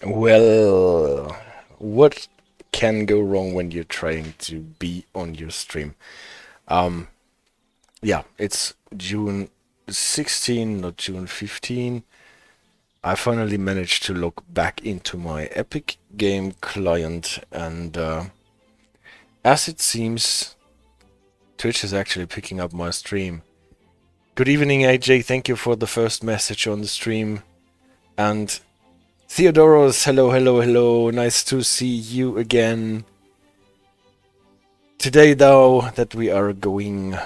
Well, what can go wrong when you're trying to be on your stream? Um, yeah, it's June 16, not June 15. I finally managed to log back into my Epic game client, and as it seems, Twitch is actually picking up my stream. Good evening, AJ. Thank you for the first message on the stream. And Theodoros, hello, hello, hello. Nice to see you again. Today, though, that we are going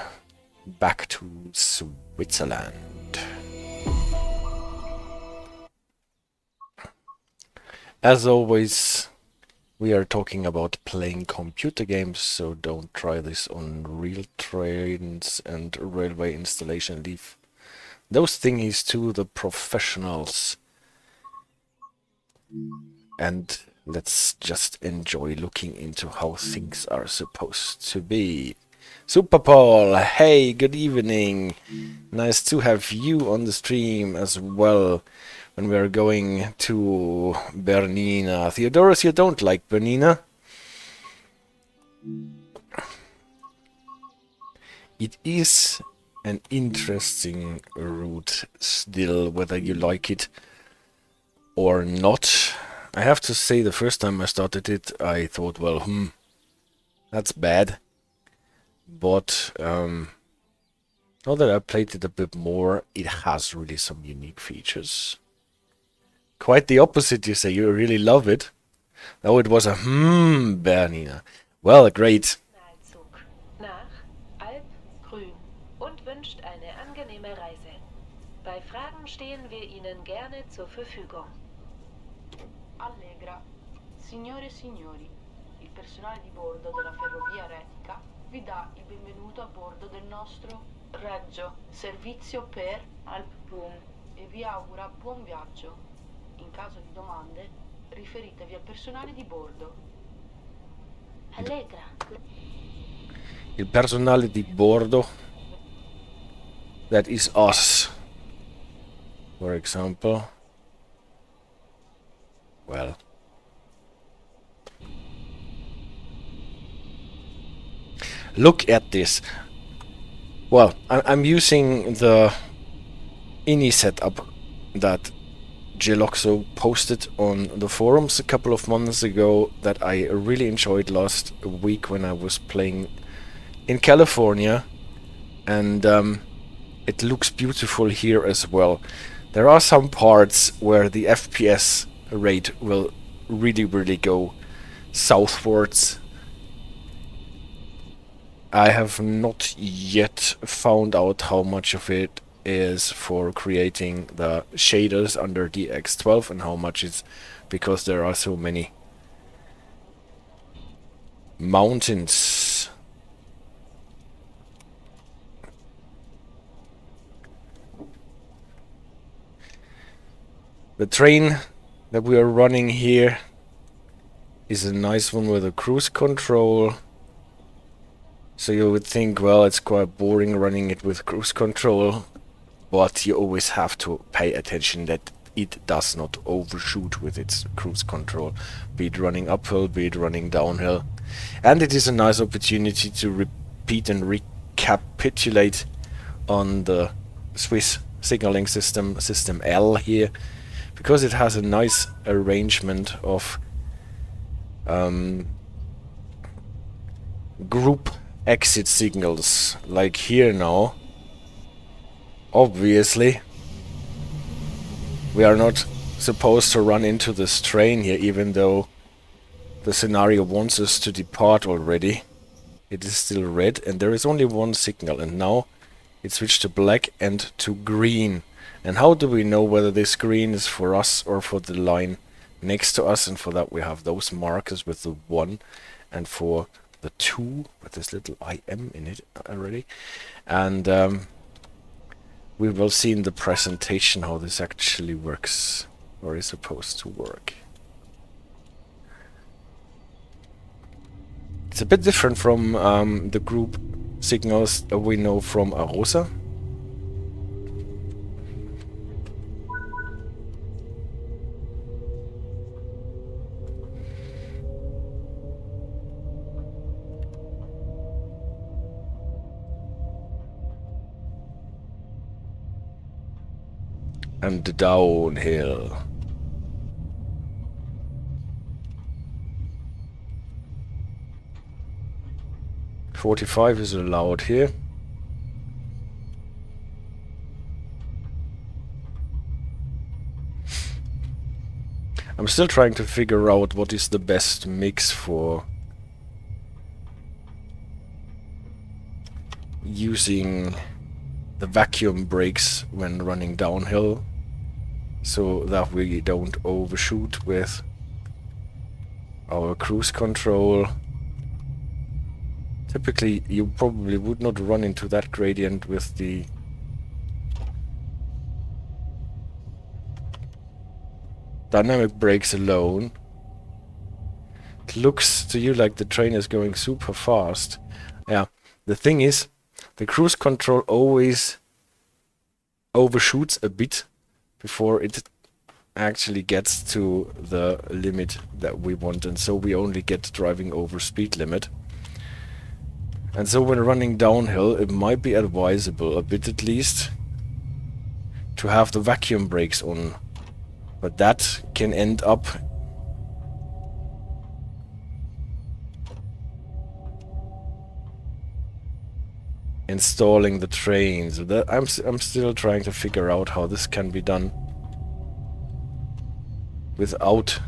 back to Switzerland. As always, we are talking about playing computer games, so don't try this on real trains and railway installation. Leave those thingies to the professionals. And let's just enjoy looking into how things are supposed to be. Super Paul, hey, good evening. Nice to have you on the stream as well when we are going to Bernina. Theodorus, you don't like Bernina? It is an interesting route still, whether you like it or not. I have to say, the first time I started it, I thought, well, that's bad. But now that I played it a bit more, it has really some unique features. Quite the opposite, you say. You really love it. Oh, it was a Bernina. Well, great. Nach Alp Grüm und wünscht eine angenehme Reise. Bei Fragen stehen wir Ihnen gerne zur Verfügung. Allegra, signore e signori, il personale di bordo della ferrovia retica vi dà il benvenuto a bordo del nostro raggio servizio per Alp Grüm e vi augura buon viaggio. In caso di domande, riferitevi al personale di bordo. Allegra. Il personale di bordo. That is us. For example. Well. Look at this. Well, I'm using the ini setup that Geloxo posted on the forums a couple of months ago that I really enjoyed last week when I was playing in California, and it looks beautiful here as well. There are some parts where the FPS rate will really go southwards. I have not yet found out how much of it is for creating the shaders under DX12 and how much is because there are so many mountains. The train that we are running here is a nice one with a cruise control. So you would think, well, it's quite boring running it with cruise control, but you always have to pay attention that it does not overshoot with its cruise control, be it running uphill, be it running downhill. And it is a nice opportunity to repeat and recapitulate on the Swiss signaling system, System L here, because it has a nice arrangement of group exit signals, like here now. Obviously, we are not supposed to run into this train here, even though the scenario wants us to depart already. It is still red, and there is only one signal, and now it switched to black and to green. And how do we know whether this green is for us or for the line next to us? And for that we have those markers with the 1, and for the 2 with this little IM in it already. And we will see in the presentation how this actually works, or is supposed to work. It's a bit different from the group signals that we know from Arosa. and the downhill. .45 is allowed here. I'm still trying to figure out what is the best mix for using the vacuum brakes when running downhill, so that we don't overshoot with our cruise control. Typically, you probably would not run into that gradient with the dynamic brakes alone. It looks to you like the train is going super fast. Yeah, the thing is, the cruise control always overshoots a bit before it actually gets to the limit that we want, and so we only get driving over speed limit. And so when running downhill, it might be advisable, a bit at least, to have the vacuum brakes on. But that can end up installing the train. So that I'm still trying to figure out how this can be done without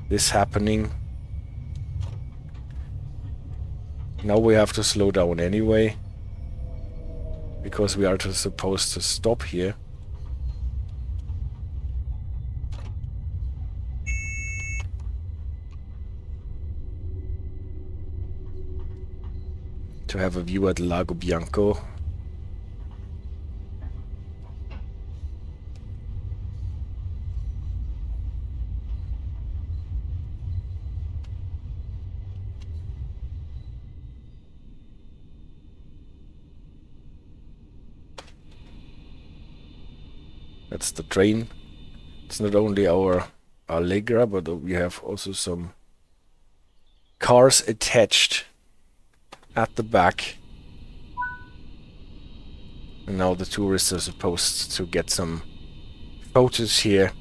this happening. Now we have to slow down anyway, because we are supposed to stop here. To have a view at Lago Bianco. That's the train. It's not only our Allegra, but we have also some cars attached at the back. And now the tourists are supposed to get some photos here.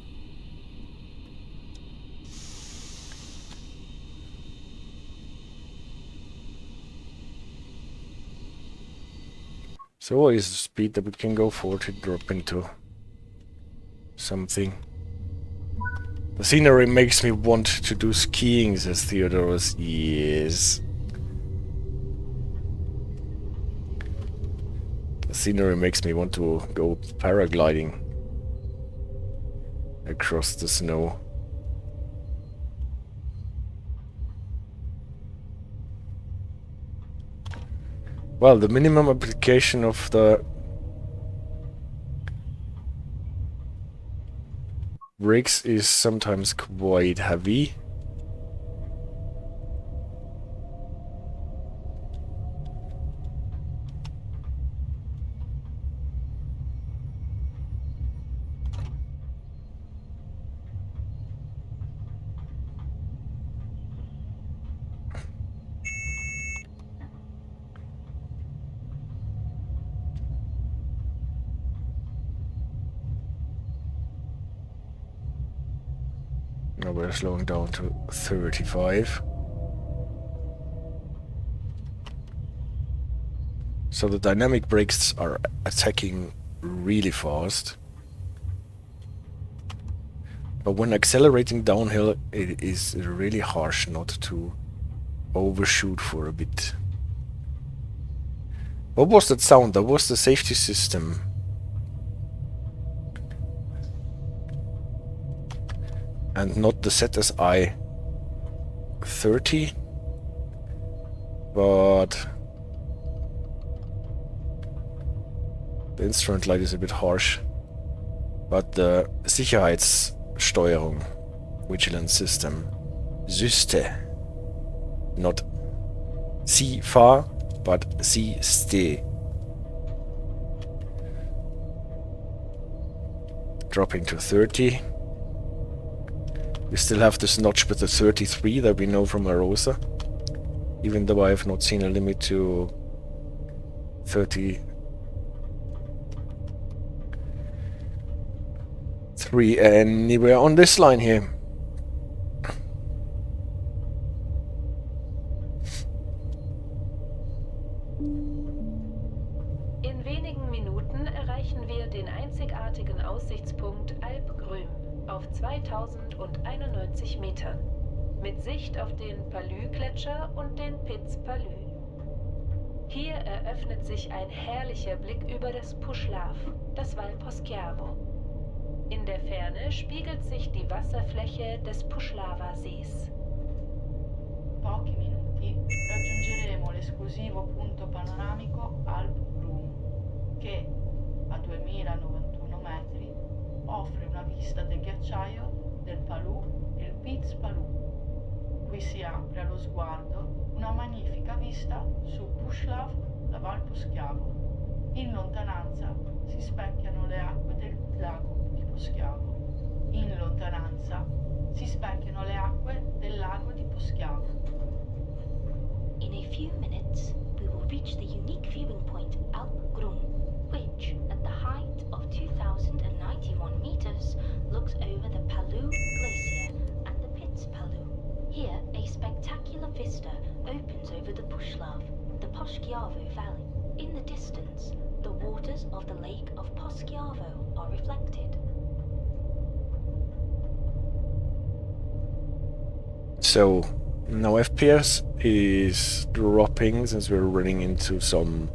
So what is the speed that we can go for to drop into something? The scenery makes me want to do skiing, says Theodorus. Yes. The scenery makes me want to go paragliding across the snow. Well, the minimum application of the brakes is sometimes quite heavy. Now we're slowing down to 35. So the dynamic brakes are attacking really fast. But when accelerating downhill, it is really harsh not to overshoot for a bit. What was that sound? That was the safety system. And not the ZSI 30, but the instrument light is a bit harsh. But the Sicherheitssteuerung, vigilance system, Syste, not Sie-fahr, but Sie-ste. Dropping to 30. We still have this notch with the 33 that we know from Arosa, even though I have not seen a limit to 30. free anywhere on this line here. In wenigen Minuten erreichen wir den einzigartigen Aussichtspunkt Alp Grüm auf 2091 Metern. Mit Sicht auf den Palü-Gletscher und den Piz Palü. Hier eröffnet sich ein herrlicher Blick über das Poschiavo, das Val Poschiavo. In der Ferne spiegelt sich die Wasserfläche des Poschiava-Sees. Pochi minuti raggiungeremo l'esclusivo punto panoramico Alp Grüm, che a 2091 metri offre una vista del ghiacciaio, del Palù e il Piz Palù. Qui si apre allo sguardo una magnifica vista su Poschiavo, la Val Poschiavo. In lontananza si specchiano le acque del lago di Poschiavo. In lontananza si specchiano le acque del lago di Poschiavo. In a few minutes, we will reach the unique viewing point Alp Grüm, which, at the height of 2091 meters, looks over the Palù Glacier and the Piz Palù. Here, a spectacular vista opens over the Poschiavo, the Poschiavo Valley. In the distance, the waters of the lake of Poschiavo are reflected. So now FPS is dropping since we're running into some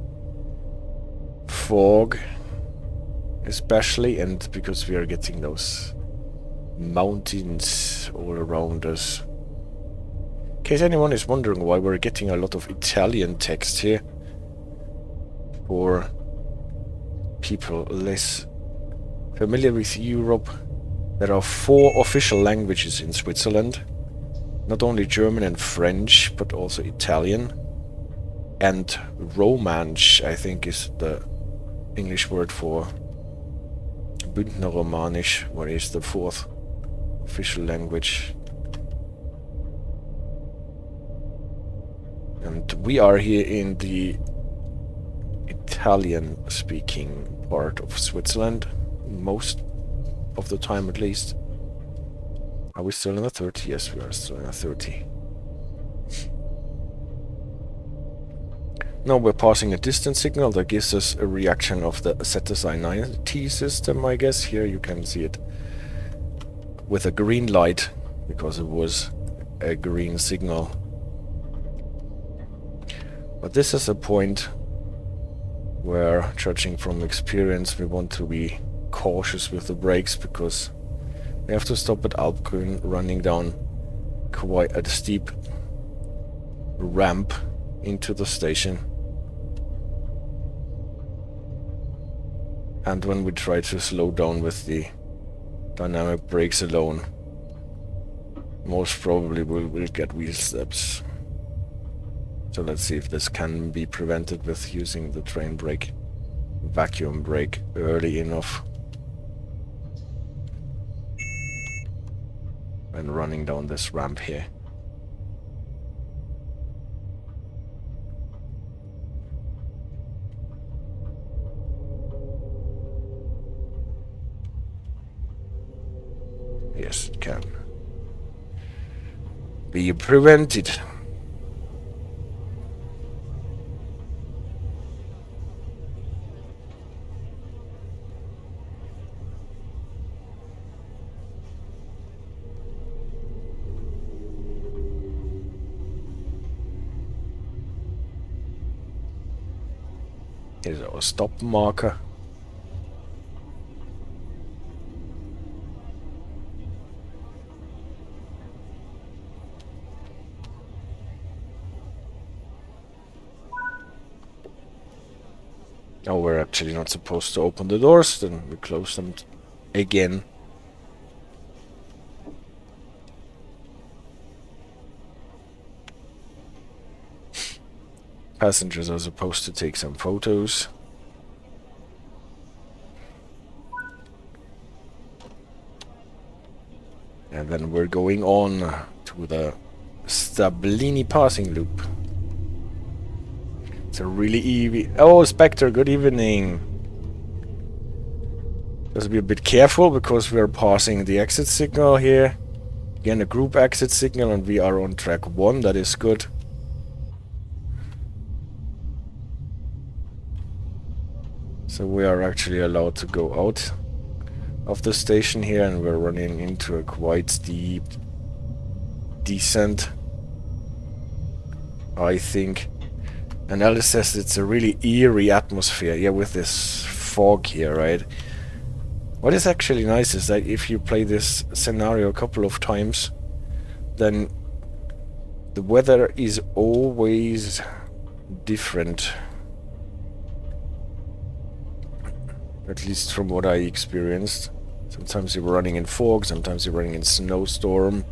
fog, especially, and because we are getting those mountains all around us. In case anyone is wondering why we're getting a lot of Italian text here, for people less familiar with Europe, there are 4 official languages in Switzerland. Not only German and French, but also Italian. And Romansch, I think, is the English word for Bündnerromanisch, what is the 4th official language. And we are here in the Italian-speaking part of Switzerland, most of the time at least. Are we still in the 30? Yes, we are still in the 30. Now we're passing a distance signal that gives us a reaction of the SPADing system, I guess. Here you can see it with a green light, because it was a green signal. But this is a point where, judging from experience, we want to be cautious with the brakes, because we have to stop at Alp Grüm, running down quite a steep ramp into the station. And when we try to slow down with the dynamic brakes alone, most probably we'll get wheel steps. So let's see if this can be prevented with using the train brake, vacuum brake, early enough. And running down this ramp here. Yes, it can be prevented. Here's our stop marker. Now we're actually not supposed to open the doors, then we close them again. Passengers are supposed to take some photos. And then we're going on to the Stablini passing loop. It's a really easy... Oh, Spectre, good evening. Let's be a bit careful because we are passing the exit signal here. Again, a group exit signal, and we are on track 1. That is good. So we are actually allowed to go out of the station here, and we're running into a quite steep descent, I think. And Alice says it's a really eerie atmosphere, yeah, with this fog here, right? What is actually nice is that if you play this scenario a couple of times, then the weather is always different. At least from what I experienced. Sometimes you're running in fog, sometimes you're running in snowstorm.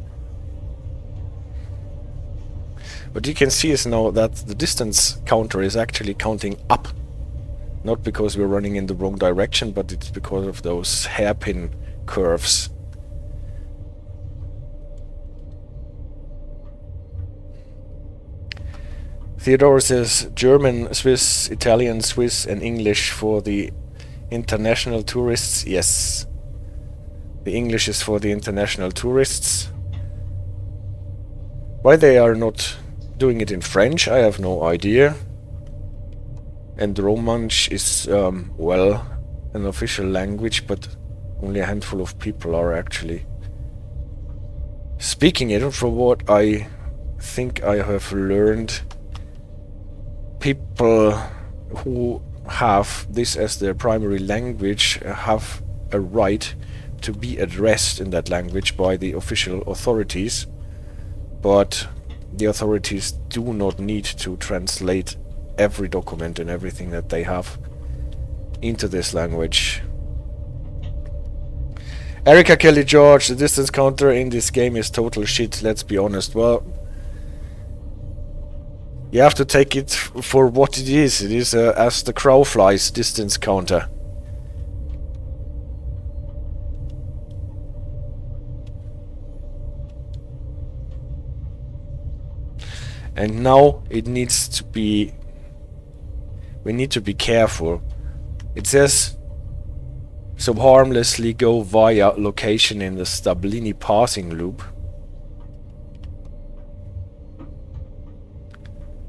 What you can see is now that the distance counter is actually counting up. Not because we're running in the wrong direction, but it's because of those hairpin curves. Theodore says German, Swiss, Italian, Swiss and English for the international tourists. Yes. The English is for the international tourists. Why they are not doing it in French, I have no idea. And Romansh is, well, an official language, but only a handful of people are actually speaking it. And from what I think I have learned, people who have this as their primary language have a right to be addressed in that language by the official authorities, but the authorities do not need to translate every document and everything that they have into this language. Erica Kelly George, the distance counter in this game is total shit, let's be honest. Well, you have to take it for what it is. It is as the crow flies distance counter. And now it needs to be... we need to be careful. It says so harmlessly go via location in the Stablini passing loop.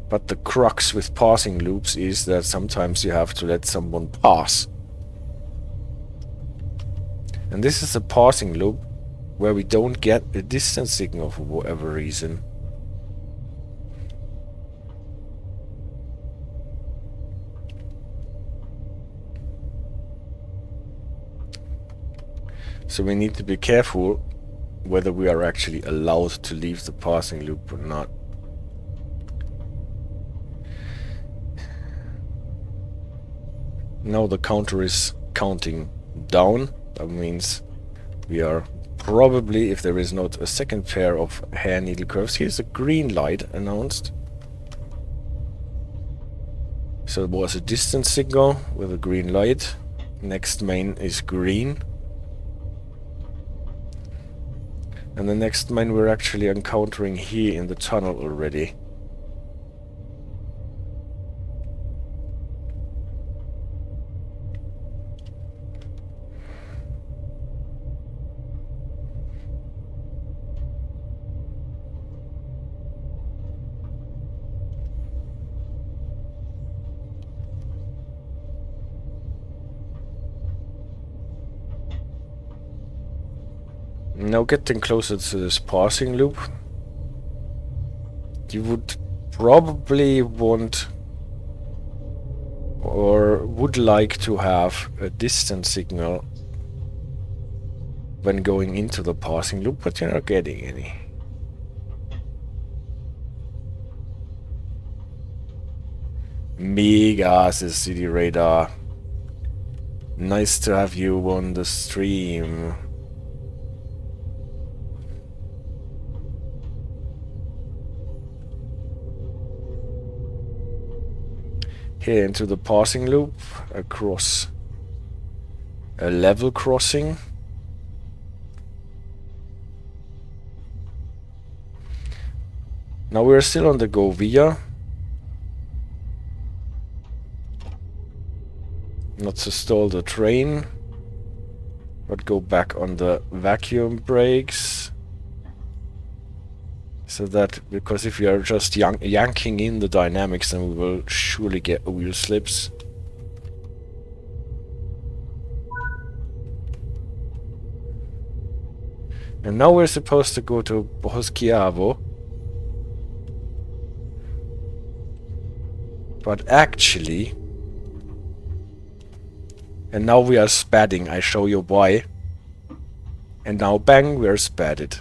But the crux with passing loops is that sometimes you have to let someone pass. And this is a passing loop where we don't get a distance signal for whatever reason. So we need to be careful whether we are actually allowed to leave the passing loop or not. Now the counter is counting down. That means we are probably, if there is not a second pair of hair needle curves, here's a green light announced. So it was a distance signal with a green light. Next main is green. And the next main we're actually encountering here in the tunnel already. Now getting closer to this passing loop, you would probably want or would like to have a distance signal when going into the passing loop, but you're not getting any. Mega, says City Radar. Nice to have you on the stream. Here into the passing loop, across a level crossing. Now we're still on the Go Via. Not to stall the train. But go back on the vacuum brakes. So that, because if we are just yanking in the dynamics, then we will surely get wheel slips. And now we're supposed to go to Poschiavo. But actually... And now we are SPADing, I show you why. And now bang, we're SPADed.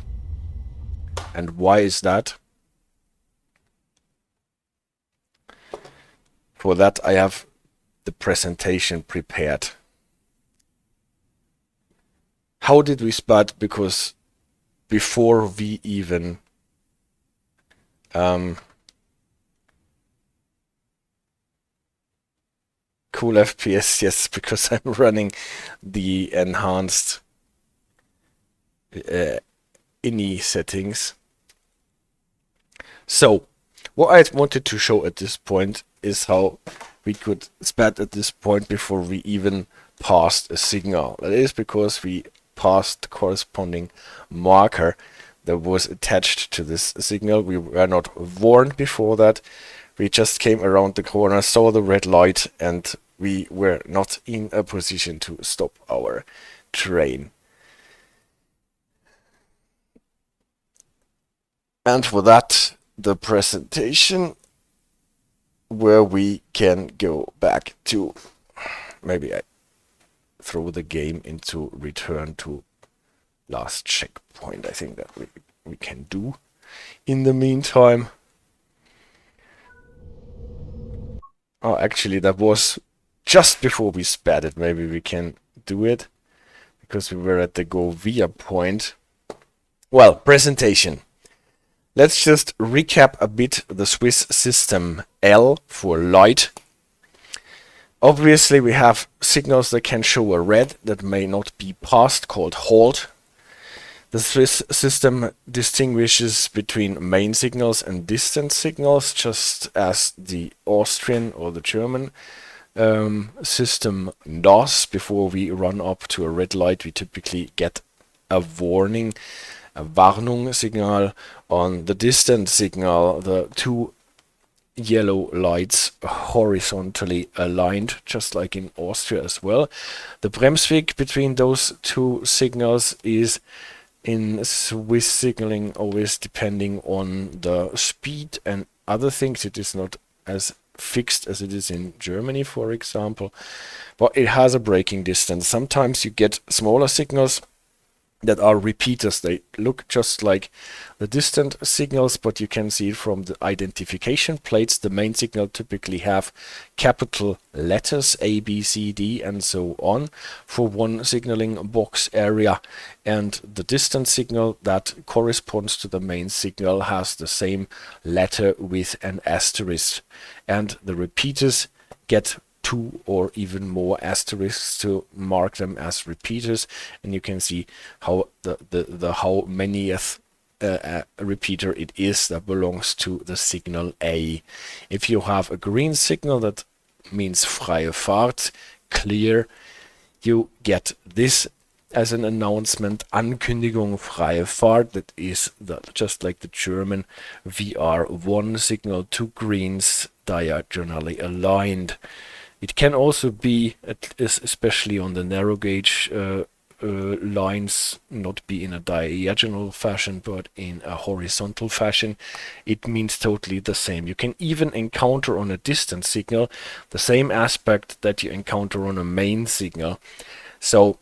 And why is that? For that I have the presentation prepared. How did we SPAD? Because before we even cool FPS, yes, because I'm running the enhanced ini-settings. So, what I wanted to show at this point is how we could SPAD at this point before we even passed a signal. That is because we passed the corresponding marker that was attached to this signal. We were not warned before that. We just came around the corner, saw the red light, and we were not in a position to stop our train. And for that, the presentation where we can go back to, maybe I throw the game into return to last checkpoint. I think that we can do in the meantime. Oh, actually that was just before we SPADed. Maybe we can do it because we were at the go via point. Well, presentation. Let's just recap a bit the Swiss system. L for light. Obviously we have signals that can show a red that may not be passed, called halt. The Swiss system distinguishes between main signals and distant signals, just as the Austrian or the German system does. Before we run up to a red light, we typically get a warning, a Warnung signal. On the distant signal, the two yellow lights horizontally aligned, just like in Austria as well. The Bremsweg between those two signals is in Swiss signaling always depending on the speed and other things. It is not as fixed as it is in Germany, for example, but it has a braking distance. Sometimes you get smaller signals that are repeaters. They look just like the distant signals, but you can see from the identification plates the main signal typically have capital letters A, B, C, D and so on for one signaling box area, and the distant signal that corresponds to the main signal has the same letter with an asterisk, and the repeaters get two or even more asterisks to mark them as repeaters, and you can see how the how manyth repeater it is that belongs to the signal A. If you have a green signal, that means freie Fahrt, clear, you get this as an announcement, Ankündigung freie Fahrt. That is just like the German VR1 signal, two greens diagonally aligned. It can also be, especially on the narrow gauge lines, not be in a diagonal fashion, but in a horizontal fashion. It means totally the same. You can even encounter on a distant signal the same aspect that you encounter on a main signal. So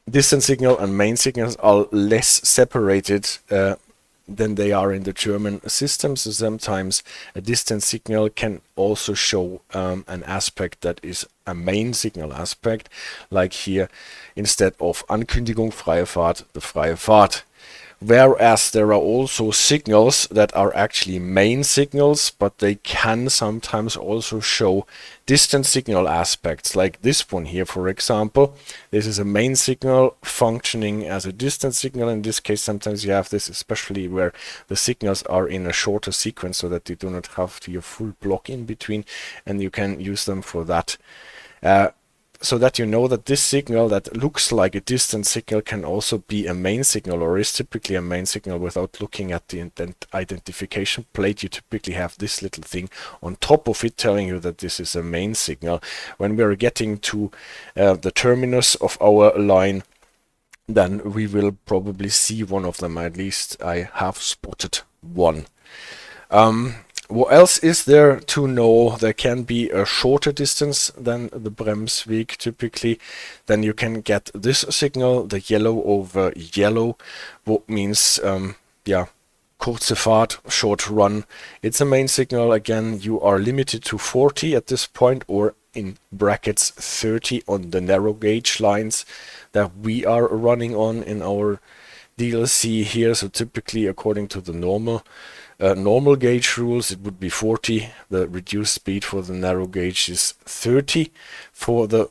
distant signal and main signals are less separated than they are in the German system. So sometimes a distant signal can also show an aspect that is a main signal aspect, like here, instead of Ankündigung freie Fahrt, the freie Fahrt. Whereas there are also signals that are actually main signals, but they can sometimes also show distant signal aspects, like this one here, for example. This is a main signal functioning as a distant signal. In this case, sometimes you have this, especially where the signals are in a shorter sequence, so that you do not have your full block in between, and you can use them for that. so that you know that this signal that looks like a distant signal can also be a main signal, or is typically a main signal. Without looking at the identification plate, you typically have this little thing on top of it telling you that this is a main signal. When we are getting to the terminus of our line, then we will probably see one of them. At least I have spotted one. What else is there to know? There can be a shorter distance than the Bremsweg typically. Then you can get this signal, the yellow over yellow, what means, yeah, kurze Fahrt, short run. It's a main signal. Again, you are limited to 40 at this point, or in brackets 30 on the narrow gauge lines that we are running on in our DLC here. So typically, according to the normal gauge rules, it would be 40. The reduced speed for the narrow gauge is 30 for the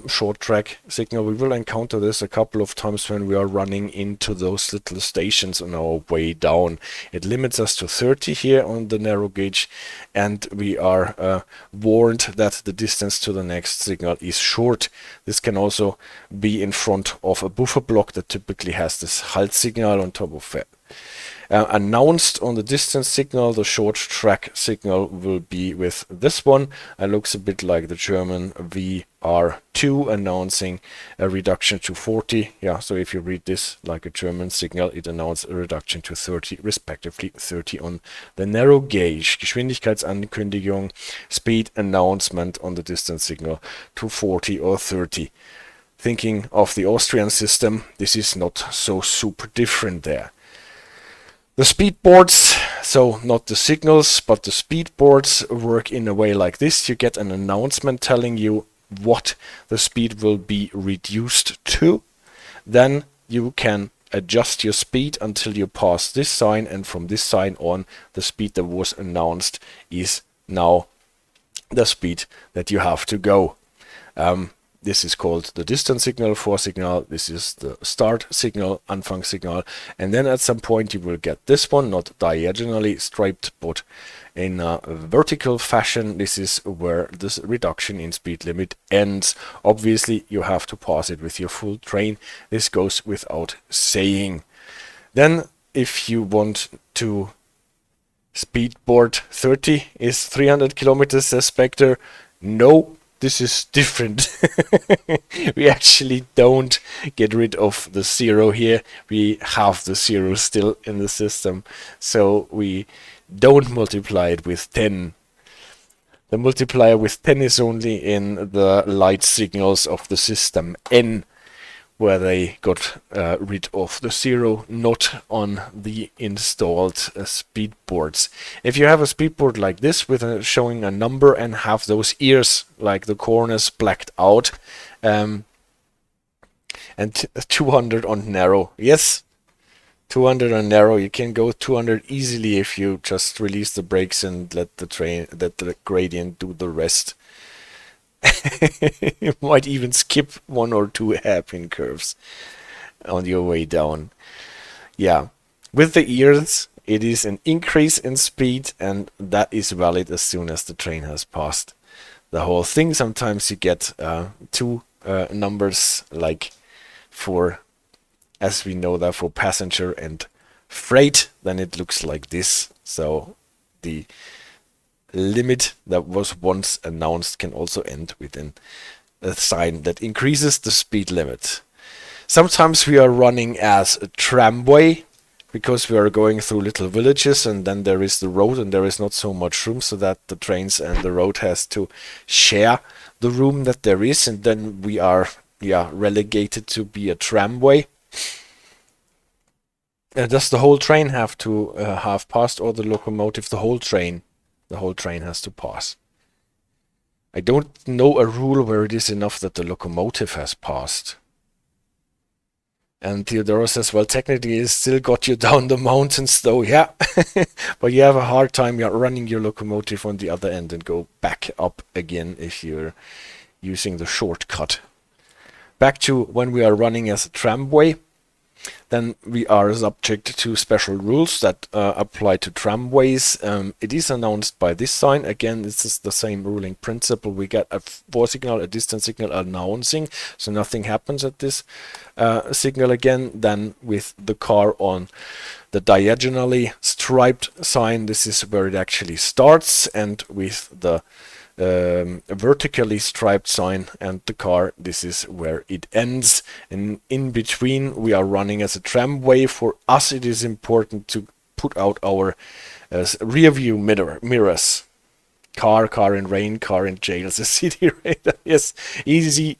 short track signal. We will encounter this a couple of times when we are running into those little stations on our way down. It limits us to 30 here on the narrow gauge, and we are warned that the distance to the next signal is short. This can also be in front of a buffer block that typically has this Halt signal on top of it. Announced on the distance signal, the short track signal will be with this one. It looks a bit like the German VR2 announcing a reduction to 40. Yeah, so if you read this like a German signal, it announced a reduction to 30, respectively 30 on the narrow gauge. Geschwindigkeitsankündigung, speed announcement on the distance signal to 40 or 30. Thinking of the Austrian system, this is not so super different there. The speed boards, so not the signals, but the speed boards work in a way like this. You get an announcement telling you what the speed will be reduced to. Then you can adjust your speed until you pass this sign, and from this sign on, the speed that was announced is now the speed that you have to go. This is called the distance signal, Vorsignal. This is the start signal, Anfangssignal. And then at some point you will get this one, not diagonally striped, but in a vertical fashion. This is where this reduction in speed limit ends. Obviously, you have to pass it with your full train. This goes without saying. Then, if you want to speedboard 30 is 300 kilometers, says Spectre. No. This is different. We actually don't get rid of the 0 here. We have the 0 still in the system. So we don't multiply it with 10. The multiplier with 10 is only in the light signals of the system N, where they got rid of the 0, not on the installed speed boards. If you have a speed board like this with showing a number and have those ears, like the corners, blacked out, and 200 on narrow. Yes, 200 on narrow. You can go 200 easily if you just release the brakes and let the gradient do the rest. You might even skip 1 or 2 hairpin curves on your way down. Yeah, with the ears, it is an increase in speed, and that is valid as soon as the train has passed the whole thing. Sometimes you get 2 numbers, like for, as we know that for passenger and freight, then it looks like this. So the limit that was once announced can also end within a sign that increases the speed limit. Sometimes we are running as a tramway because we are going through little villages, and then there is the road and there is not so much room, so that the trains and the road has to share the room that there is, and then we are relegated to be a tramway. Does the whole train have to have passed, or the locomotive? The whole train has to pass. I don't know a rule where it is enough that the locomotive has passed. And Theodora says, well, technically it still got you down the mountains though, yeah. But you have a hard time running your locomotive on the other end and go back up again if you're using the shortcut. Back to when we are running as a tramway. then we are subject to special rules that apply to tramways. It is announced by this sign. Again, this is the same ruling principle. We get a fore signal, a distance signal announcing, so nothing happens at this signal again. Then with the car on the diagonally striped sign, this is where it actually starts, and with the vertically striped sign and the car, this is where it ends. And in between we are running as a tramway. For us it is important to put out our rear view mirrors. Car in rain, car in jail, the city radar. Yes, easy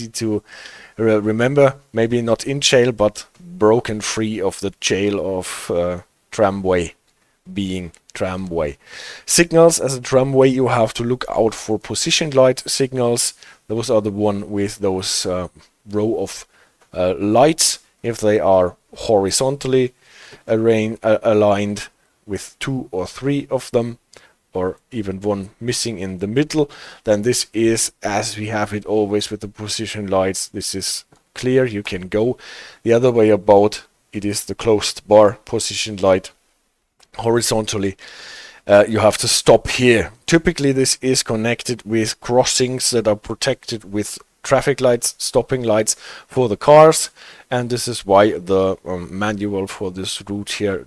to remember. Maybe not in jail, but broken free of the jail of tramway, being tramway. Signals as a tramway, you have to look out for position light signals. Those are the one with those row of lights. If they are horizontally aligned with 2 or 3 of them, or even one missing in the middle, then this is, as we have it always with the position lights, this is clear, you can go. The other way about, it is the closed bar position light horizontally. You have to stop here. Typically this is connected with crossings that are protected with traffic lights, stopping lights for the cars, and this is why the manual for this route here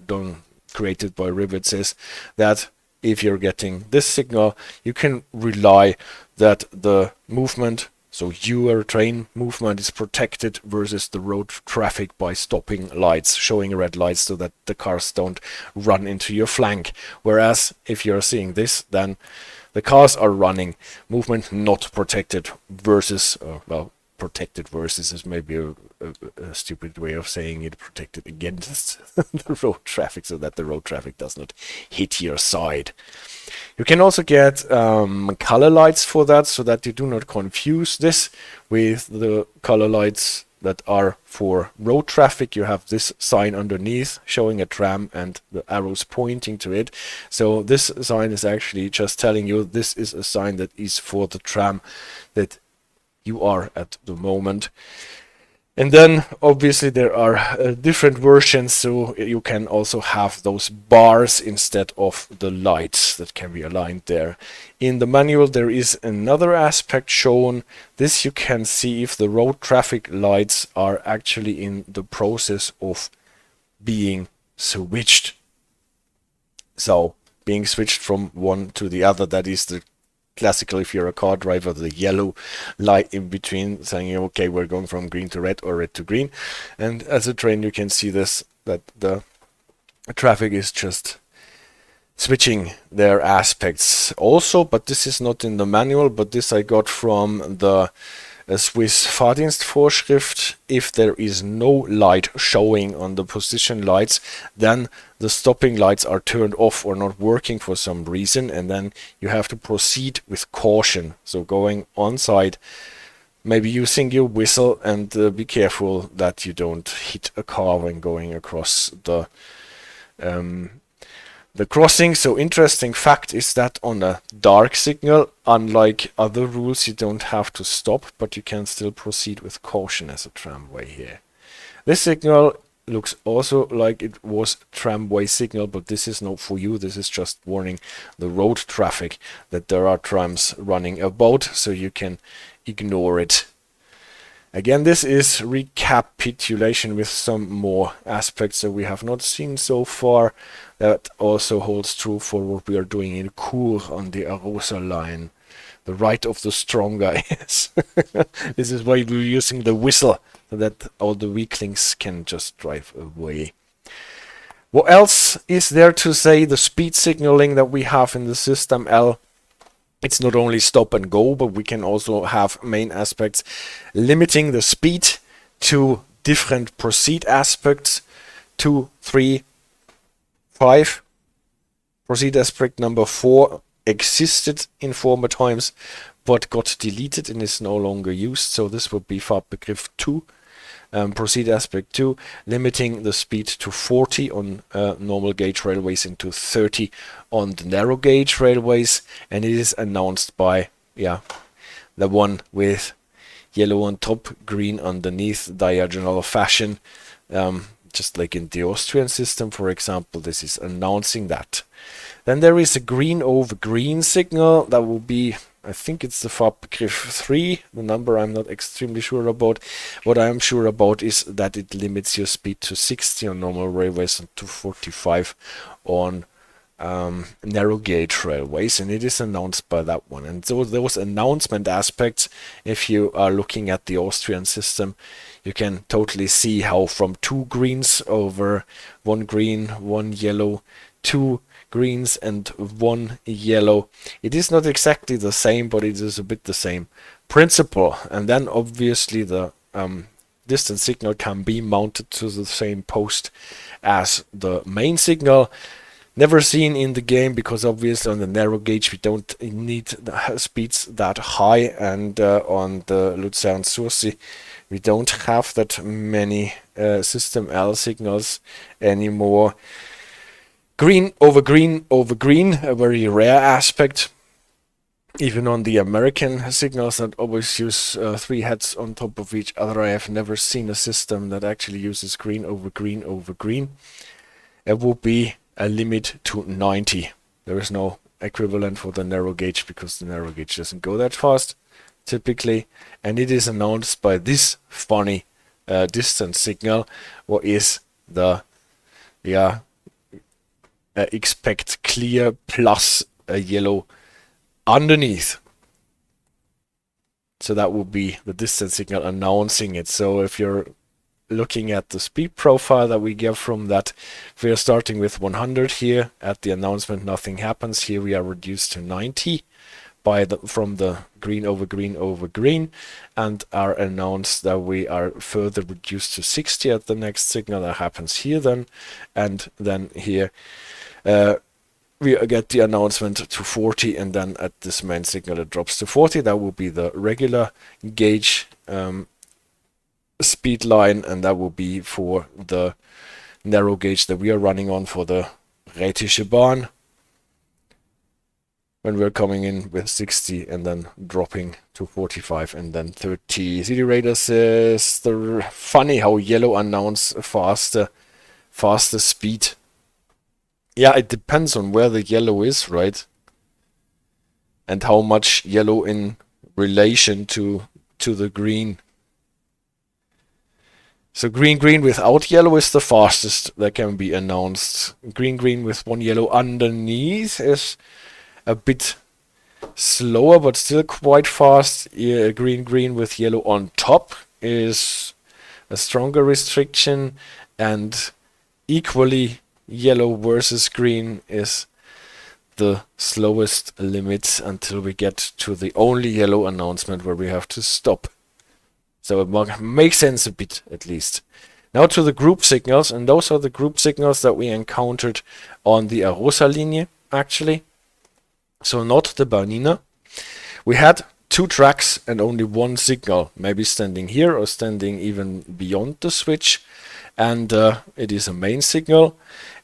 created by Rivet says that if you're getting this signal, you can rely that the movement, so your train movement, is protected versus the road traffic by stopping lights, showing red lights, so that the cars don't run into your flank. Whereas if you're seeing this, then the cars are running, movement not protected versus, well, protected versus is maybe a stupid way of saying it, protected against the road traffic, so that the road traffic does not hit your side. You can also get color lights for that, so that you do not confuse this with the color lights that are for road traffic. You have this sign underneath showing a tram and the arrows pointing to it. So this sign is actually just telling you this is a sign that is for the tram that you are at the moment. And then obviously there are different versions, so you can also have those bars instead of the lights that can be aligned there. In the manual there is another aspect shown. This you can see if the road traffic lights are actually in the process of being switched. So being switched from one to the other, that is the classical, if you're a car driver, the yellow light in between saying, okay, we're going from green to red or red to green. And as a train you can see this, that the traffic is just switching their aspects also. But this is not in the manual, but this I got from the Swiss Fahrdienstvorschrift. If there is no light showing on the position lights, then the stopping lights are turned off or not working for some reason, and then you have to proceed with caution. So going on side, maybe using your whistle, and be careful that you don't hit a car when going across the crossing. So interesting fact is that on a dark signal, unlike other rules, you don't have to stop, but you can still proceed with caution as a tramway here. This signal looks also like it was tramway signal, but this is not for you. This is just warning the road traffic that there are trams running about, so you can ignore it. Again, this is recapitulation with some more aspects that we have not seen so far. That also holds true for what we are doing in Chur on the Arosa line. The right of the stronger. Yes. This is why we're using the whistle, so that all the weaklings can just drive away. What else is there to say? The speed signaling that we have in the system L, it's not only stop and go, but we can also have main aspects limiting the speed to different proceed aspects. 2, 3, 5. Proceed aspect number 4 existed in former times, but got deleted and is no longer used. So this would be Fahrtbegriff 2. Proceed aspect 2, limiting the speed to 40 on normal gauge railways and to 30 on the narrow gauge railways. And it is announced by the one with yellow on top, green underneath, diagonal fashion, just like in the Austrian system, for example. This is announcing that. Then there is a green over green signal. That will be, I think it's the Farbegriff 3, the number I'm not extremely sure about. What I am sure about is that it limits your speed to 60 on normal railways and to 45 on narrow gauge railways, and it is announced by that one. And so those announcement aspects, if you are looking at the Austrian system, you can totally see how from 2 greens over 1 green, 1 yellow, 2 greens and 1 yellow. It is not exactly the same, but it is a bit the same principle. And then obviously the distance signal can be mounted to the same post as the main signal. Never seen in the game, because obviously on the narrow gauge we don't need the speeds that high, and on the Luzern-Sursi we don't have that many system L signals anymore. Green over green over green, a very rare aspect. Even on the American signals that always use 3 heads on top of each other, I have never seen a system that actually uses green over green over green. It will be a limit to 90. There is no equivalent for the narrow gauge, because the narrow gauge doesn't go that fast typically, and it is announced by this funny distance signal, what is the expect clear plus a yellow underneath. So that will be the distance signal announcing it. So if you're looking at the speed profile that we get from that, we are starting with 100 here. At the announcement nothing happens. Here we are reduced to 90 from the green over green over green, and are announced that we are further reduced to 60 at the next signal. That happens here then, and then here we get the announcement to 40, and then at this main signal it drops to 40. That will be the regular gauge speed line, and that will be for the narrow gauge that we are running on for the Rätische Bahn, when we're coming in with 60 and then dropping to 45 and then 30. City Radar says, funny how yellow announce faster speed. Yeah, it depends on where the yellow is, right? And how much yellow in relation to the green. So green without yellow is the fastest that can be announced. Green with 1 yellow underneath is a bit slower, but still quite fast. Yeah, green with yellow on top is a stronger restriction, and equally yellow versus green is the slowest limit until we get to the only yellow announcement where we have to stop. So it makes sense a bit, at least. Now to the group signals, and those are the group signals that we encountered on the Arosalinie, actually. So not the Bernina. We had 2 tracks and only 1 signal, maybe standing here or standing even beyond the switch. And it is a main signal,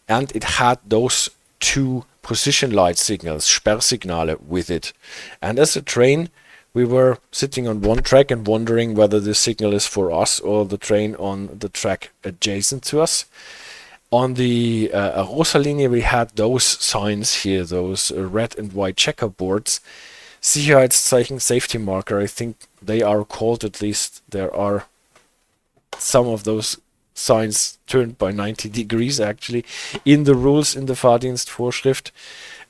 and it had those 2 position light signals, Sperrsignale, with it. And as a train, we were sitting on one track and wondering whether the signal is for us or the train on the track adjacent to us. On the Arosalinie, we had those signs here, those red and white checkerboards. Sicherheitszeichen, safety marker, I think they are called, at least. There are some of those signs turned by 90 degrees, actually, in the rules, in the Fahrdienstvorschrift.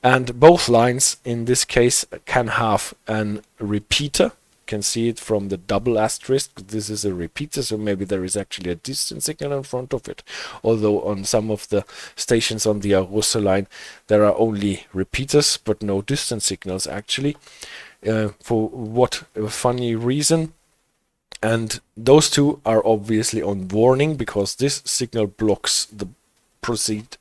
And both lines, in this case, can have an repeater. You can see it from the double asterisk. This is a repeater, so maybe there is actually a distance signal in front of it. Although on some of the stations on the Arosa line, there are only repeaters, but no distance signals, actually. For what a funny reason. And those 2 are obviously on warning, because this signal blocks the proceed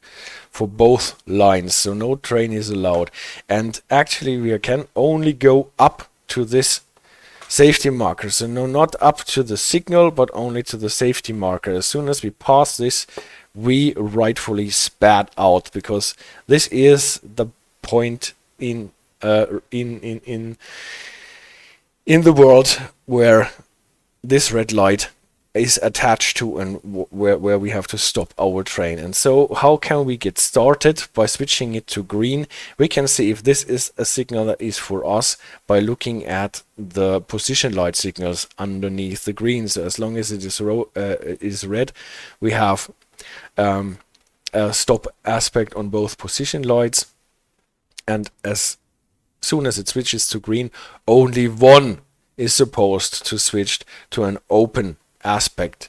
for both lines, so no train is allowed. And actually we can only go up to this safety marker, so no, not up to the signal, but only to the safety marker. As soon as we pass this, we rightfully SPAD out, because this is the point in the world where this red light is attached to and where we have to stop our train. And so how can we get started? By switching it to green. We can see if this is a signal that is for us by looking at the position light signals underneath the green. So as long as it is red, we have a stop aspect on both position lights, and as soon as it switches to green, only one is supposed to switch to an open aspect.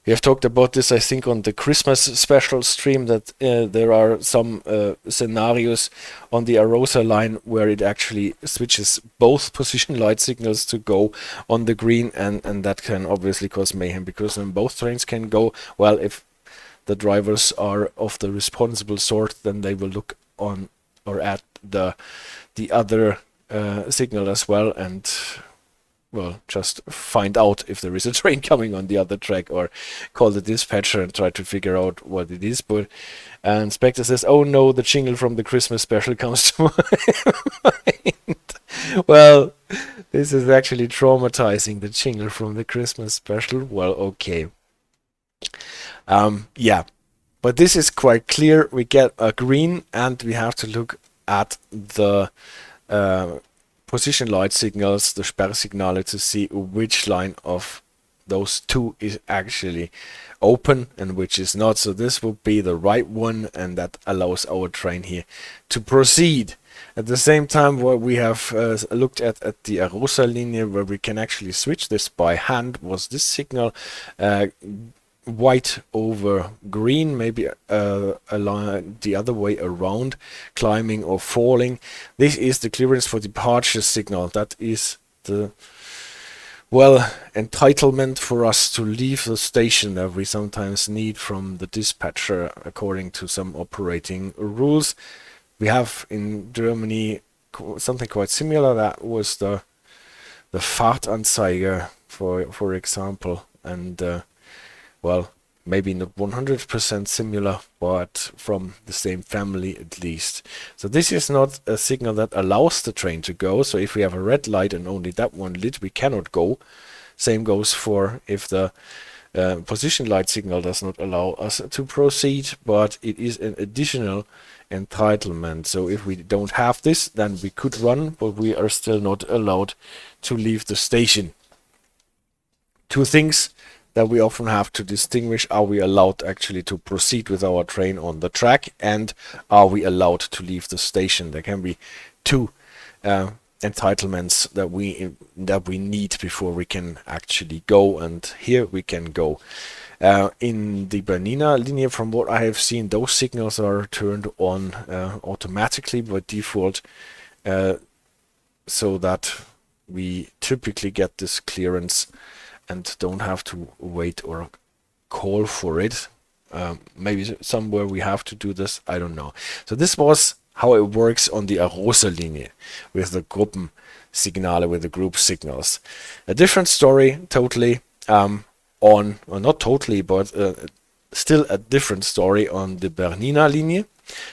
We have talked about this, I think, on the Christmas special stream, that there are some scenarios on the Arosa line where it actually switches both position light signals to go on the green, and that can obviously cause mayhem, because then both trains can go. Well, if the drivers are of the responsible sort, then they will look on or at the other signal as well, and well, just find out if there is a train coming on the other track, or call the dispatcher and try to figure out what it is. But and Spectre says, oh no, the jingle from the Christmas special comes to my mind. Well, this is actually traumatizing, the jingle from the Christmas special. Well, okay. Yeah, but this is quite clear. We get a green, and we have to look at the position light signals, the Sperrsignale, to see which line of those two is actually open and which is not. So this will be the right one, and that allows our train here to proceed. At the same time, what we have looked at the Arosalinie, where we can actually switch this by hand, was this signal white over green, maybe along the other way around, climbing or falling. This is the clearance for departure signal. That is the, well, entitlement for us to leave the station that we sometimes need from the dispatcher according to some operating rules. We have in Germany something quite similar. That was the Fahrtanzeiger, for example, and well, maybe not 100% similar, but from the same family at least. So this is not a signal that allows the train to go. So if we have a red light and only that one lit, we cannot go. Same goes for if the position light signal does not allow us to proceed, but it is an additional entitlement. So if we don't have this, then we could run, but we are still not allowed to leave the station. Two things that we often have to distinguish: are we allowed actually to proceed with our train on the track, and are we allowed to leave the station? There can be two entitlements that we need before we can actually go, and here we can go. In the Berninalinie, from what I have seen, those signals are turned on automatically by default, so that we typically get this clearance and don't have to wait or call for it. Maybe somewhere we have to do this, I don't know. So this was how it works on the Arosalinie with the Gruppensignale, with the group signals. A different story totally on, well, not totally, but still a different story on the Berninalinie,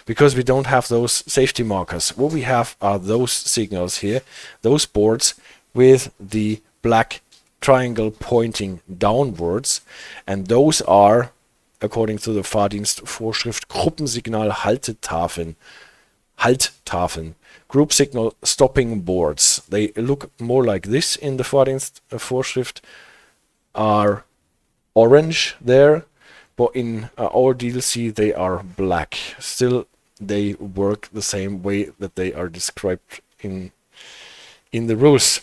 because we don't have those safety markers. What we have are those signals here, those boards with the black triangle pointing downwards, and those are, according to the Fahrdienstvorschrift, Gruppensignal Halttafeln, group signal stopping boards. They look more like this in the Fahrdienstvorschrift, are orange there, but in our DLC they are black. Still, they work the same way that they are described in the rules.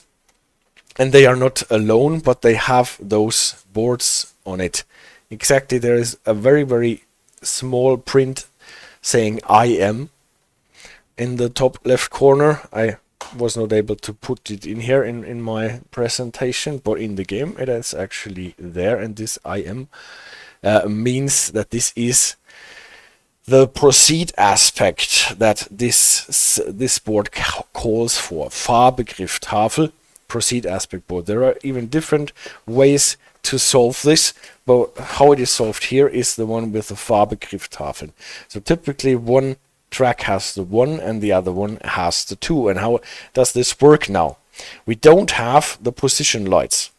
And they are not alone, but they have those boards on it. Exactly, there is a very, very small print saying I am in the top left corner. I was not able to put it in here in my presentation, but in the game it is actually there, and this I am means that this is the proceed aspect that this board calls for. Fahrbegriff Tafel, proceed aspect board. There are even different ways to solve this, but how it is solved here is the one with the Fahrbegriff Tafel. So typically one track has the 1 and the other one has the 2. And how does this work now? We don't have the position lights.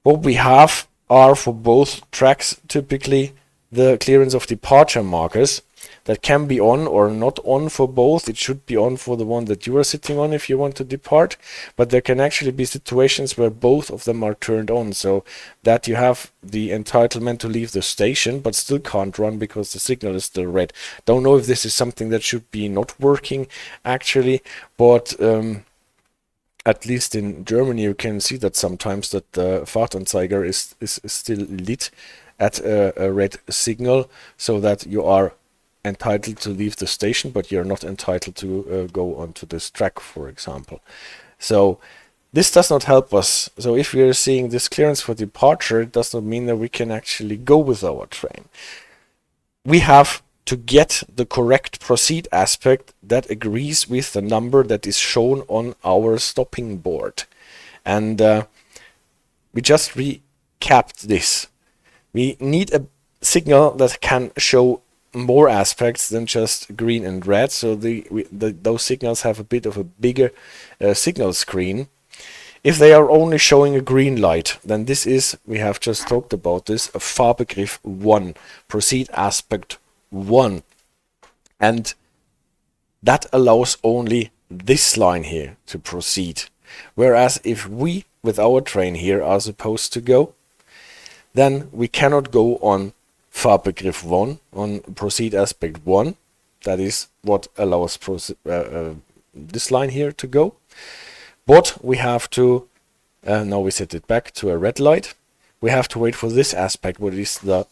What we have are for both tracks typically the clearance of departure markers that can be on or not on for both. It should be on for the one that you are sitting on if you want to depart, but there can actually be situations where both of them are turned on, so that you have the entitlement to leave the station but still can't run because the signal is still red. Don't know if this is something that should be not working actually, but at least in Germany you can see that sometimes that the Fahrtanzeiger is still lit at a red signal, so that you are entitled to leave the station, but you're not entitled to go onto this track, for example. So this does not help us. So if we are seeing this clearance for departure, it does not mean that we can actually go with our train. We have to get the correct proceed aspect that agrees with the number that is shown on our stopping board. And we just recapped this. We need a signal that can show more aspects than just green and red, so those signals have a bit of a bigger signal screen. If they are only showing a green light, then this is, we have just talked about this, a Fahrbegriff 1, proceed aspect 1, and that allows only this line here to proceed. Whereas if we with our train here are supposed to go, then we cannot go on Fahrbegriff 1, on proceed aspect 1. That is what allows this line here to go. But we have to, now we set it back to a red light. We have to wait for this aspect, what is the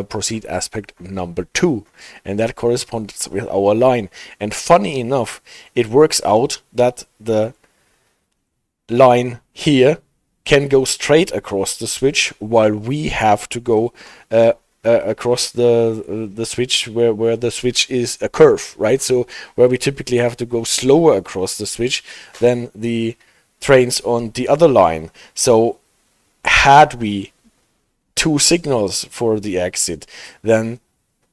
proceed aspect number 2. And that corresponds with our line. And funny enough, it works out that the line here can go straight across the switch, while we have to go across the switch where the switch is a curve, right? So where we typically have to go slower across the switch than the trains on the other line. So had we 2 signals for the exit, then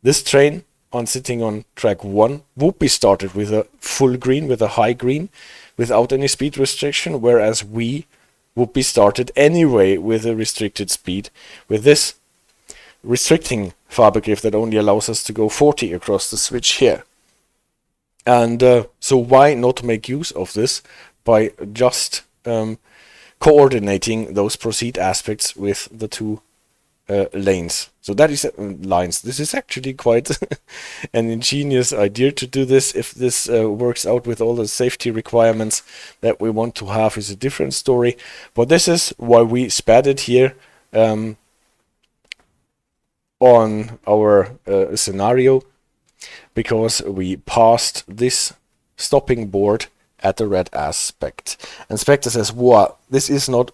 this train sitting on track 1 would be started with a full green, with a high green, without any speed restriction, whereas we would be started anyway with a restricted speed, with this restricting Fahrbegriff that only allows us to go 40 across the switch here. And so why not make use of this by just coordinating those proceed aspects with the 2 lanes. So that is lines. This is actually quite an ingenious idea to do this. If this works out with all the safety requirements that we want to have is a different story. But this is why we SPADed here on our scenario, because we passed this stopping board at the red aspect. And Spectre says, wow, this is not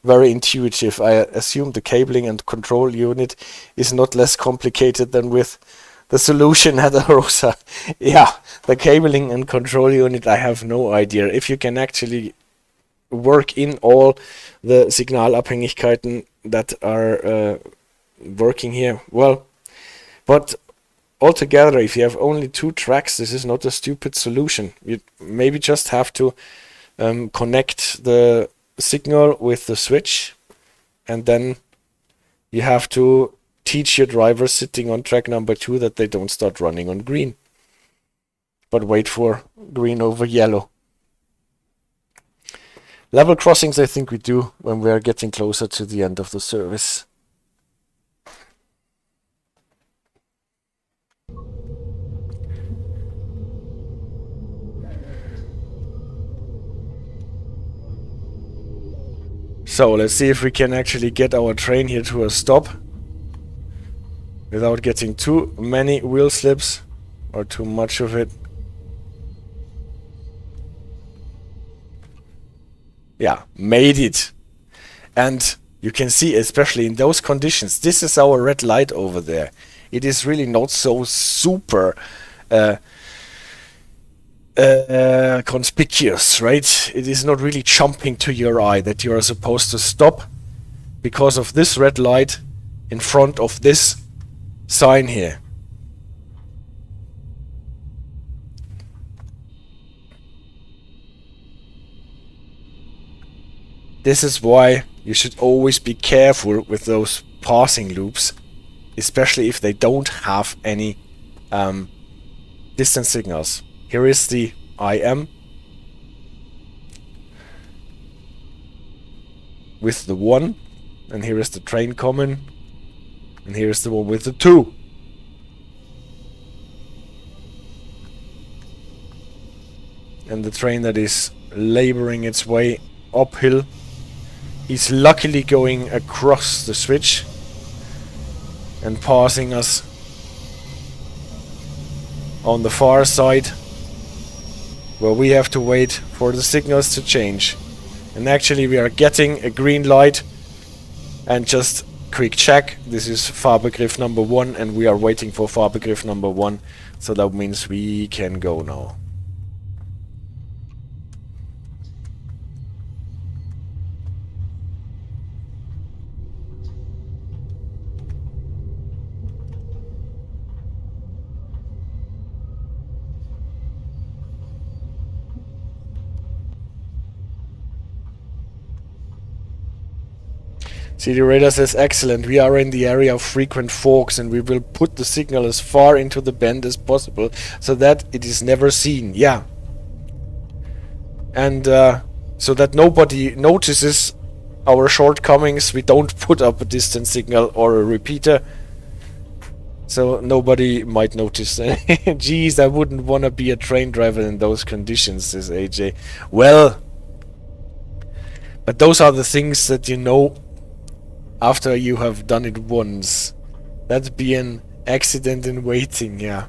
very intuitive. I assume the cabling and control unit is not less complicated than with the solution at Arosa. Yeah, the cabling and control unit, I have no idea. If you can actually work in all the Signalabhängigkeiten that are working here, well, but altogether, if you have only 2 tracks, this is not a stupid solution. You maybe just have to connect the signal with the switch, and then you have to teach your drivers sitting on track number 2 that they don't start running on green, but wait for green over yellow. Level crossings I think we do when we are getting closer to the end of the service. So let's see if we can actually get our train here to a stop without getting too many wheel slips or too much of it. Yeah, made it. And you can see, especially in those conditions, this is our red light over there. It is really not so super conspicuous, right? It is not really jumping to your eye that you are supposed to stop because of this red light in front of this sign here. This is why You should always be careful with those passing loops, especially if they don't have any distance signals. Here is the IM with the 1, and here is the train coming, and here is the one with the 2. And the train that is laboring its way uphill is luckily going across the switch and passing us on the far side, where we have to wait for the signals to change. And actually we are getting a green light, and just quick check, this is Fahrbegriff number 1, and we are waiting for Fahrbegriff number 1, so that means we can go now. CD Radar says, excellent, we are in the area of frequent forks and we will put the signal as far into the bend as possible so that it is never seen. Yeah. And so that nobody notices our shortcomings, we don't put up a distance signal or a repeater. So nobody might notice. Geez, I wouldn't want to be a train driver in those conditions, says AJ. Well, but those are the things that you know after you have done it once. That'd be an accident in waiting, yeah.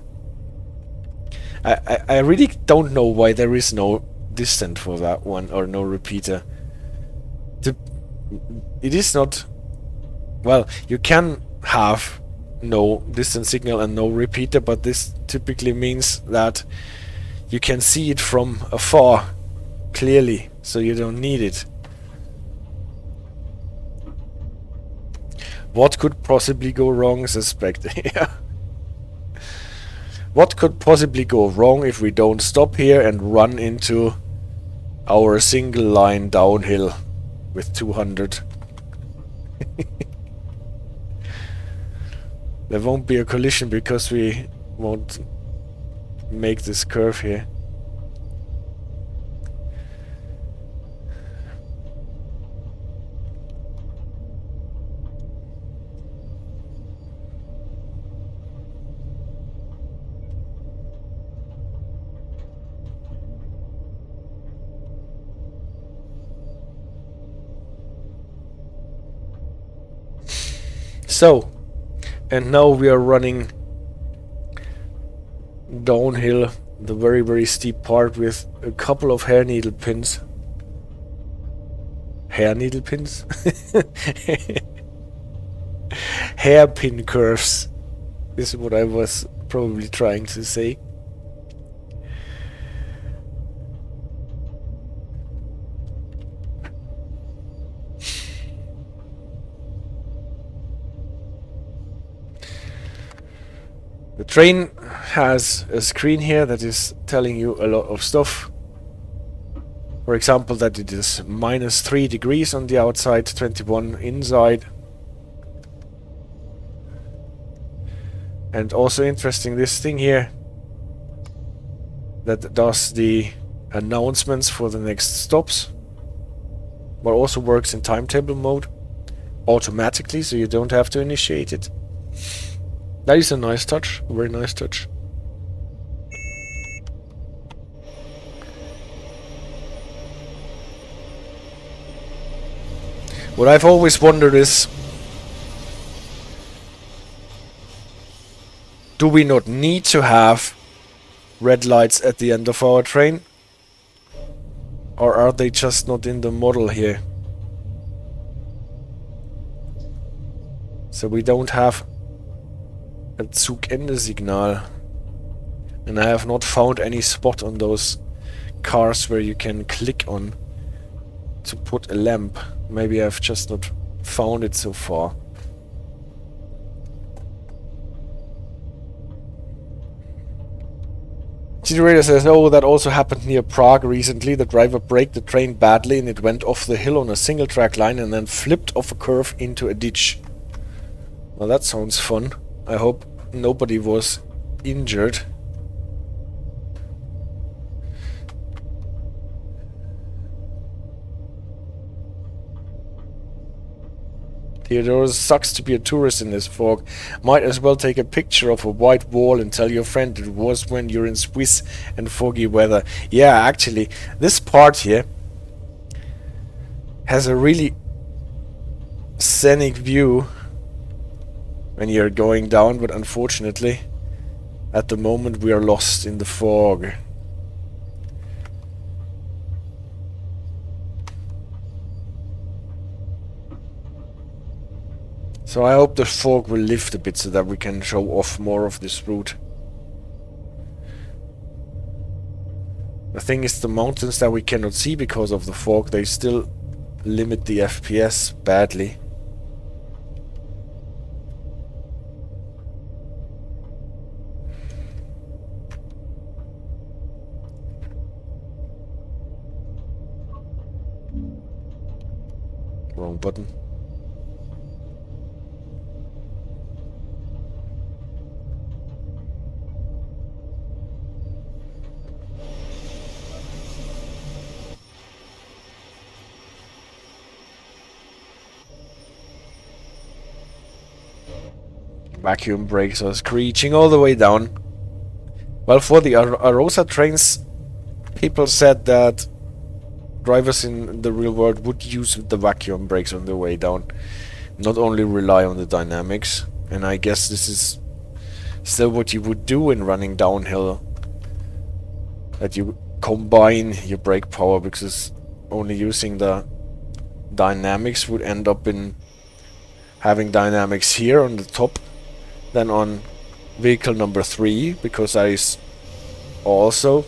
I really don't know why there is no distant for that one, or no repeater. It is not... Well, you can have no distance signal and no repeater, but this typically means that you can see it from afar clearly, so you don't need it. What could possibly go wrong, suspect? Yeah. What could possibly go wrong if we don't stop here and run into our single line downhill with 200? There won't be a collision because we won't make this curve here. So, and now we are running downhill the very steep part with a couple of hair needle pins. Hair needle pins? Hairpin curves. This is what I was probably trying to say. The train has a screen here that is telling you a lot of stuff. For example, that it is -3 degrees on the outside, 21 inside. And also interesting, this thing here that does the announcements for the next stops, but also works in timetable mode automatically, so you don't have to initiate it. That is a nice touch, a very nice touch. What I've always wondered is, do we not need to have red lights at the end of our train? Or are they just not in the model here? So we don't have a Zugende-Signal. And I have not found any spot on those cars where you can click on to put a lamp. Maybe I've just not found it so far. Generator says, oh, that also happened near Prague recently. The driver braked the train badly and it went off the hill on a single track line and then flipped off a curve into a ditch. Well, that sounds fun. I hope nobody was injured. Theodore, sucks to be a tourist in this fog. Might as well take a picture of a white wall and tell your friend it was when you're in Swiss and foggy weather. Yeah, actually, this part here has a really scenic view when you're going down, but unfortunately, at the moment we are lost in the fog. So I hope the fog will lift a bit so that we can show off more of this route. The thing is, the mountains that we cannot see because of the fog, they still limit the FPS badly. Wrong button. Vacuum brakes are screeching all the way down. Well, for the Arosa trains, people said that drivers in the real world would use the vacuum brakes on the way down, not only rely on the dynamics. And I guess this is still what you would do in running downhill, that you combine your brake power, because only using the dynamics would end up in having dynamics here on the top, then on vehicle number 3, because that is also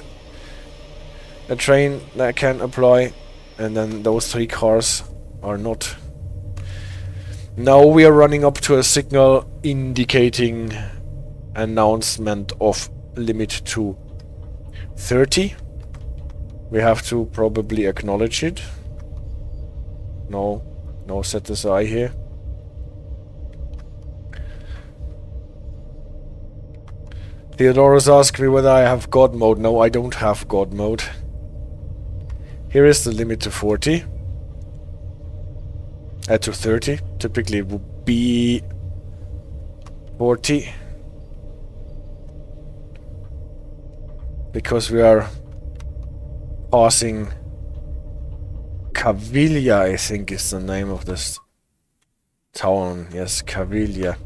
a train that can apply, and then those 3 cars are not. Now we are running up to a signal indicating announcement of limit to 30. We have to probably acknowledge it. No ZSI here. Theodoros asked me whether I have God mode. No, I don't have God mode. Here is the limit to 40. To 30. Typically it would be 40. Because we are passing Caviglia, I think is the name of this town. Yes, Caviglia.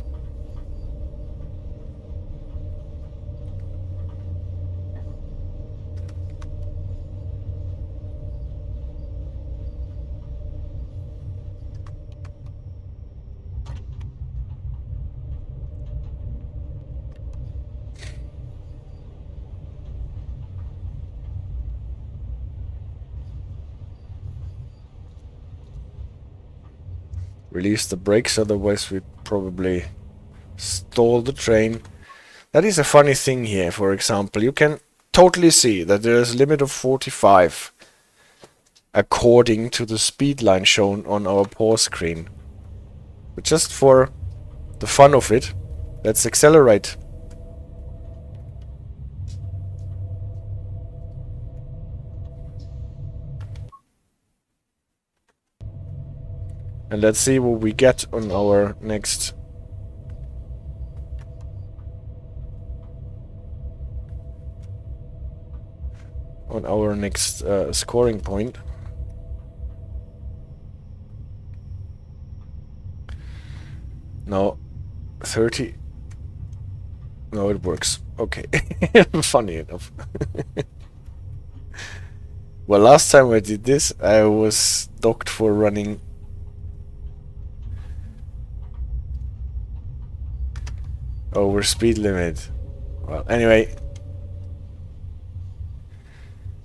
Release the brakes, otherwise we'd probably stall the train. That is a funny thing here. For example, you can totally see that there is a limit of 45 according to the speed line shown on our pause screen. But just for the fun of it, let's accelerate. And let's see what we get on our next scoring point. No, 30. No, it works. Okay. Funny enough. Well, last time I did this, I was docked for running over speed limit. Well, anyway.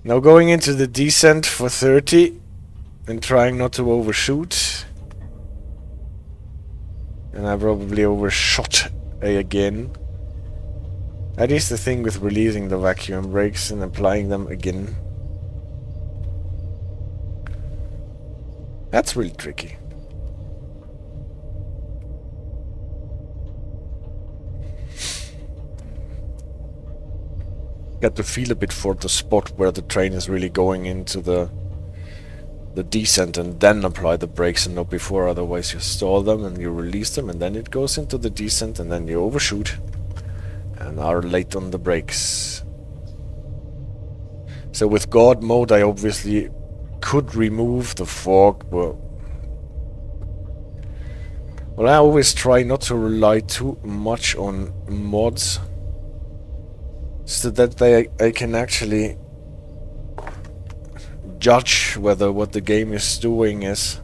Now going into the descent for 30 and trying not to overshoot. And I probably overshot again. That is the thing with releasing the vacuum brakes and applying them again. That's really tricky. Got to feel a bit for the spot where the train is really going into the descent, and then apply the brakes and not before, otherwise you stall them and you release them and then it goes into the descent and then you overshoot and are late on the brakes. So with God mode I obviously could remove the fog, but well, I always try not to rely too much on mods, so that I can actually judge whether what the game is doing is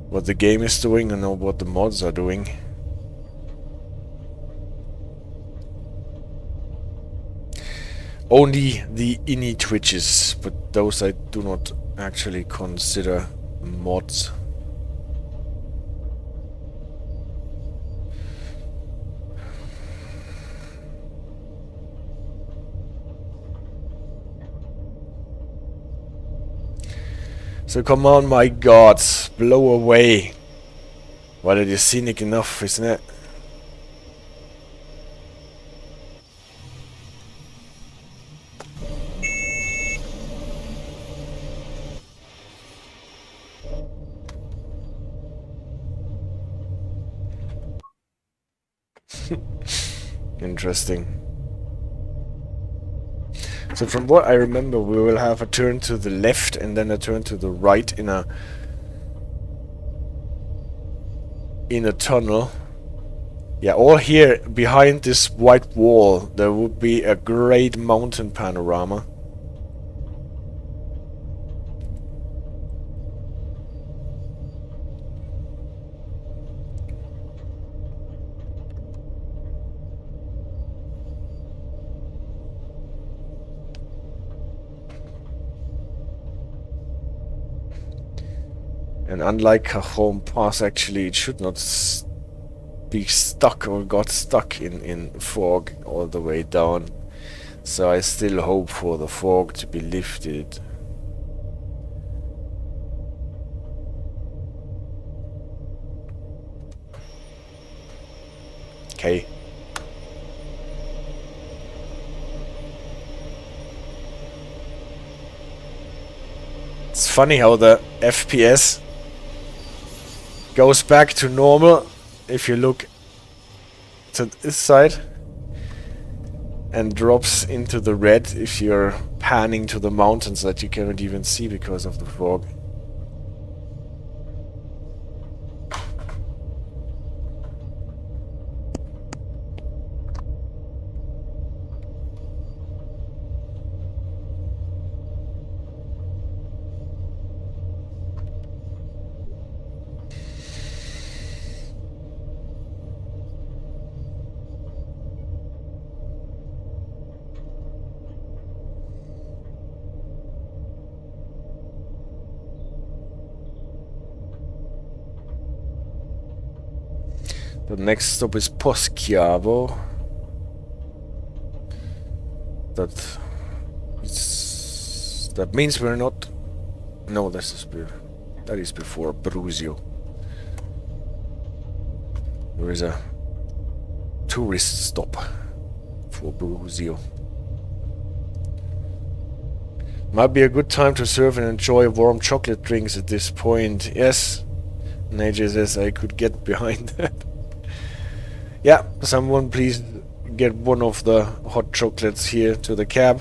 what the game is doing and not what the mods are doing. Only the ini twitches, but those I do not actually consider mods. So come on, my gods, blow away. Well, it is scenic enough, isn't it? Interesting. So from what I remember, we will have a turn to the left and then a turn to the right in a tunnel. Yeah, all here behind this white wall there would be a great mountain panorama. And unlike Cajon Pass, actually, it should not be stuck or got stuck in fog all the way down. So I still hope for the fog to be lifted. Okay. It's funny how the FPS goes back to normal if you look to this side, and drops into the red if you're panning to the mountains that you cannot even see because of the fog. The next stop is Poschiavo. That means we're not. No, that is before Brusio. There is a tourist stop for Brusio. Might be a good time to serve and enjoy warm chocolate drinks at this point. Yes, Nature says I could get behind that. Yeah, someone please get one of the hot chocolates here to the cab.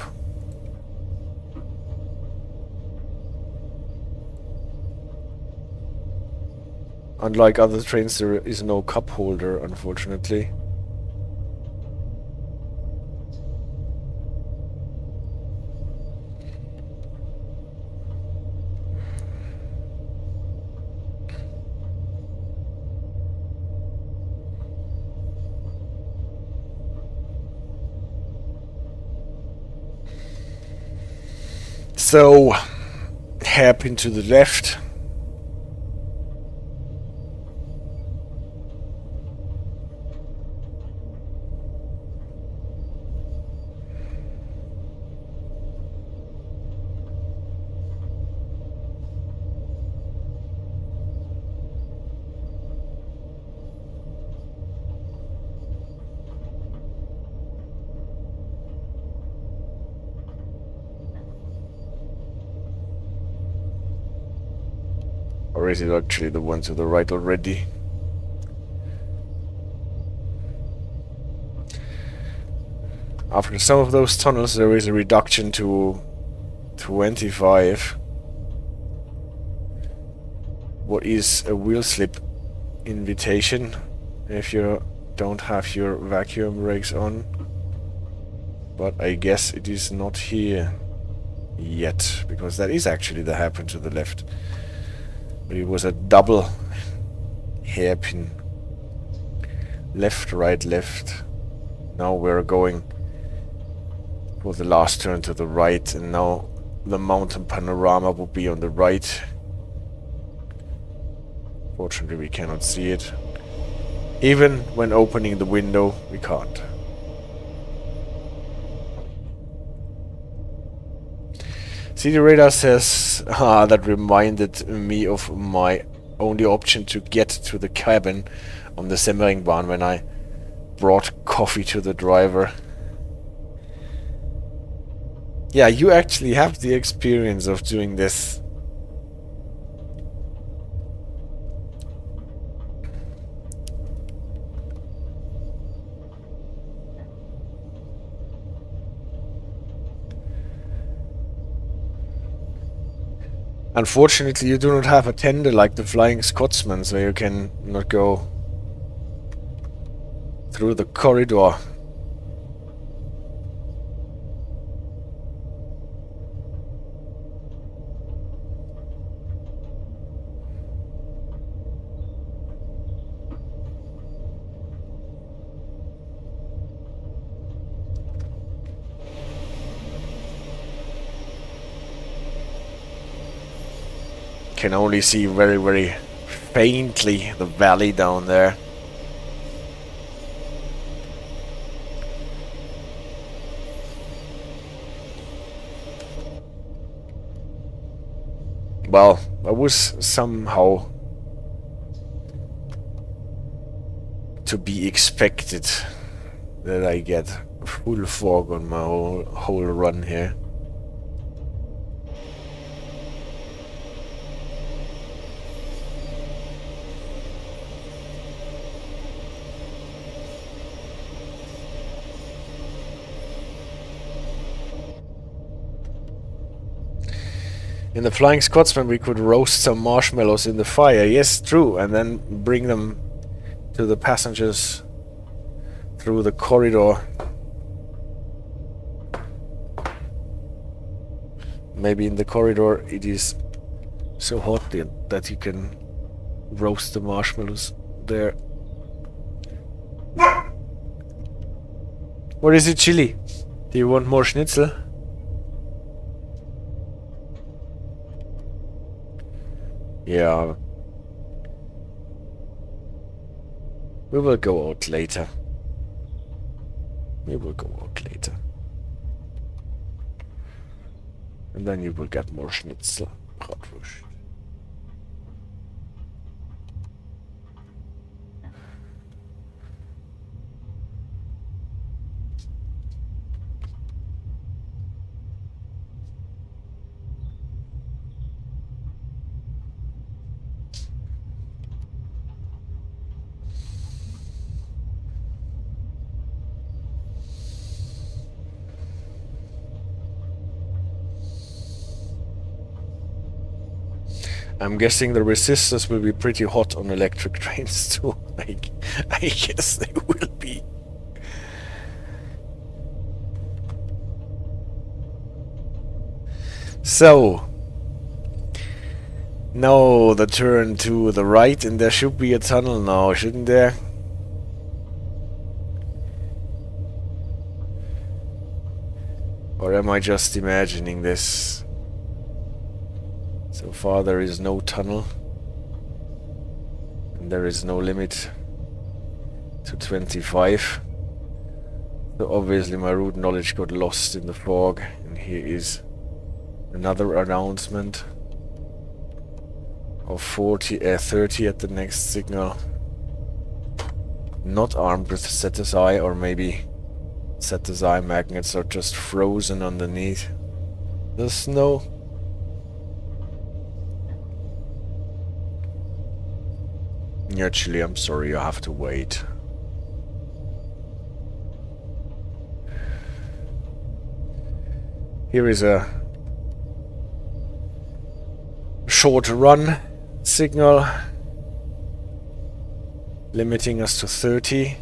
Unlike other trains, there is no cup holder, unfortunately. So, hairpin to the left. Or is it actually the one to the right already? After some of those tunnels there is a reduction to 25. What is a wheel slip invitation if you don't have your vacuum brakes on? But I guess it is not here yet, because that is actually the hairpin to the left. But it was a double hairpin. Left, right, left. Now we're going for the last turn to the right, and now the mountain panorama will be on the right. Fortunately we cannot see it. Even when opening the window, we can't. See, the radar says, that reminded me of my only option to get to the cabin on the Semmeringbahn when I brought coffee to the driver. Yeah, you actually have the experience of doing this. Unfortunately, you do not have a tender like the Flying Scotsman, so you can not go through the corridor. Can only see very, very faintly the valley down there. Well, that was somehow to be expected that I get full fog on my whole run here. In the Flying Scotsman we could roast some marshmallows in the fire, yes, true, and then bring them to the passengers through the corridor. Maybe in the corridor it is so hot that you can roast the marshmallows there. What is it, Chili? Do you want more schnitzel? Yeah. We will go out later. We will go out later. And then you will get more schnitzel. Bratwurst. I'm guessing the resistors will be pretty hot on electric trains too. I guess they will be. So, now the turn to the right, and there should be a tunnel now, shouldn't there? Or am I just imagining this? So far there is no tunnel, and there is no limit to 25. So obviously my route knowledge got lost in the fog, and here is another announcement of 30 at the next signal. Not armed with ZSI, or maybe ZSI magnets are just frozen underneath the snow. Actually, I'm sorry, you have to wait. Here is a short run signal, limiting us to 30.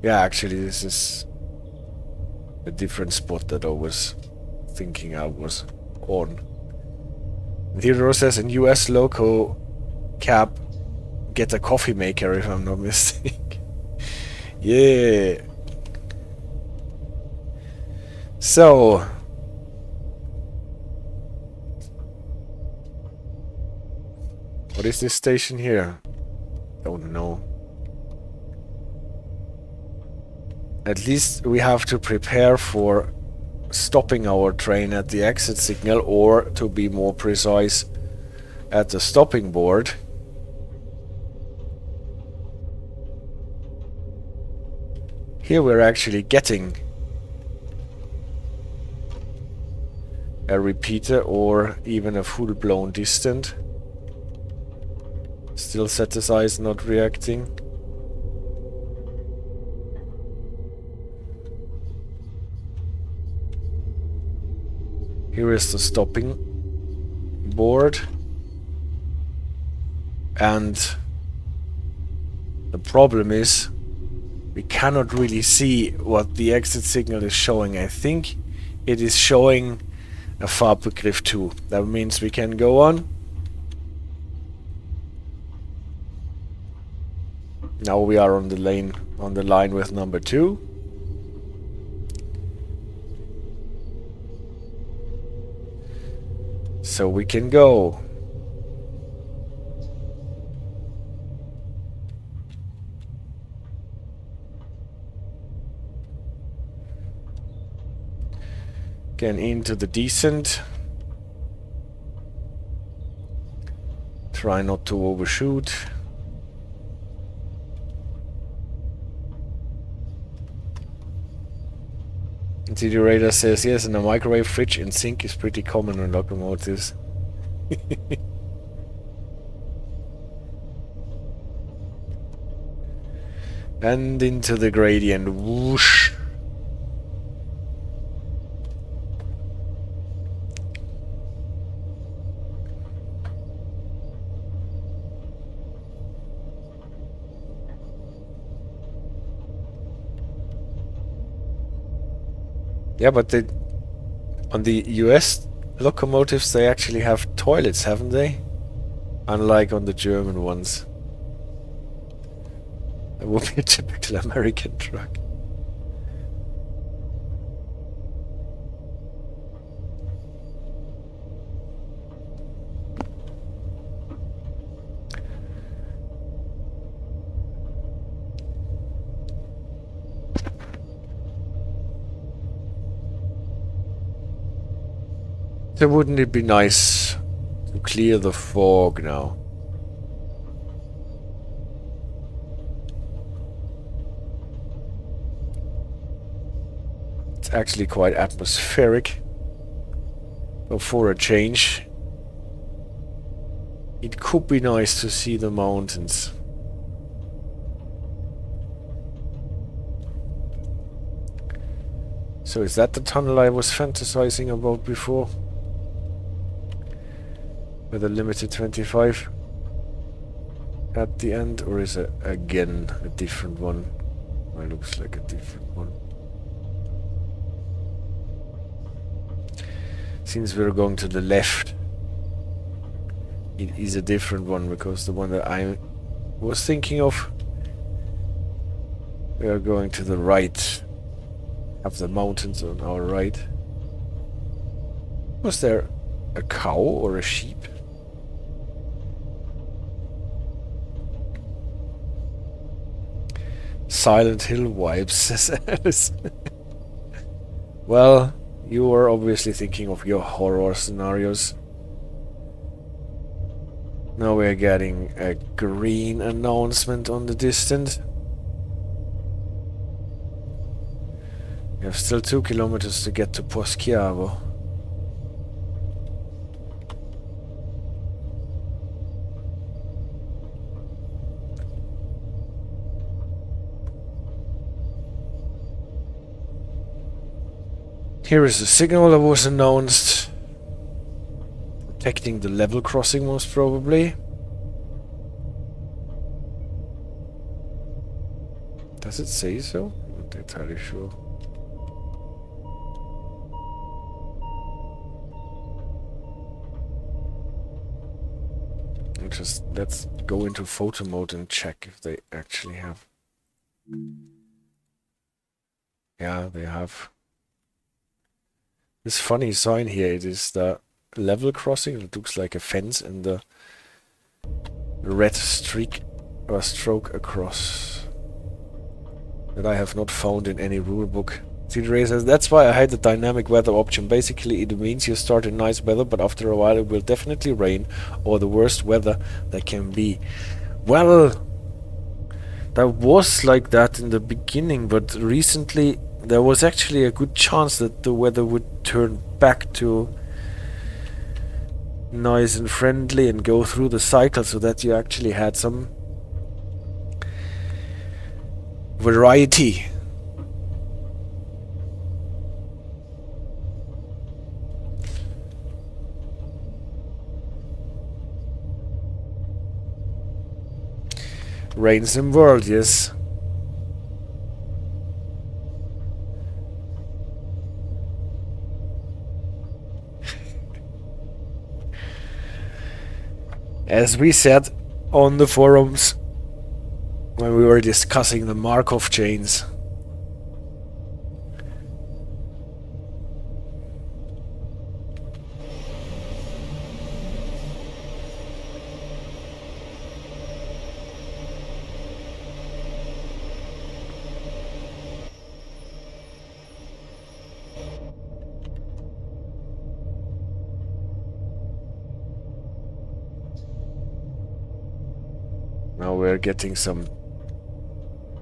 Yeah, actually this is a different spot that I was thinking I was on. The Arosa says in US loco cab get a coffee maker, if I'm not mistaken. Yeah. So what is this station here? Don't know. At least we have to prepare for stopping our train at the exit signal, or to be more precise, at the stopping board. Here we're actually getting a repeater or even a full-blown distant. Still set aside, not reacting. Here is the stopping board, and the problem is we cannot really see what the exit signal is showing. I think it is showing a Farbbegriff 2. That means we can go on. Now we are on the line with number 2. So we can go. Again into the descent. Try not to overshoot. The radar says yes, and a microwave fridge in sink is pretty common on locomotives. And into the gradient, whoosh. Yeah, but on the US locomotives they actually have toilets, haven't they? Unlike on the German ones. That would be a typical American truck. So wouldn't it be nice to clear the fog now? It's actually quite atmospheric. But for a change, it could be nice to see the mountains. So is that the tunnel I was fantasizing about before? With a limited 25 at the end, or is it again a different one? It looks like a different one. Since we're going to the left, it is a different one, because the one that I was thinking of, we are going to the right, have the mountains on our right. Was there a cow or a sheep? Silent Hill vibes, says Alice. Well, you were obviously thinking of your horror scenarios. Now we're getting a green announcement on the distance. We have still 2 kilometers to get to Poschiavo. Here is the signal that was announced. Protecting the level crossing most probably. Does it say so? I'm not entirely sure. Let's go into photo mode and check if they actually have. Yeah, they have. This funny sign here, it is the level crossing. It looks like a fence and the red streak or stroke across that I have not found in any rulebook. CDRay says, that's why I hide the dynamic weather option. Basically, it means you start in nice weather, but after a while it will definitely rain, or the worst weather that can be. Well, that was like that in the beginning, but recently there was actually a good chance that the weather would turn back to nice and friendly and go through the cycle, so that you actually had some variety. Rains in world, yes. As we said on the forums when we were discussing the Markov chains. Now we're getting some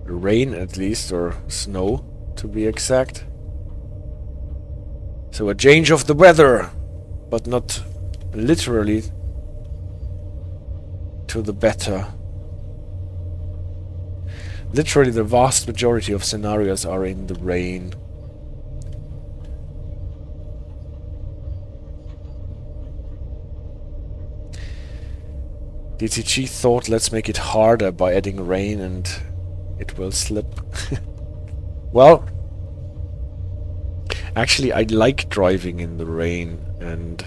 rain at least, or snow to be exact. So a change of the weather, but not literally to the better. Literally the vast majority of scenarios are in the rain. DTG thought, let's make it harder by adding rain and it will slip. Well, actually I like driving in the rain, and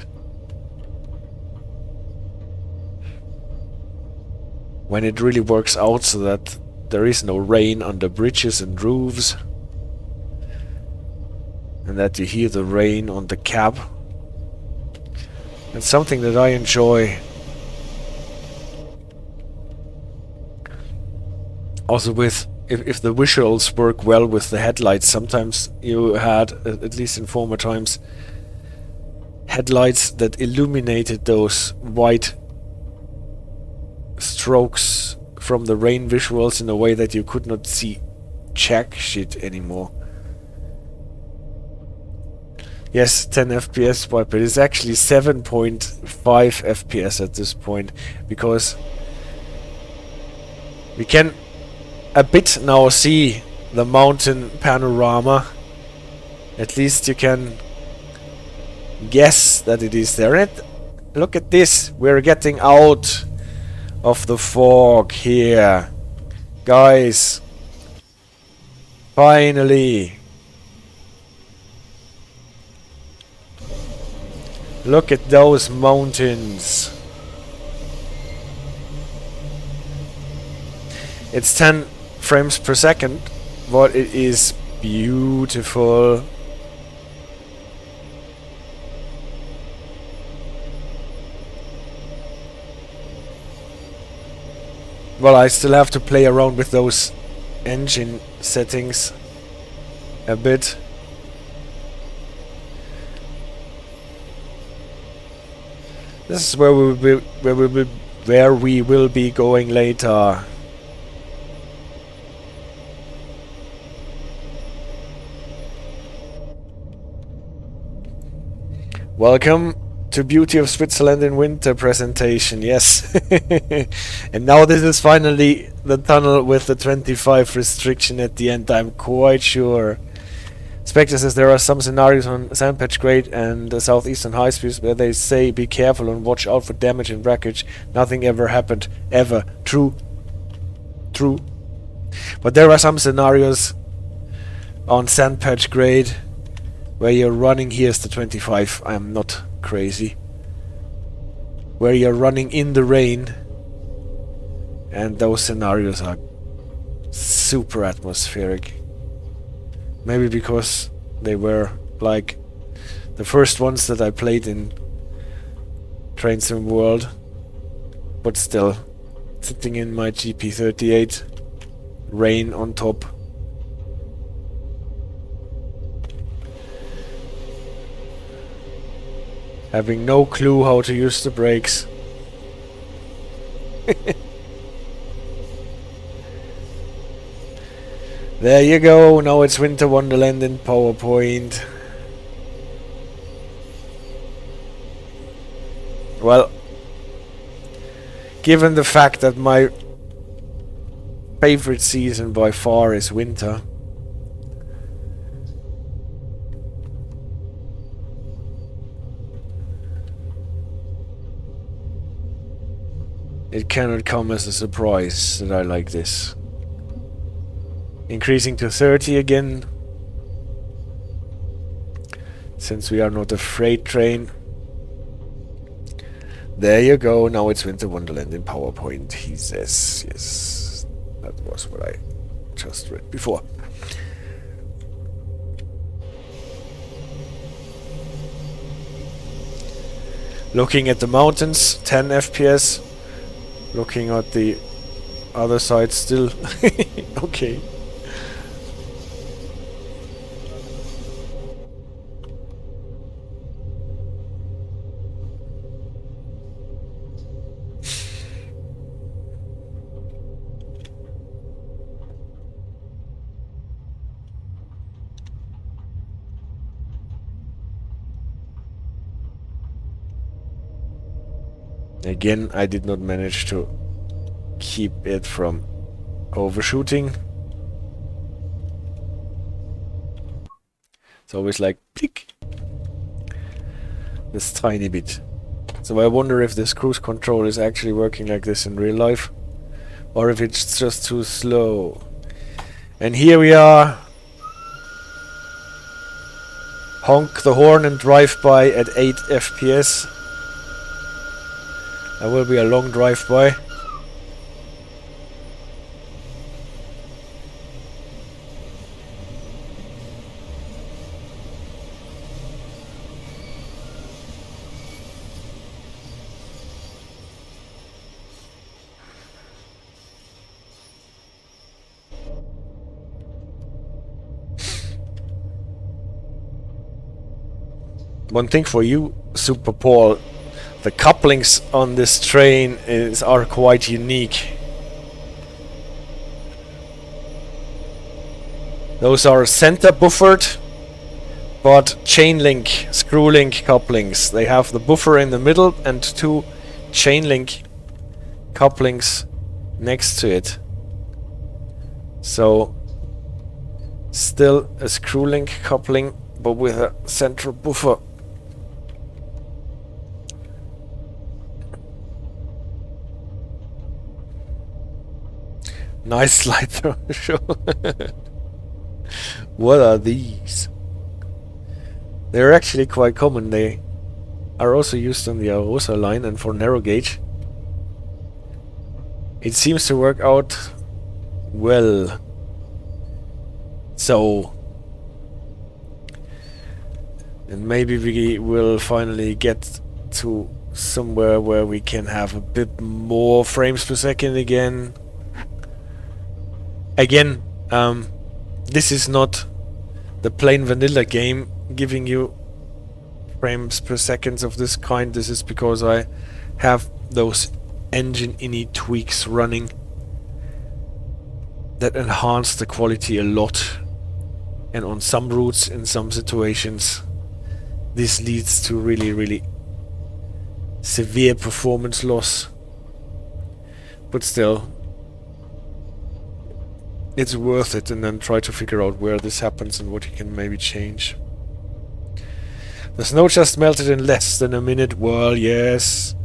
when it really works out so that there is no rain under bridges and roofs, and that you hear the rain on the cab. It's something that I enjoy. Also with, if the visuals work well with the headlights, sometimes you had, at least in former times, headlights that illuminated those white strokes from the rain visuals in a way that you could not see jack shit anymore. Yes, 10 FPS, but it is actually 7.5 FPS at this point, because we can a bit now see the mountain panorama. At least you can guess that it is there. And look at this, we're getting out of the fog here, guys. Finally. Look at those mountains. It's 10 frames per second, but it is beautiful. Well, I still have to play around with those engine settings a bit. This is where we will be going later. Welcome to Beauty of Switzerland in Winter presentation, yes. And now this is finally the tunnel with the 25 restriction at the end, I'm quite sure. Spectre says there are some scenarios on Sandpatch Grade and the southeastern high speeds where they say be careful and watch out for damage and wreckage. Nothing ever happened. Ever. True. True. But there are some scenarios on Sandpatch Grade where you're running, here's the 25, I'm not crazy, where you're running in the rain, and those scenarios are super atmospheric. Maybe because they were like the first ones that I played in Train Sim World, but still, sitting in my GP38, rain on top. Having no clue how to use the brakes. There you go, now it's Winter Wonderland in PowerPoint. Well, given the fact that my favorite season by far is winter, it cannot come as a surprise that I like this. Increasing to 30 again, since we are not a freight train. There you go, now it's Winter Wonderland in PowerPoint, he says. Yes, that was what I just read before. Looking at the mountains, 10 FPS. Looking at the other side still. Okay. Again, I did not manage to keep it from overshooting. It's always like click. This tiny bit. So I wonder if this cruise control is actually working like this in real life, or if it's just too slow. And here we are. Honk the horn and drive by at 8 FPS. That will be a long drive by. One thing for you, Super Paul. The couplings on this train are quite unique. Those are center buffered, but chain link, screw link couplings. They have the buffer in the middle and two chain link couplings next to it. So, still a screw link coupling, but with a central buffer. Nice slide through the show. What are these? They're actually quite common. They are also used on the Arosa line and for narrow gauge. It seems to work out well. So, and maybe we will finally get to somewhere where we can have a bit more frames per second again. Again, this is not the plain vanilla game giving you frames per second of this kind. This is because I have those engine.ini tweaks running that enhance the quality a lot, and on some routes, in some situations, this leads to really severe performance loss. But still, it's worth it, and then try to figure out where this happens and what you can maybe change. The snow just melted in less than a minute. Well, yes.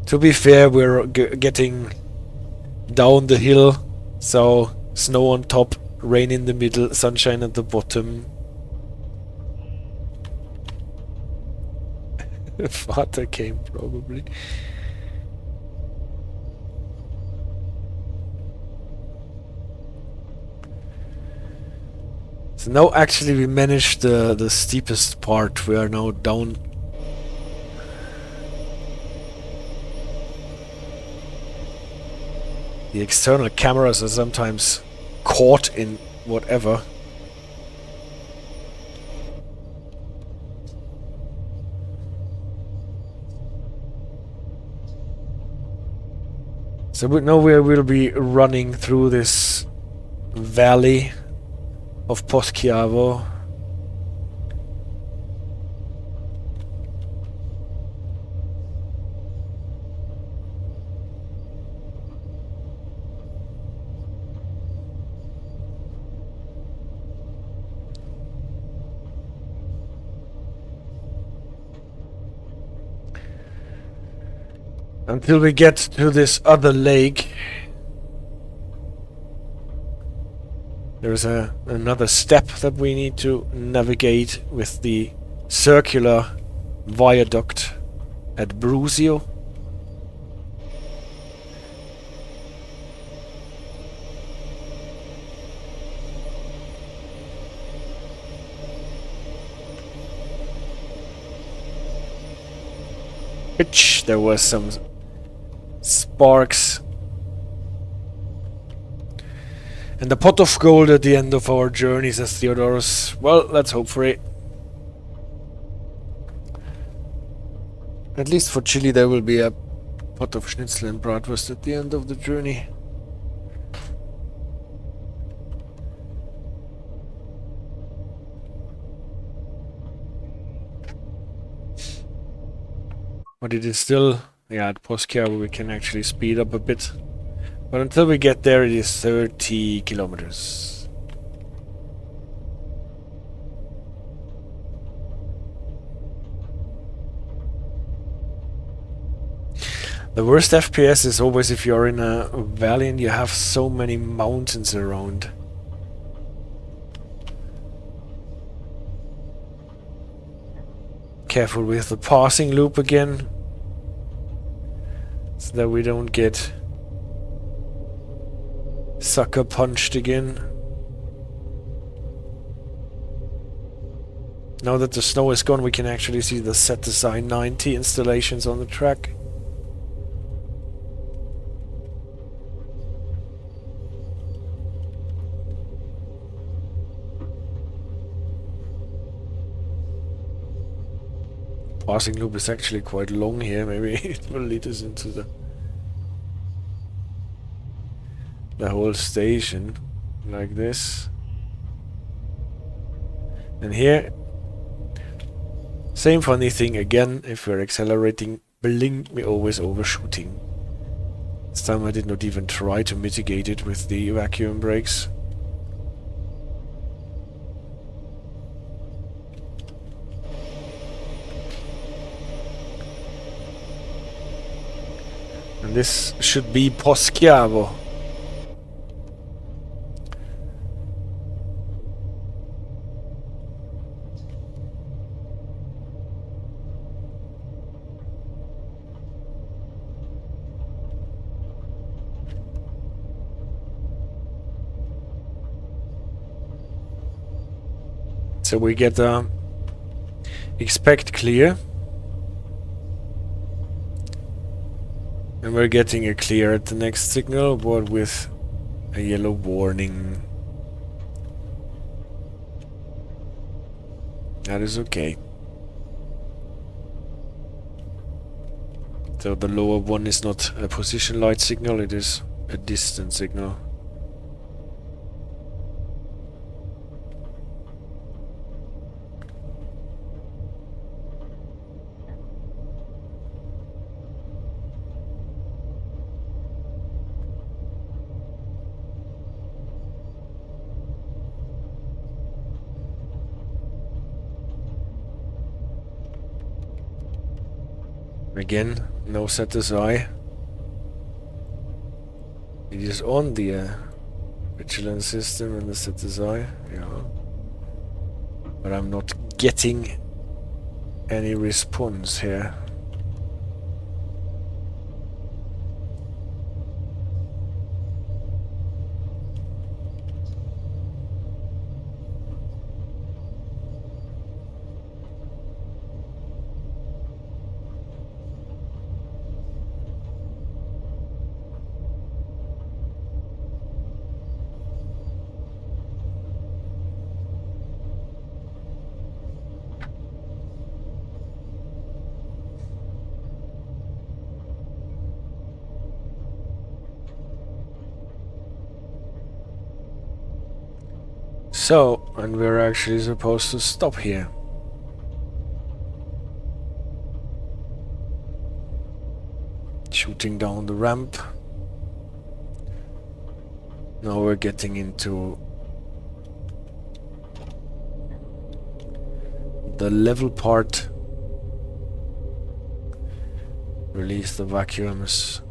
To be fair, we're getting down the hill, so snow on top, rain in the middle, sunshine at the bottom. Father came, probably. So now actually we managed the steepest part. We are now down. The external cameras are sometimes caught in whatever. So now we will be running through this valley of Poschiavo. Until we get to this other lake. There's another step that we need to navigate with the circular viaduct at Brusio. Which there was some sparks. And the pot of gold at the end of our journey, says Theodorus. Well, let's hope for it. At least for Chile there will be a pot of schnitzel and bratwurst at the end of the journey. But it is still, yeah, at Poschiavo we can actually speed up a bit. But until we get there, it is 30 kilometers. The worst FPS is always if you're in a valley and you have so many mountains around. Careful with the passing loop again, so that we don't get sucker punched again. Now that the snow is gone, we can actually see the set design 90 installations on the track. Passing loop is actually quite long here. Maybe it will lead us into the whole station like this. And here, same funny thing again. If we're accelerating, bling, we're always overshooting. This time I did not even try to mitigate it with the vacuum brakes. And this should be Poschiavo. So we get expect clear. And we're getting a clear at the next signal, but with a yellow warning. That is okay. So the lower one is not a position light signal, it is a distance signal. Again, no ZSI. It is on the vigilance system and the ZSI, yeah. But I'm not getting any response here. So, and we're actually supposed to stop here. Shooting down the ramp. Now we're getting into the level part. Release the vacuums.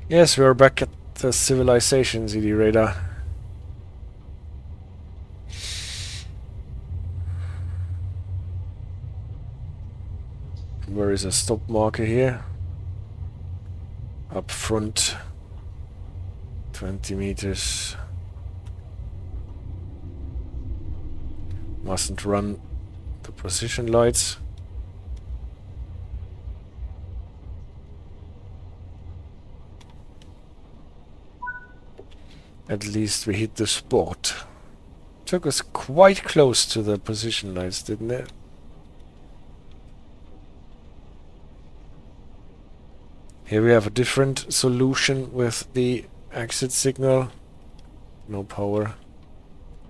Yes, we're back at the civilization CD radar. Where is a stop marker here? Up front, 20 meters. Mustn't run the position lights. At least we hit the spot. Took us quite close to the position lights, didn't it? Here we have a different solution with the exit signal. No power.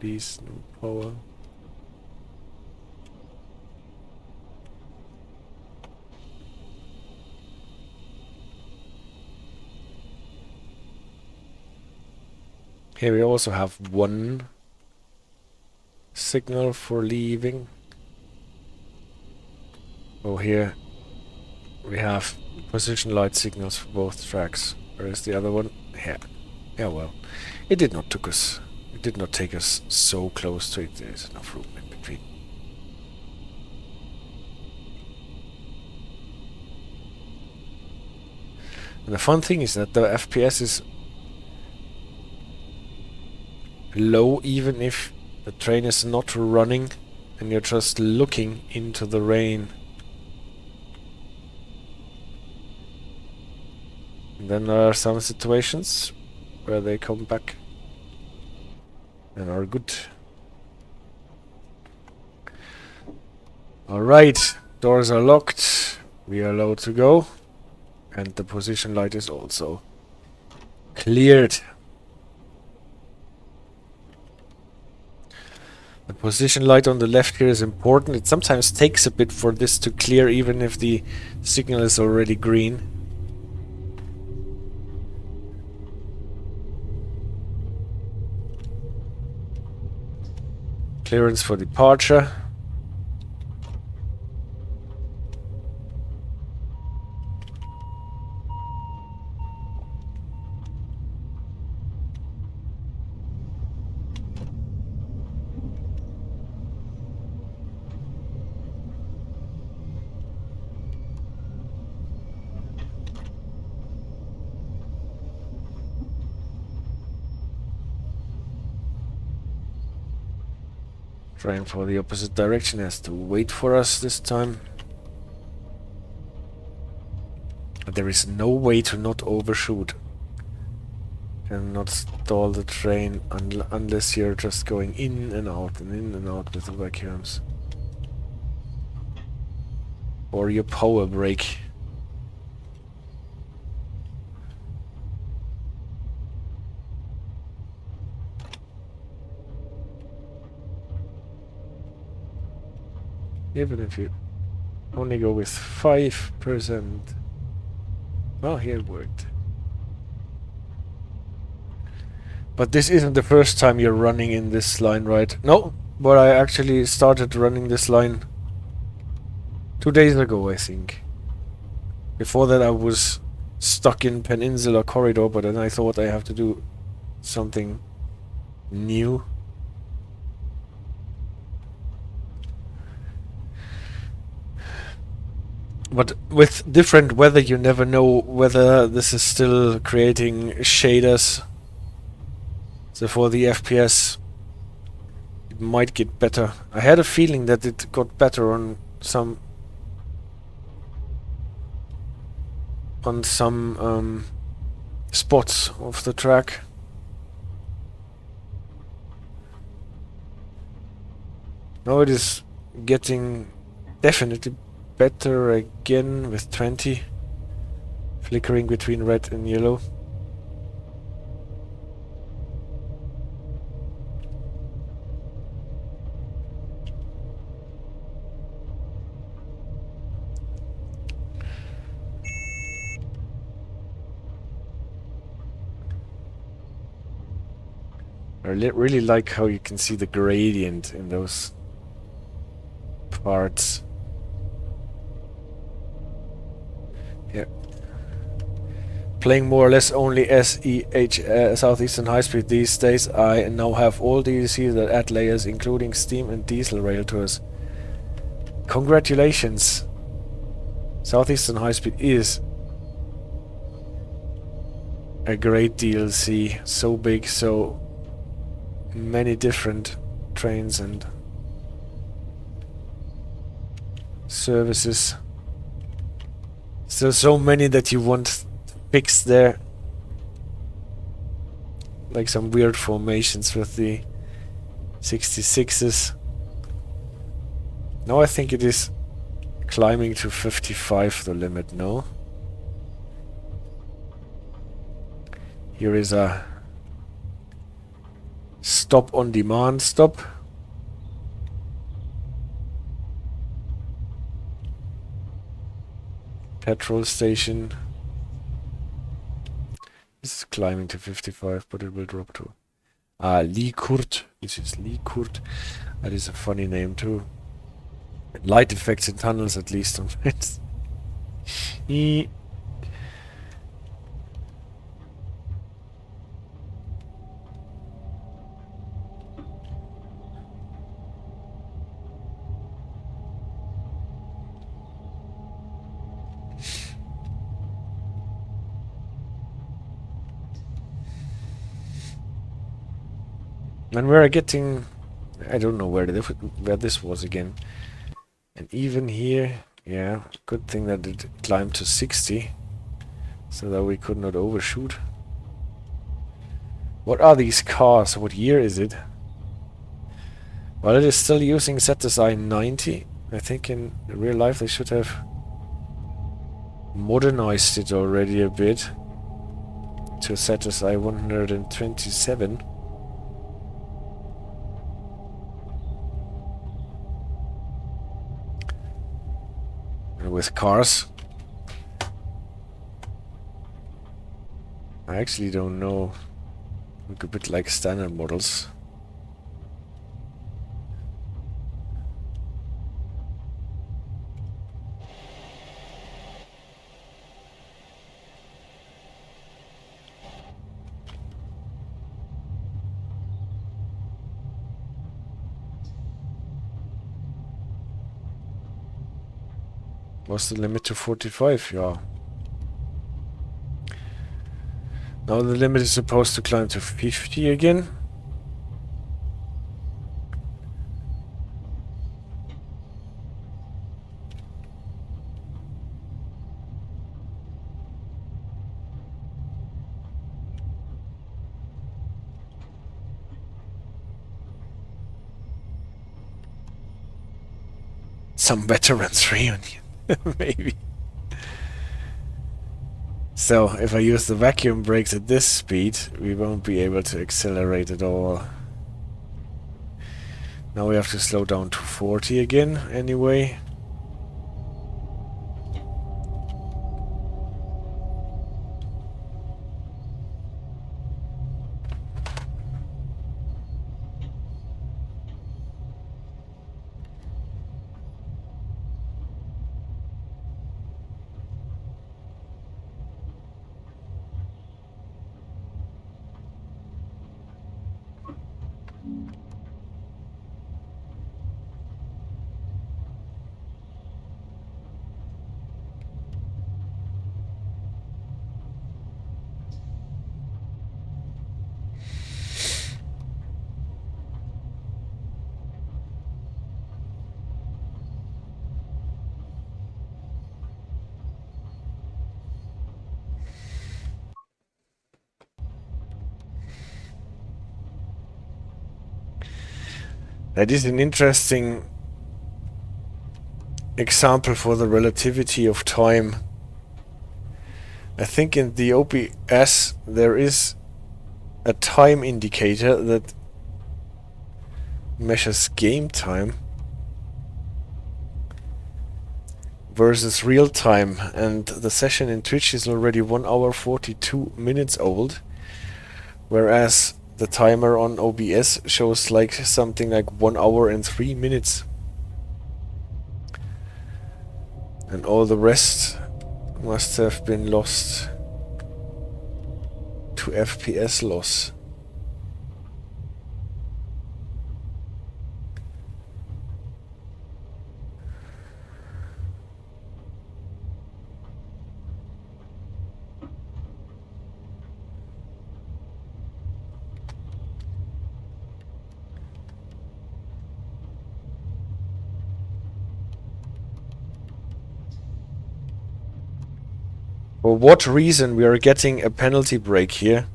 Please, no power. Here we also have one signal for leaving. Oh, here we have position light signals for both tracks. Where is the other one? Here. Yeah, well, it did not take us so close to it. There's enough room in between. And the fun thing is that the FPS is low even if the train is not running and you're just looking into the rain. And then there are some situations where they come back and are good. Alright, doors are locked, we are allowed to go, and the position light is also cleared. The position light on the left here is important. It sometimes takes a bit for this to clear even if the signal is already green. Clearance for departure. Train for the opposite direction has to wait for us this time. There is no way to not overshoot and not stall the train unless you're just going in and out with the vacuums. Or your power brake. Even if you only go with 5%. Well, here it worked. But this isn't the first time you're running in this line, right? No, but I actually started running this line 2 days ago, I think. Before that I was stuck in Peninsula Corridor, but then I thought I have to do something new. But with different weather you never know whether this is still creating shaders. So for the FPS it might get better. I had a feeling that it got better on some spots of the track. Now it is getting definitely better again with 20, flickering between red and yellow. I really like how you can see the gradient in those parts. Yeah. Playing more or less only Southeastern High Speed these days, I now have all DLCs that add layers, including Steam and Diesel Rail Tours. Congratulations! Southeastern High Speed is a great DLC. So big, so many different trains and services. Still so many that you want fixed there. Like some weird formations with the 66s. Now I think it is climbing to 55 the limit, no? Here is a stop on demand stop. Petrol station. This is climbing to 55, but it will drop to Li Curt. This is Li Curt. That is a funny name too. Light effects in tunnels at least on it. And we're getting, I don't know where this was again. And even here, yeah, good thing that it climbed to 60, so that we could not overshoot. What are these cars? What year is it? Well, it is still using ZSI 90. I think in real life they should have modernized it already a bit to ZSI 127. With cars, I actually don't know. Look a bit like standard models. Was the limit to 45? Yeah. Now the limit is supposed to climb to 50 again. Some veterans reunion. Maybe. So, if I use the vacuum brakes at this speed, we won't be able to accelerate at all. Now we have to slow down to 40 again, anyway. That is an interesting example for the relativity of time. I think in the OBS there is a time indicator that measures game time versus real time, and the session in Twitch is already 1 hour 42 minutes old, whereas the timer on OBS shows like something like 1 hour and 3 minutes. And all the rest must have been lost to FPS loss. For what reason we are getting a penalty break here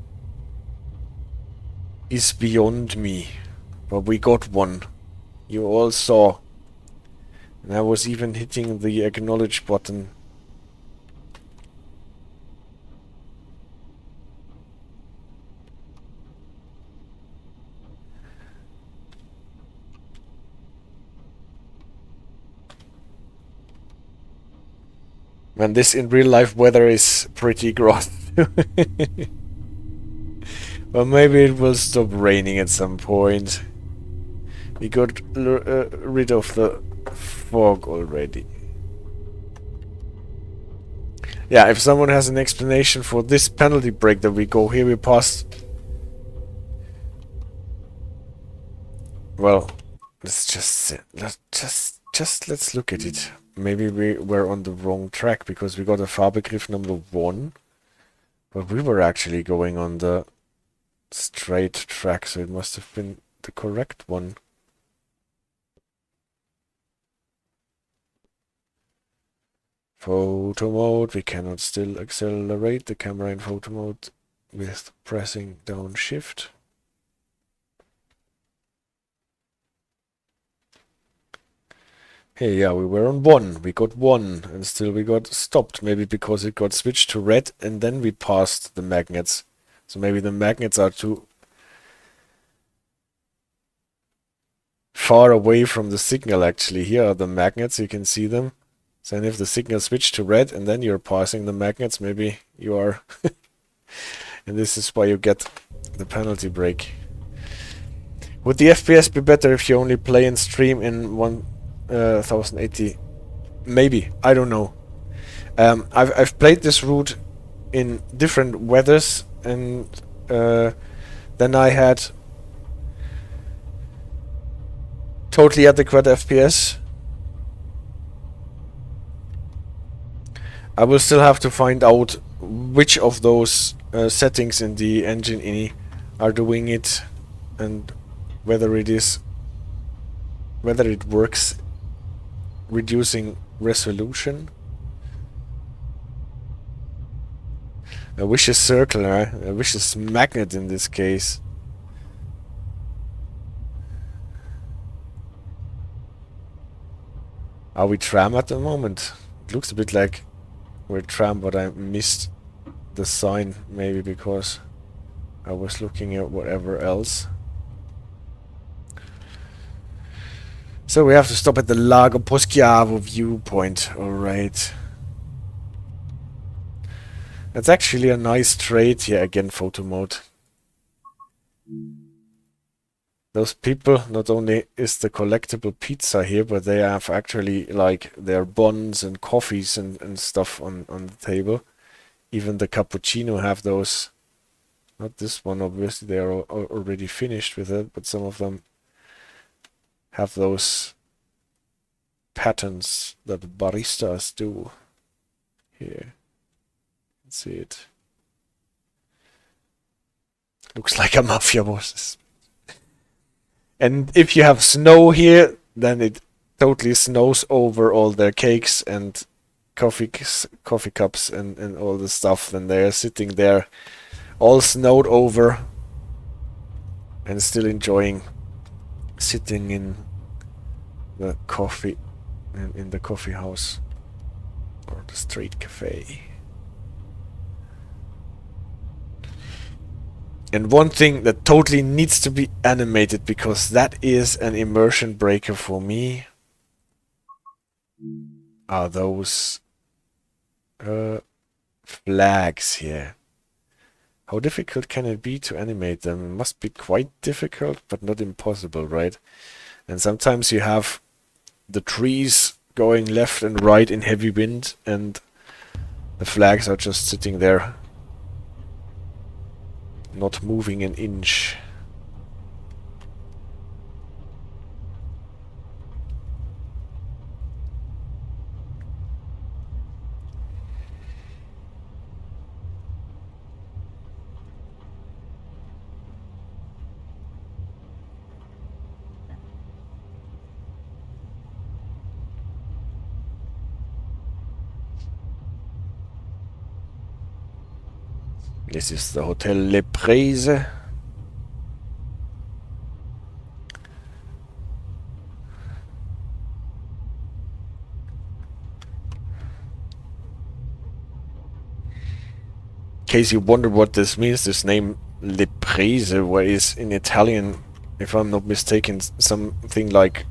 is beyond me. But we got one. You all saw. And I was even hitting the acknowledge button. And this in real life weather is pretty gross. Well, maybe it will stop raining at some point. We got rid of the fog already. Yeah, if someone has an explanation for this penalty break that we go here, we passed. Well, let's let's look at it. Maybe we were on the wrong track because we got a Fahrbegriff number 1, but we were actually going on the straight track, so it must have been the correct one. Photo mode, we cannot still accelerate the camera in photo mode with pressing down shift. Hey, yeah, we were on 1, we got 1, and still we got stopped, maybe because it got switched to red, and then we passed the magnets. So maybe the magnets are too far away from the signal, actually. Here are the magnets, you can see them. So and if the signal switched to red, and then you're passing the magnets, maybe you are... And this is why you get the penalty break. Would the FPS be better if you only play and stream in 1080? Maybe, I don't know. I've played this route in different weathers, and then I had totally adequate FPS. I will still have to find out which of those settings in the engine.ini are doing it, and whether it works reducing resolution. A vicious circle, a vicious magnet in this case. Are we tram at the moment? It looks a bit like we're tram, but I missed the sign, maybe because I was looking at whatever else. So we have to stop at the Lago Poschiavo viewpoint. Alright. That's actually a nice trade here. Again, photo mode. Those people, not only is the collectible pizza here, but they have actually like their buns and coffees and stuff on the table. Even the cappuccino have those. Not this one, obviously, they are already finished with it, but some of them have those patterns that baristas do. Here. Let's see it. Looks like a mafia boss. And if you have snow here, then it totally snows over all their cakes and coffee cups and all the stuff. Then they're sitting there all snowed over and still enjoying sitting in the coffee in the coffee house or the street cafe. And one thing that totally needs to be animated, because that is an immersion breaker for me, are those flags here. How difficult can it be to animate them? It must be quite difficult, but not impossible, right? And sometimes you have the trees going left and right in heavy wind, and the flags are just sitting there, not moving an inch. This is the Hotel Le Prese. In case you wonder what this means, this name Le Prese, where is in Italian, if I'm not mistaken, something like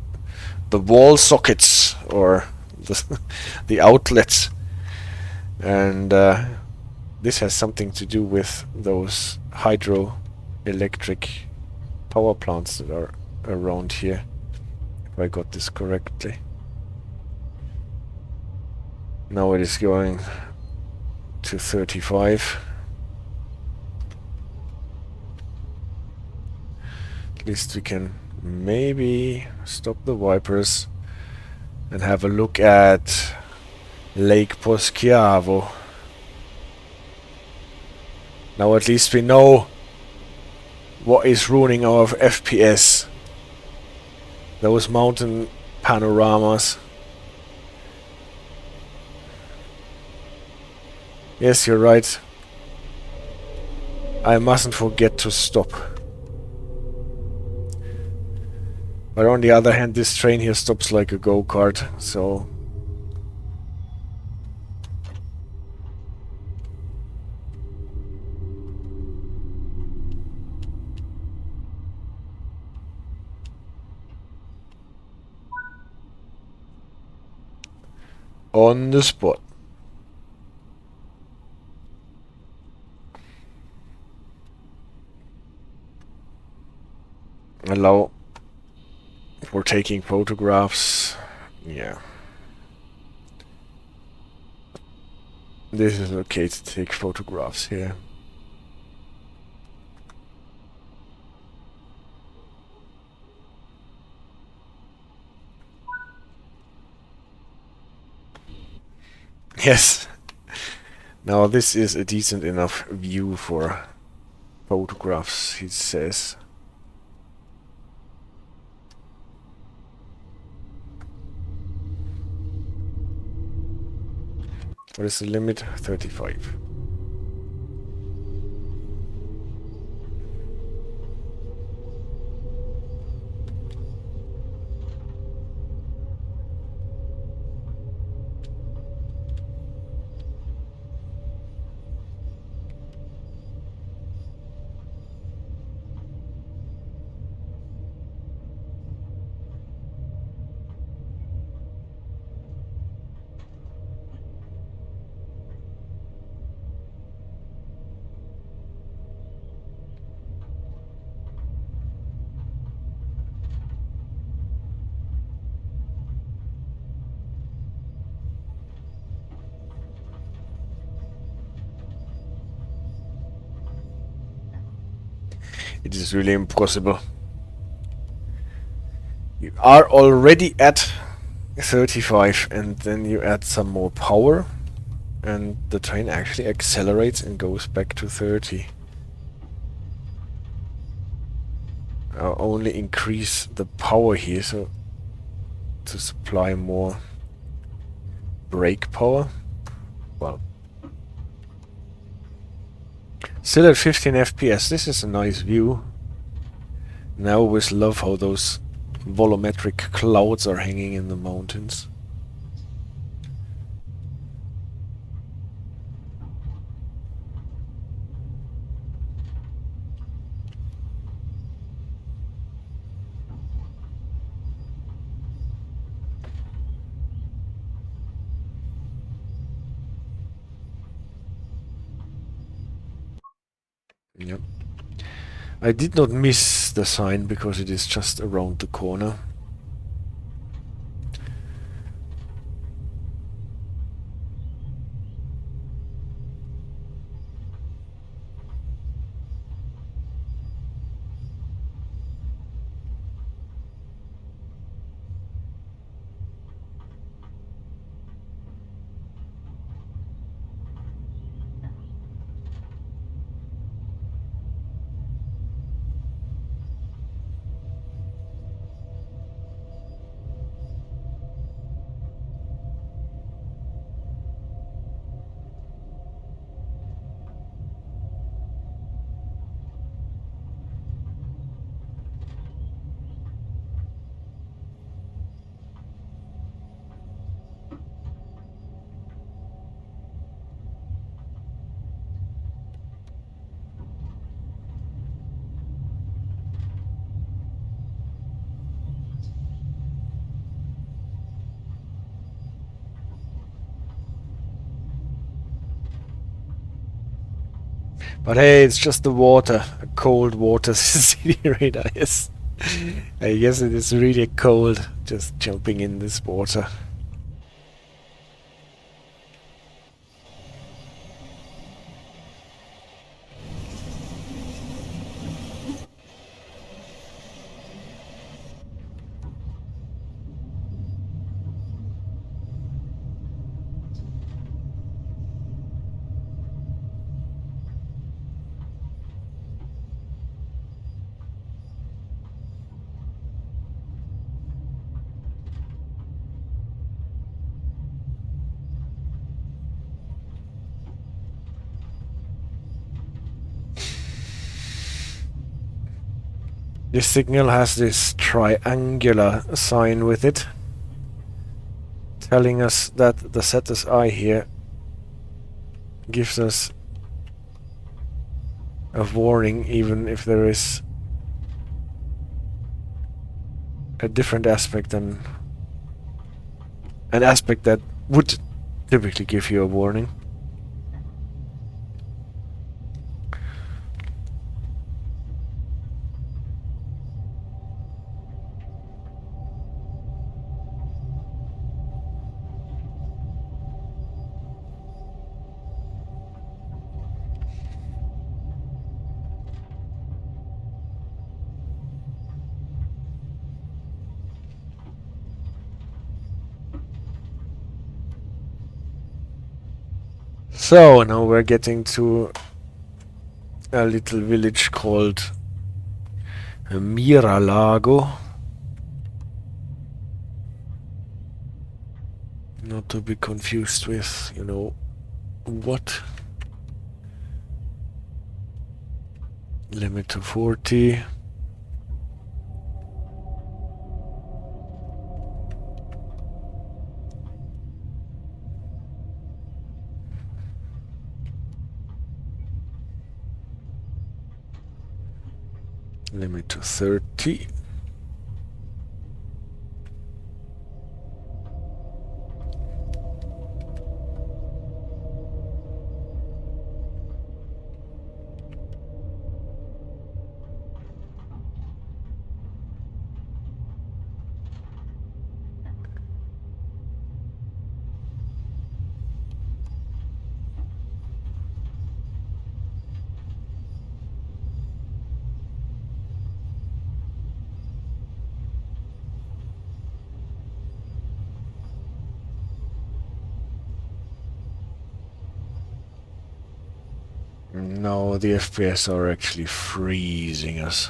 the wall sockets or the outlets. And this has something to do with those hydroelectric power plants that are around here, if I got this correctly. Now it is going to 35. At least we can maybe stop the wipers and have a look at Lake Poschiavo. Now at least we know what is ruining our FPS. Those mountain panoramas. Yes, you're right. I mustn't forget to stop. But on the other hand, this train here stops like a go-kart, so... on the spot. Allow for taking photographs. Yeah. This is okay to take photographs here. Yes. Now this is a decent enough view for photographs, he says. What is the limit? 35. It is really impossible. You are already at 35 and then you add some more power and the train actually accelerates and goes back to 30. I'll only increase the power here so to supply more brake power. Well, still at 15 FPS. This is a nice view. And I always love how those volumetric clouds are hanging in the mountains. Yep. I did not miss the sign because it is just around the corner. But hey, it's just the water. A cold water city radar. Yes. I guess it is really cold just jumping in this water. This signal has this triangular sign with it, telling us that the ZSI here gives us a warning even if there is a different aspect than an aspect that would typically give you a warning. So now we're getting to a little village called Miralago. Not to be confused with, you know, what? Limit to 40. Limit to 30. No, the FPS are actually freezing us.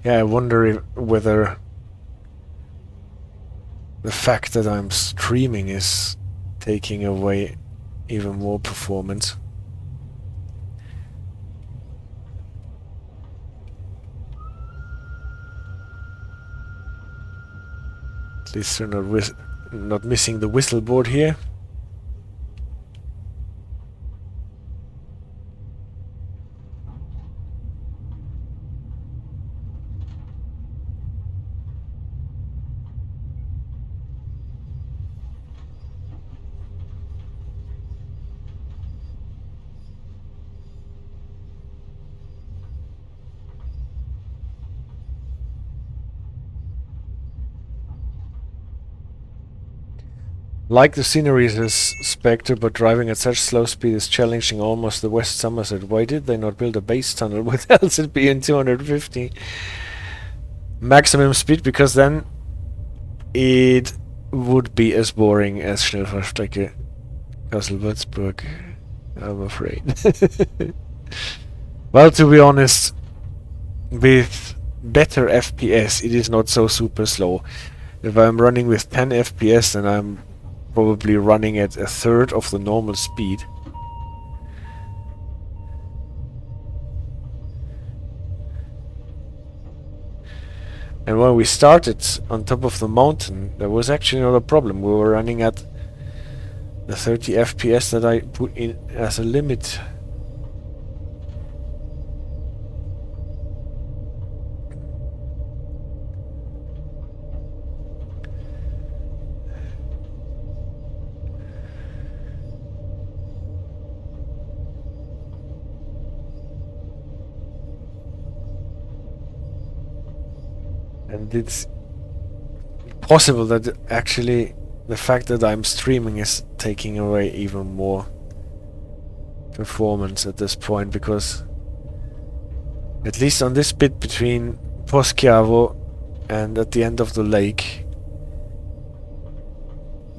Yeah, I wonder whether the fact that I'm streaming is taking away even more performance. At least we're not missing the whistle board here. Like the scenery is Spectre, but driving at such slow speed is challenging, almost the West Somerset. Why did they not build a base tunnel with LZB in 250 maximum speed? Because then it would be as boring as Schnellfahrstrecke Kassel-Würzburg, I'm afraid. Well, to be honest, with better FPS, it is not so super slow. If I'm running with 10 FPS, then I'm probably running at a third of the normal speed. And when we started on top of the mountain, there was actually not a problem. We were running at the 30 FPS that I put in as a limit. And it's possible that actually the fact that I'm streaming is taking away even more performance at this point, because at least on this bit between Poschiavo and at the end of the lake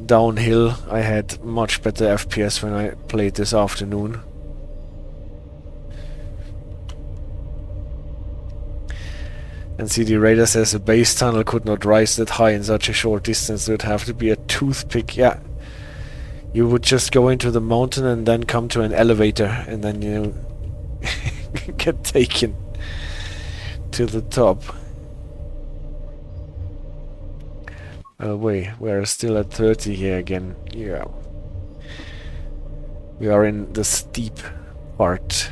downhill, I had much better FPS when I played this afternoon. And CD Radar says a base tunnel could not rise that high in such a short distance. It would have to be a toothpick. Yeah, you would just go into the mountain and then come to an elevator, and then you get taken to the top. Wait, we're still at 30 here again. Yeah, we are in the steep part.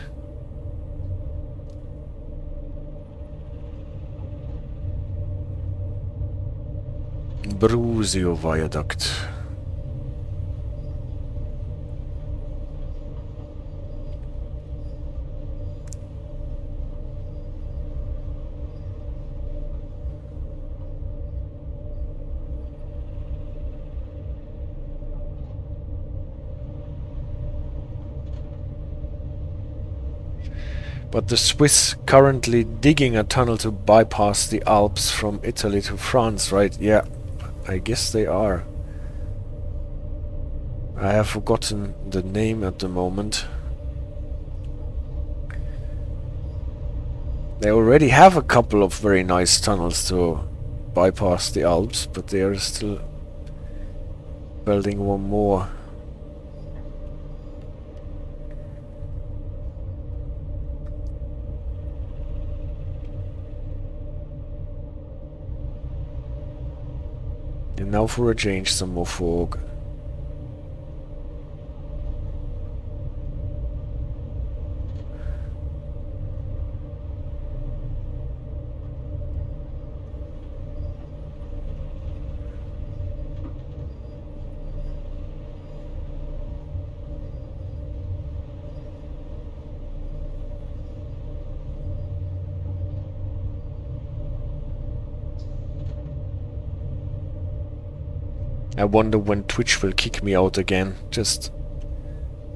Brusio viaduct. But the Swiss currently digging a tunnel to bypass the Alps from Italy to France, right? Yeah. I guess they are. I have forgotten the name at the moment. They already have a couple of very nice tunnels to bypass the Alps, but they are still building one more. And now for a change, some more fog. I wonder when Twitch will kick me out again. Just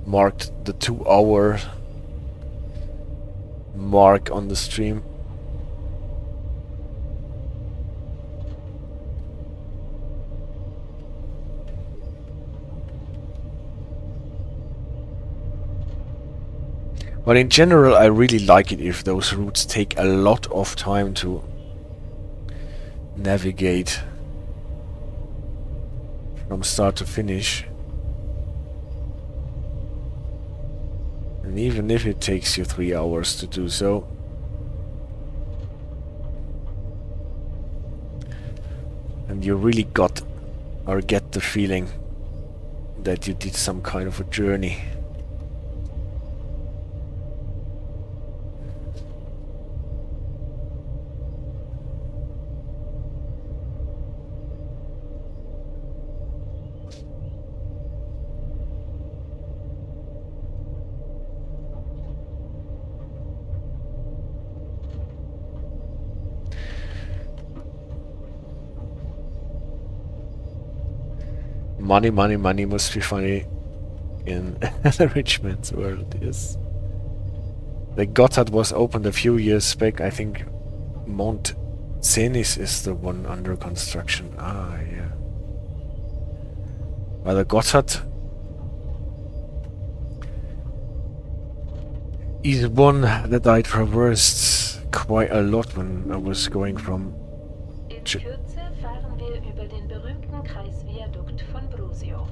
marked the 2-hour mark on the stream. But in general, I really like it if those routes take a lot of time to navigate from start to finish. And even if it takes you 3 hours to do so, and you really got or get the feeling that you did some kind of a journey. Money, money, money must be funny in the rich man's world, yes. The Gotthard was opened a few years back. I think Mont Cenis is the one under construction. Ah, yeah. Well, the Gotthard is one that I traversed quite a lot when I was going from... In Kürze fahren wir über den berühmten Kreisviadukt von Brusio.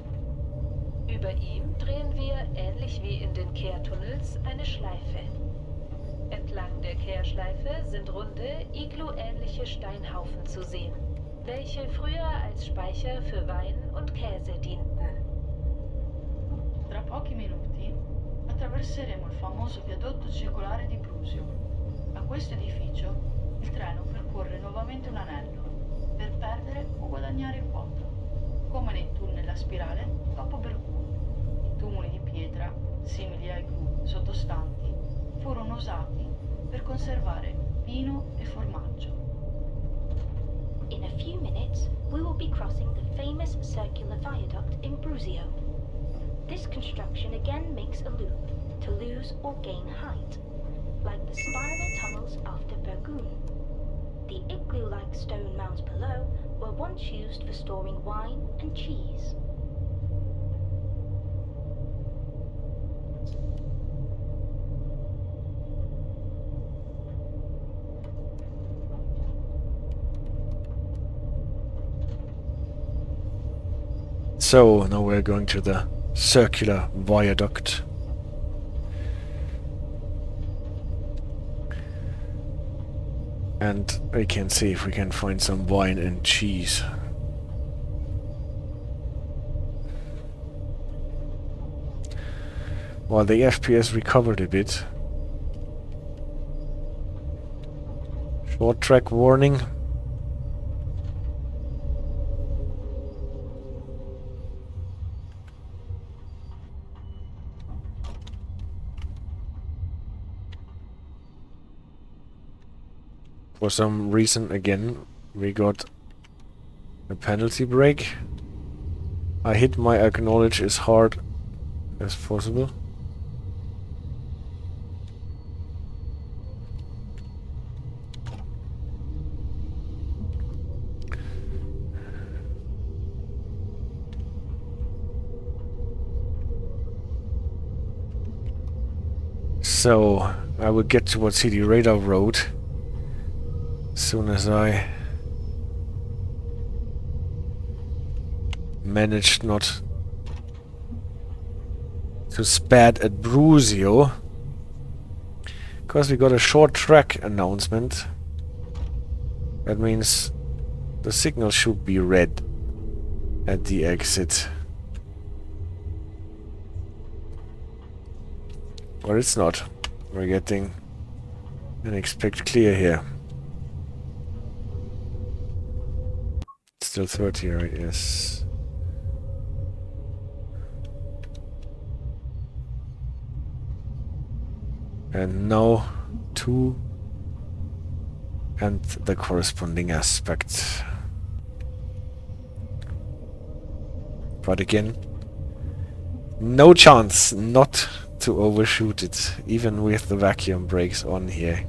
Über ihm drehen wir, ähnlich wie in den Kehrtunnels, eine Schleife. Entlang der Kehrschleife sind runde, iglu-ähnliche Steinhaufen zu sehen, welche früher als Speicher für Wein und Käse dienten. Tra pochi minuti attraverseremo il famoso viadotto circolare di Brusio. A questo edificio il treno percorre nuovamente un anello per perdere o guadagnare quota, come nei tunnel a spirale dopo Bergamo. I tumuli di pietra, simili ai gru sottostanti, furono usati per conservare vino e formaggio. In a few minutes, we will be crossing the famous circular viaduct in Brusio. This construction again makes a loop to lose or gain height, like the spiral tunnels after Bergamo. The igloo-like stone mounds below were once used for storing wine and cheese. So, now we're going to the circular viaduct. And we can see if we can find some wine and cheese. Well, the FPS recovered a bit. Short track warning. For some reason, again, we got a penalty break. I hit my acknowledge as hard as possible. So, I will get towards City Radar Road as soon as I managed not to spad at Brusio, because we got a short track announcement. That means the signal should be red at the exit. Or it's not. We're getting an expect clear here. Still 30, right? Yes. And now 2 and the corresponding aspect. But again, no chance not to overshoot it, even with the vacuum brakes on here.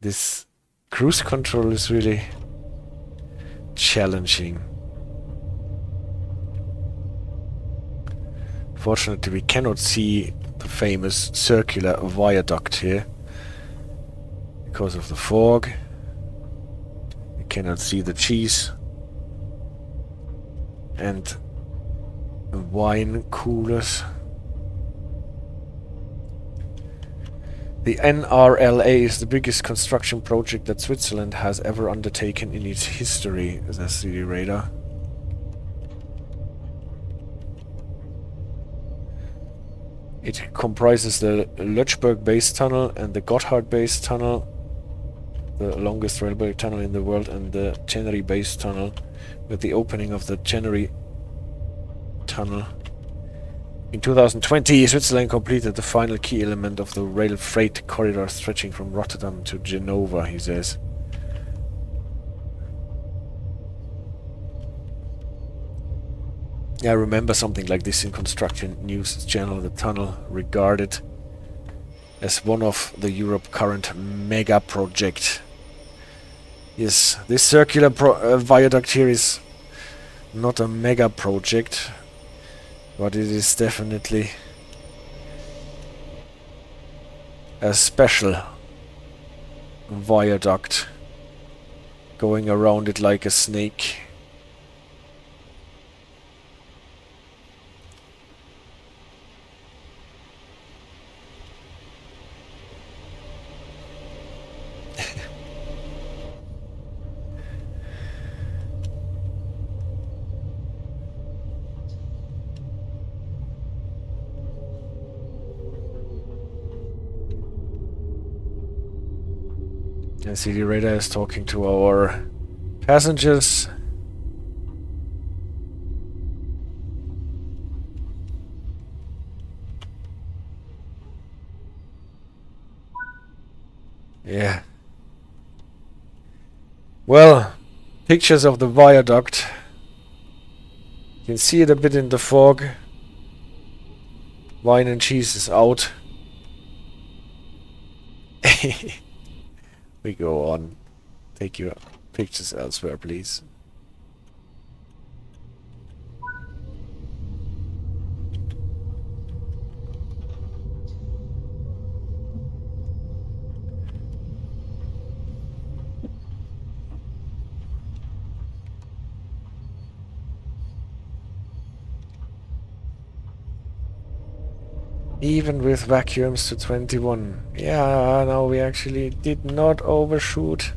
This cruise control is really challenging. Fortunately, we cannot see the famous circular viaduct here. Because of the fog, you cannot see the cheese and wine coolers. The NRLA is the biggest construction project that Switzerland has ever undertaken in its history, says the radar. It comprises the Lötschberg Base Tunnel and the Gotthard Base Tunnel, the longest railway tunnel in the world, and the Chenery Base Tunnel, with the opening of the Chenery Tunnel. In 2020, Switzerland completed the final key element of the rail freight corridor stretching from Rotterdam to Genova, he says. Yeah, I remember something like this in Construction News Channel, the tunnel regarded as one of the Europe current mega project. Yes, this circular viaduct here is not a mega project, but it is definitely a special viaduct, going around it like a snake. I see the radar is talking to our passengers. Yeah. Well, pictures of the viaduct. You can see it a bit in the fog. Wine and cheese is out. We go on. Take your pictures elsewhere, please. Even with vacuums to 21. Yeah, no, we actually did not overshoot.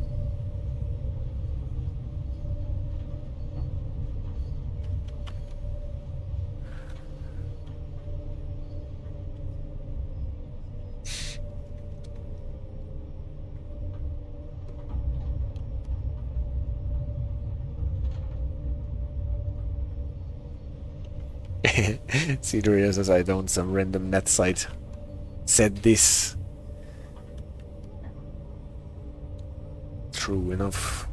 Cedaria says I don't, some random net site said this. True enough.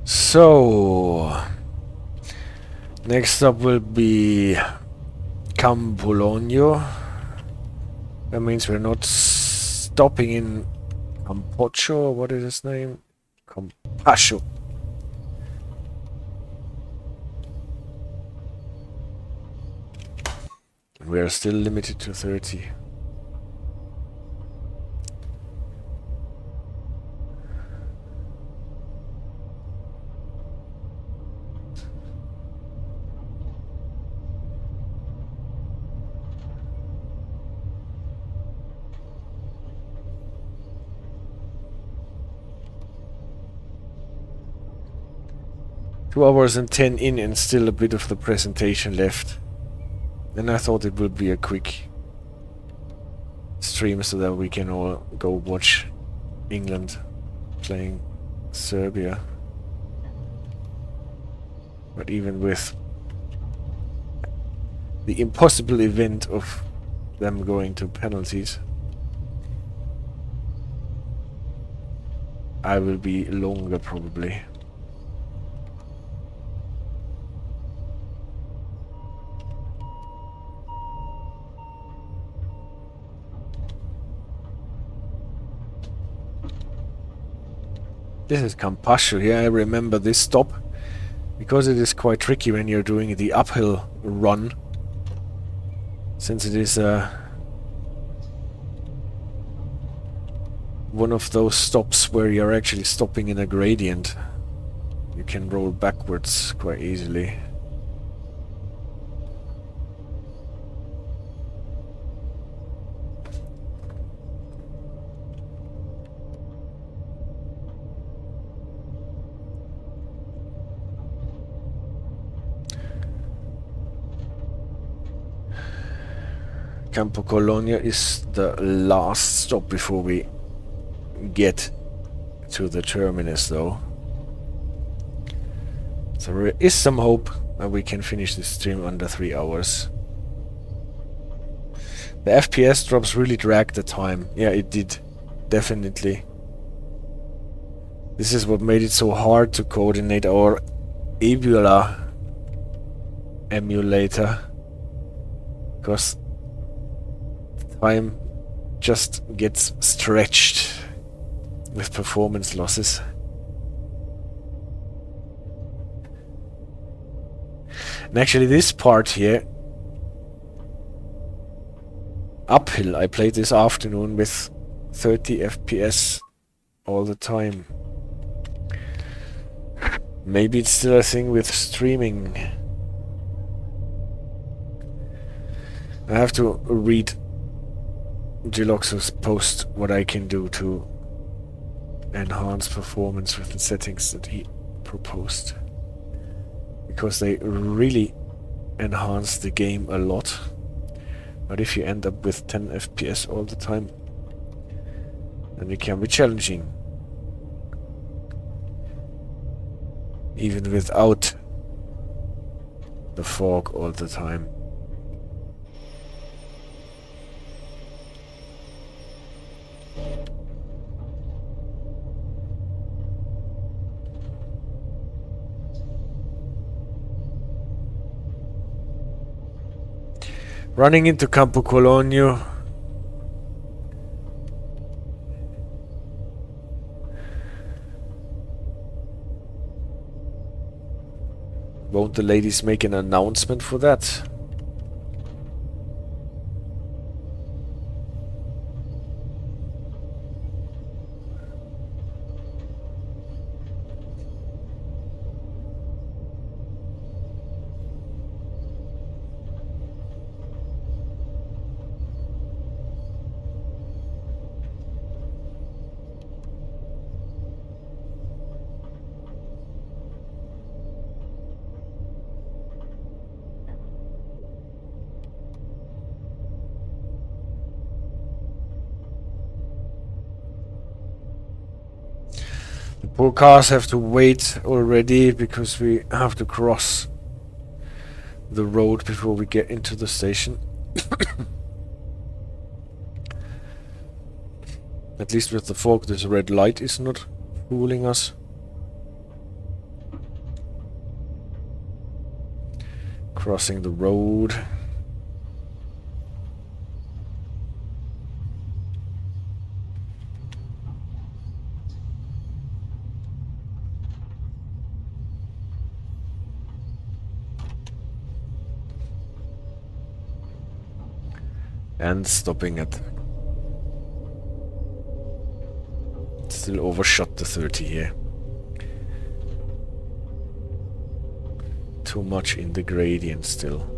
So, next up will be Campocologno. That means we're not stopping in Campocho, what is his name? Campascio. We are still limited to 30. Two hours and 10 in and still a bit of the presentation left. And I thought it would be a quick stream so that we can all go watch England playing Serbia. But even with the impossible event of them going to penalties, I will be longer probably. This is Campocologno. Here I remember this stop because it is quite tricky when you're doing the uphill run, since it is one of those stops where you're actually stopping in a gradient. You can roll backwards quite easily. Campocologno is the last stop before we get to the terminus though. So there is some hope that we can finish this stream under 3 hours. The FPS drops really dragged the time. Yeah, it did. Definitely. This is what made it so hard to coordinate our Ebola emulator. Because time just gets stretched with performance losses. And actually this part here, uphill, I played this afternoon with 30 FPS all the time. Maybe it's still a thing with streaming. I have to read Geloxo's post what I can do to enhance performance with the settings that he proposed, because they really enhance the game a lot. But if you end up with 10 FPS all the time, then it can be challenging, even without the fog all the time. Running into Campocologno. Won't the ladies make an announcement for that? Poor cars have to wait already because we have to cross the road before we get into the station. At least with the fog, this red light is not fooling us. Crossing the road. And stopping at... Still overshot the 30 here. Too much in the gradient still.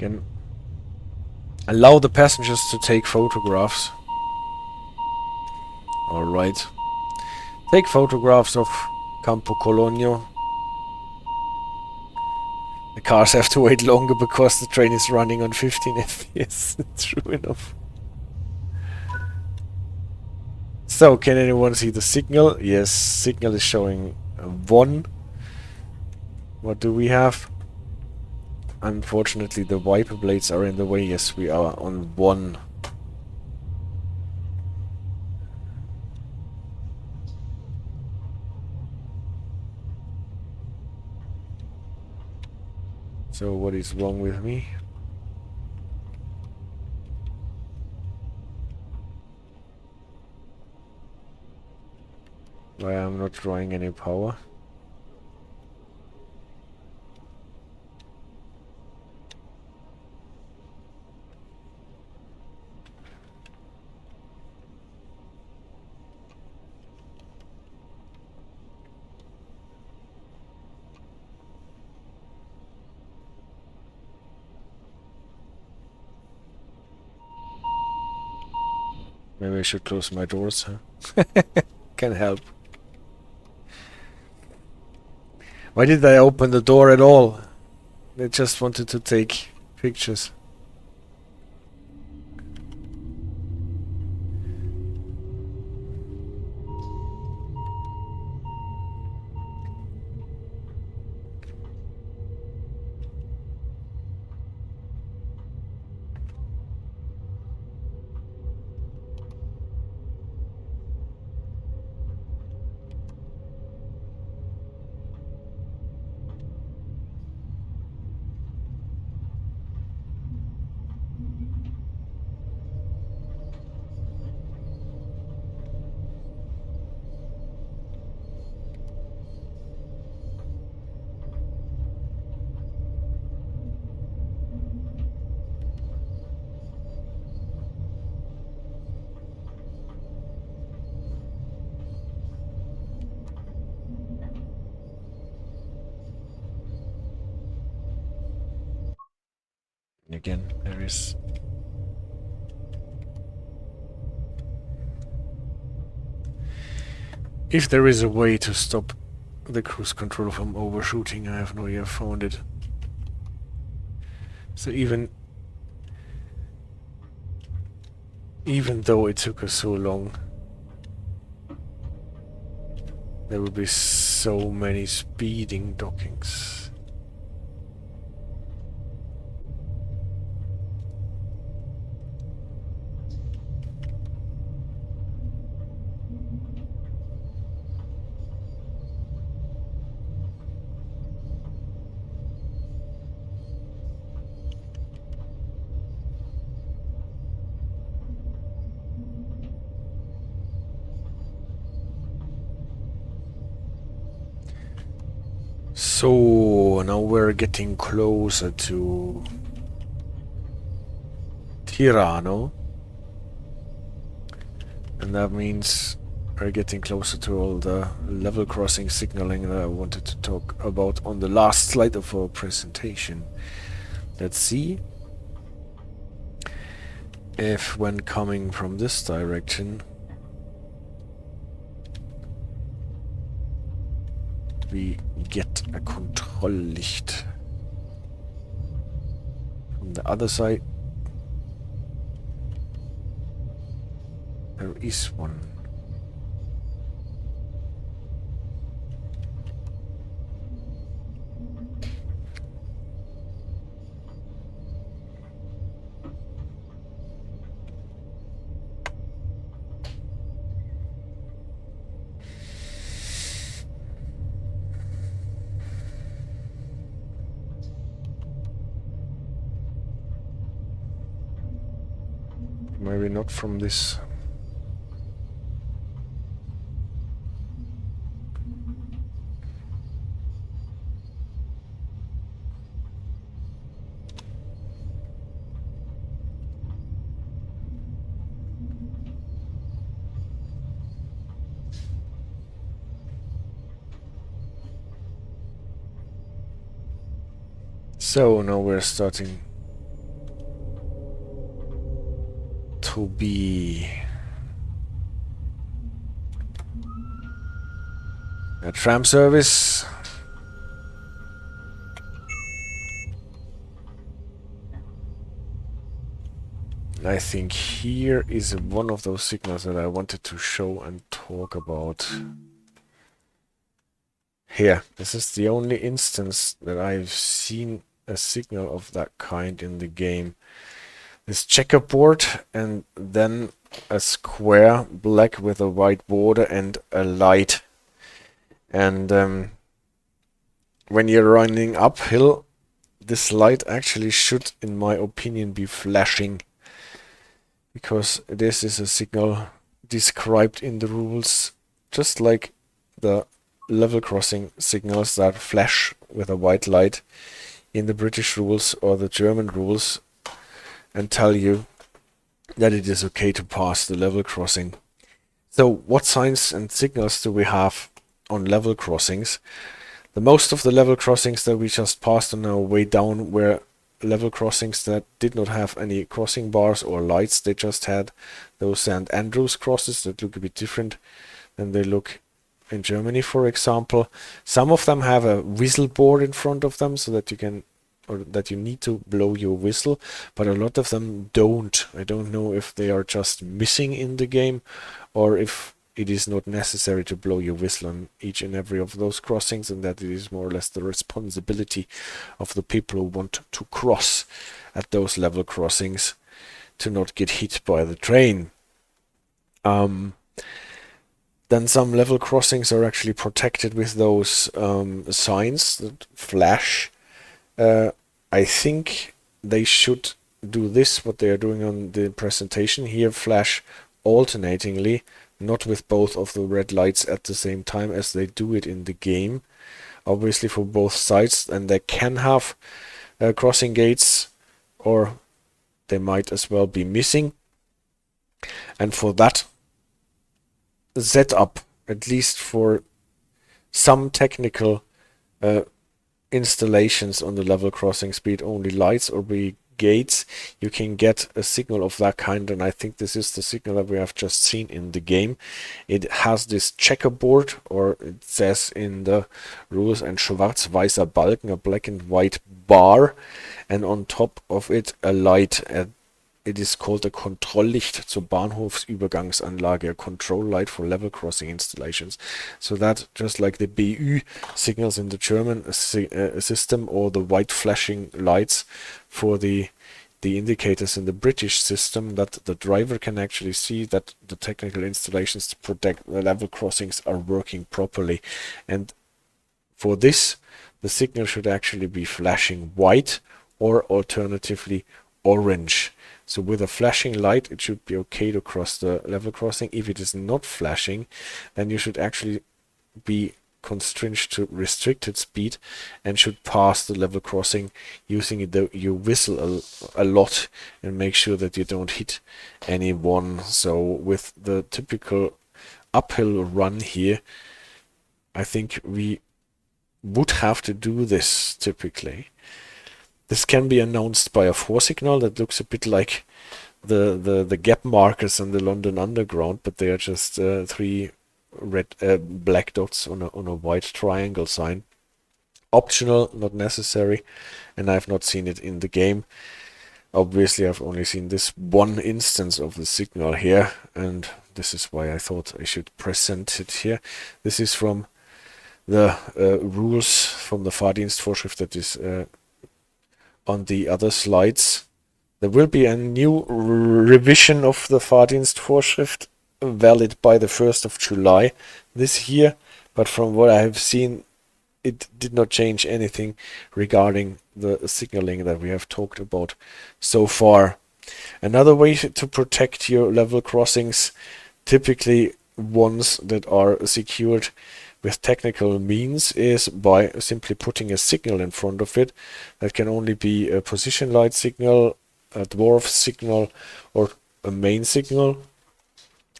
Can allow the passengers to take photographs. Alright. Take photographs of Campocologno. The cars have to wait longer because the train is running on 15 FPS. True enough. So, can anyone see the signal? Yes, signal is showing 1. What do we have? Unfortunately, the wiper blades are in the way. Yes, we are on 1. So, what is wrong with me? Why I'm not drawing any power? Maybe I should close my doors, huh? Can help. Why did I open the door at all? I just wanted to take pictures. Again, there is... If there is a way to stop the cruise control from overshooting, I have not yet found it. So even though it took us so long, there will be so many speeding dockings. So now we're getting closer to Tirano, and that means we're getting closer to all the level crossing signaling that I wanted to talk about on the last slide of our presentation. Let's see if when coming from this direction we get a Kontrolllicht. From the other side there is one. Maybe not from this. So now we're starting to be a tram service. I think here is one of those signals that I wanted to show and talk about. Here, this is the only instance that I've seen a signal of that kind in the game. This checkerboard and then a square black with a white border and a light. And when you're running uphill, this light actually should, in my opinion, be flashing, because this is a signal described in the rules, just like the level crossing signals that flash with a white light in the British rules or the German rules, and tell you that it is okay to pass the level crossing. So what signs and signals do we have on level crossings? The most of the level crossings that we just passed on our way down were level crossings that did not have any crossing bars or lights. They just had those St. Andrews crosses that look a bit different than they look in Germany, for example. Some of them have a whistle board in front of them so that you can, or that you need to blow your whistle, but a lot of them don't. I don't know if they are just missing in the game or if it is not necessary to blow your whistle on each and every of those crossings, and that it is more or less the responsibility of the people who want to cross at those level crossings to not get hit by the train. Then some level crossings are actually protected with those signs that flash. I think they should do this, what they are doing on the presentation here, flash alternatingly, not with both of the red lights at the same time as they do it in the game. Obviously for both sides, and they can have crossing gates, or they might as well be missing. And for that setup, at least for some technical installations on the level crossing, be it only lights or be it gates, you can get a signal of that kind, and I think this is the signal that we have just seen in the game. It has this checkerboard, or it says in the rules, ein schwarz-weißer Balken, a black and white bar, and on top of it a light. It is called a Kontrolllicht zur Bahnhofsübergangsanlage, a control light for level crossing installations. So that, just like the BÜ signals in the German system, or the white flashing lights for the indicators in the British system, that the driver can actually see that the technical installations to protect the level crossings are working properly. And for this, the signal should actually be flashing white, or alternatively orange. So with a flashing light, it should be okay to cross the level crossing. If it is not flashing, then you should actually be constrained to restricted speed and should pass the level crossing using your whistle a lot, and make sure that you don't hit anyone. So with the typical uphill run here, I think we would have to do this typically. This can be announced by a 4 signal that looks a bit like the gap markers on the London Underground, but they are just 3 black dots on a white triangle sign. Optional, not necessary, and I've not seen it in the game. Obviously, I've only seen this one instance of the signal here, and this is why I thought I should present it here. This is from the rules from the Fahrdienstvorschrift that is on the other slides. There will be a new revision of the Fahrdienstvorschrift valid by the 1st of July this year, but from what I have seen, it did not change anything regarding the signaling that we have talked about so far. Another way to protect your level crossings, typically ones that are secured with technical means, is by simply putting a signal in front of it. That can only be a position light signal, a dwarf signal, or a main signal.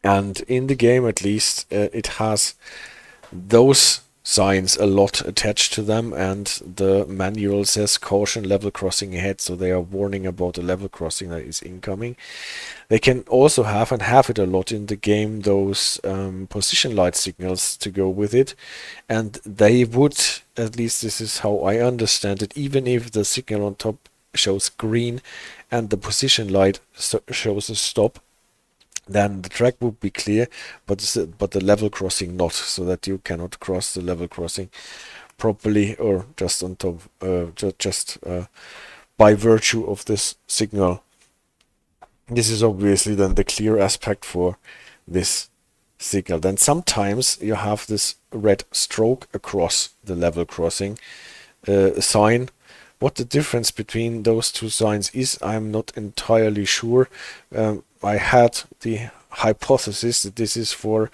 And in the game, at least, it has those signs a lot attached to them, and the manual says caution, level crossing ahead, so they are warning about a level crossing that is incoming. They can also have, and have it a lot in the game, those position light signals to go with it, and they would, at least this is how I understand it, even if the signal on top shows green and the position light shows a stop, then the track would be clear, but the level crossing not, so that you cannot cross the level crossing properly, or just on top, by virtue of this signal. This is obviously then the clear aspect for this signal. Then sometimes you have this red stroke across the level crossing sign. What the difference between those two signs is, I'm not entirely sure. I had the hypothesis that this is for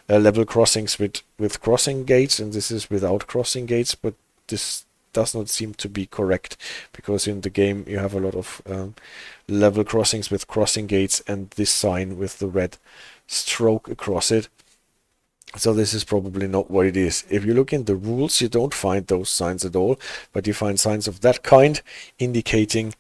level crossings with crossing gates, and this is without crossing gates, but this does not seem to be correct, because in the game you have a lot of level crossings with crossing gates and this sign with the red stroke across it. So this is probably not what it is. If you look in the rules, you don't find those signs at all, but you find signs of that kind indicating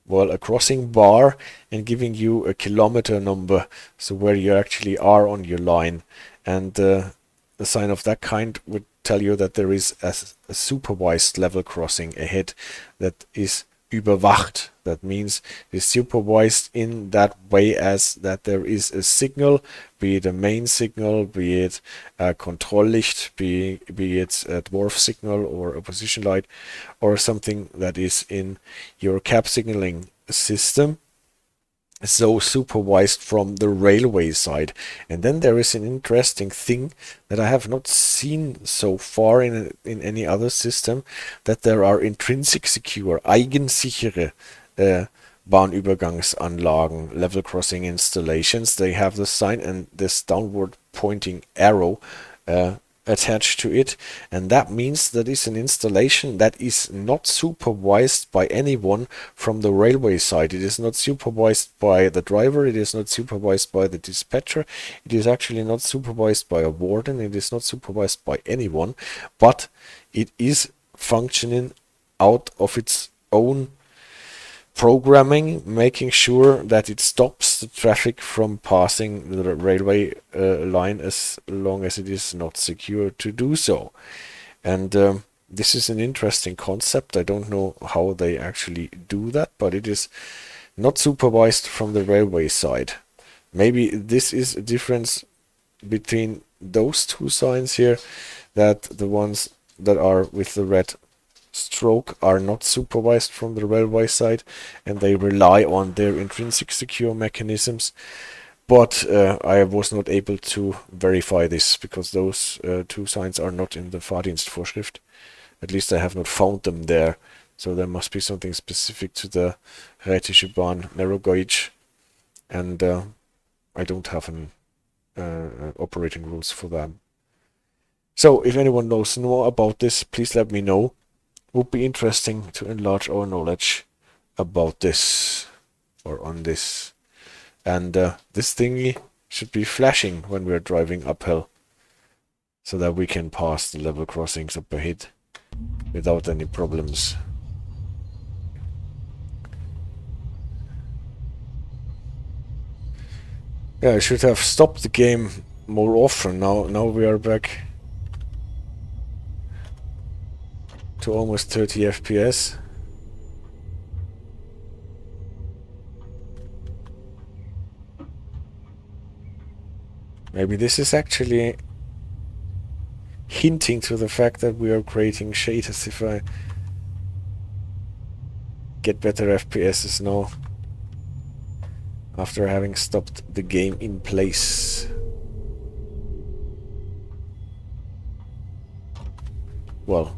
well, a crossing bar and giving you a kilometer number, so where you actually are on your line. And the sign of that kind would tell you that there is a supervised level crossing ahead that is überwacht. That means it's supervised in that way, as that there is a signal, be it a main signal, be it a Kontrolllicht, be it a dwarf signal or a position light, or something that is in your cab signaling system, so supervised from the railway side. And then there is an interesting thing that I have not seen so far in any other system, that there are intrinsic secure, eigensichere Bahnübergangsanlagen, level crossing installations. They have the sign and this downward pointing arrow attached to it, and that means that is an installation that is not supervised by anyone from the railway side. It is not supervised by the driver, it is not supervised by the dispatcher, it is actually not supervised by a warden, it is not supervised by anyone, but it is functioning out of its own programming, making sure that it stops the traffic from passing the railway line as long as it is not secure to do so. And this is an interesting concept. I don't know how they actually do that, but it is not supervised from the railway side. Maybe this is a difference between those two signs here, that the ones that are with the red stroke are not supervised from the railway side, and they rely on their intrinsic secure mechanisms. But I was not able to verify this, because those two signs are not in the Fahrdienstvorschrift. At least I have not found them there. So there must be something specific to the Rätische Bahn narrow gauge, and I don't have an operating rules for them. So if anyone knows more about this, please let me know. Would be interesting to enlarge our knowledge about this, or on this. And this thingy should be flashing when we're driving uphill, so that we can pass the level crossings up ahead without any problems. Yeah, I should have stopped the game more often. Now we are back to almost 30 FPS. Maybe this is actually hinting to the fact that we are creating shaders if I get better FPSs now, after having stopped the game in place. Well,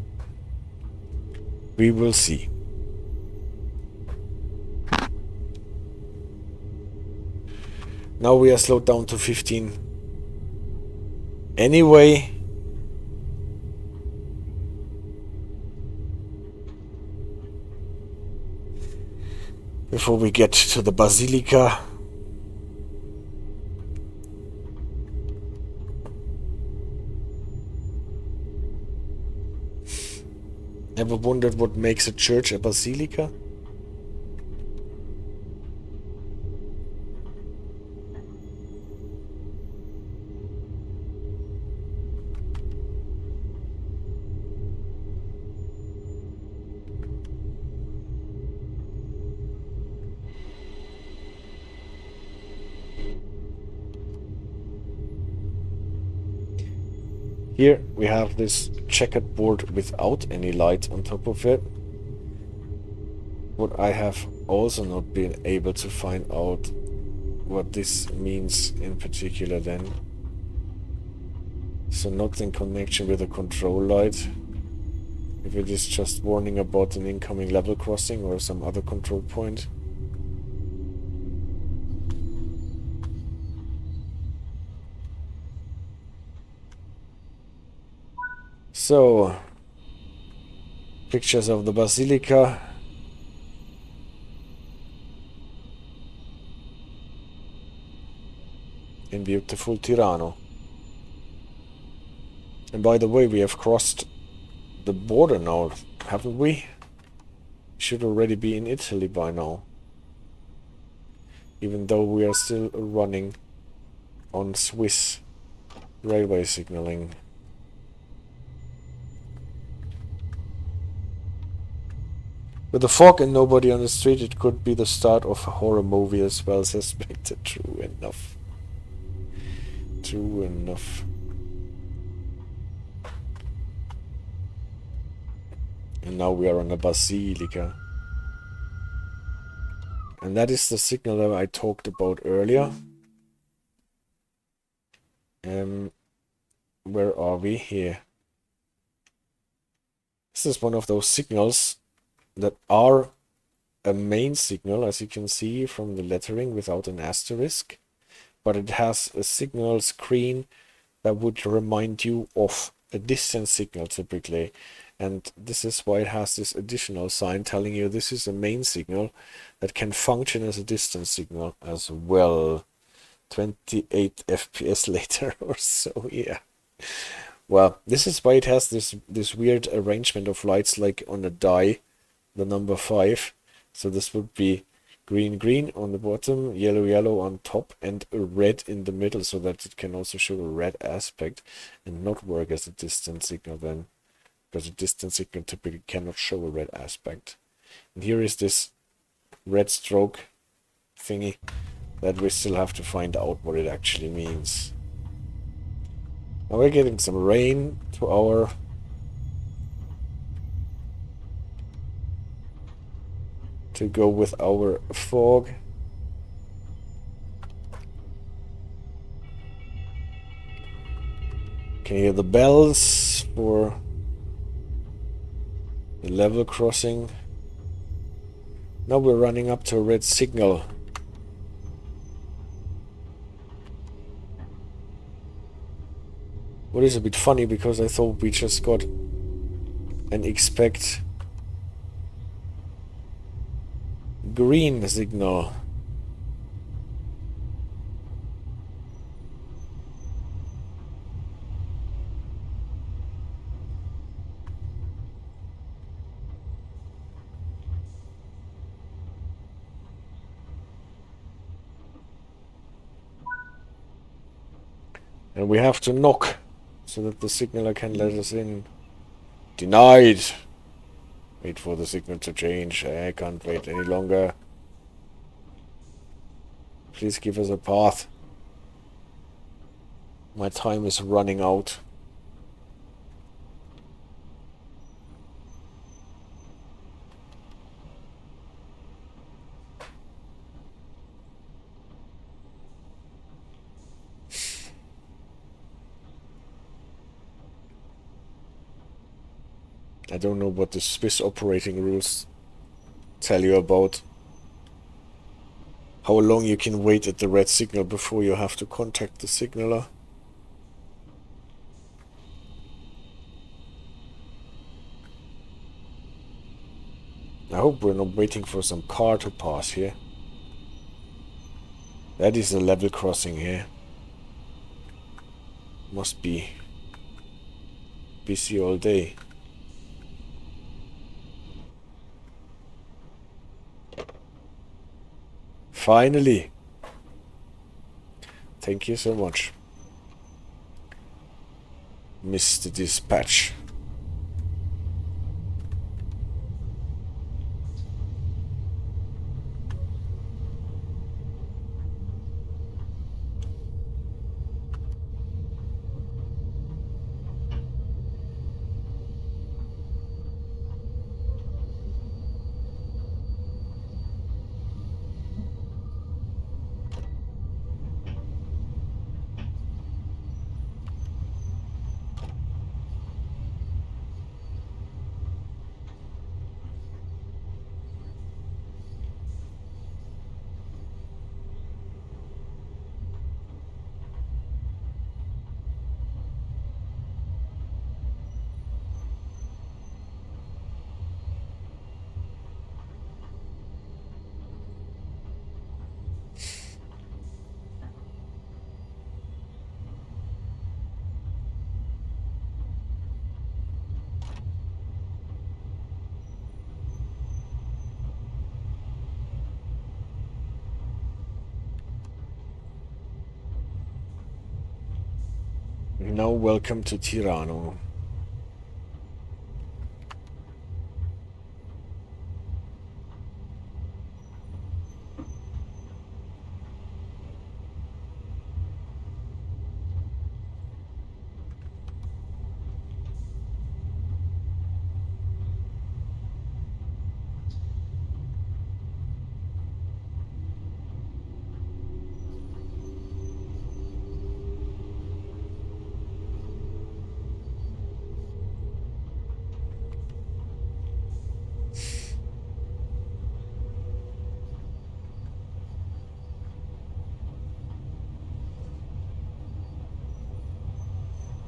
we will see. Now we are slowed down to 15. Anyway, before we get to the Basilika, Ever wondered what makes a church a basilica? Here we have this checkered board without any light on top of it. What I have also not been able to find out what this means in particular then. So not in connection with a control light. If it is just warning about an incoming level crossing or some other control point. So, pictures of the Basilica. In beautiful Tirano. And by the way, we have crossed the border now, haven't we? Should already be in Italy by now. Even though we are still running on Swiss railway signaling. With the fog and nobody on the street, it could be the start of a horror movie as well, suspected. True enough. True enough. And now we are on a Basilica. And that is the signal that I talked about earlier. Where are we here? This is one of those signals that are a main signal, as you can see from the lettering without an asterisk. But it has a signal screen that would remind you of a distance signal typically. And this is why it has this additional sign telling you this is a main signal that can function as a distance signal as well. 28 FPS later or so, yeah. Well, this is why it has this weird arrangement of lights like on a die, the number 5. So this would be green green on the bottom, yellow yellow on top, and a red in the middle, so that it can also show a red aspect and not work as a distance signal then, because a distance signal typically cannot show a red aspect. And here is this red stroke thingy that we still have to find out what it actually means. Now we're getting some rain to our to go with our fog. Can you hear the bells for the level crossing? Now we're running up to a red signal. What is a bit funny, because I thought we just got an expect green signal. And we have to knock so that the signaler can let us in. Denied. Wait for the signal to change. I can't wait any longer. Please give us a path. My time is running out. I don't know what the Swiss operating rules tell you about how long you can wait at the red signal before you have to contact the signaler. I hope we're not waiting for some car to pass here. That is a level crossing here. Must be busy all day. Finally. Thank you so much, Mr. Dispatch. Now welcome to Tirano.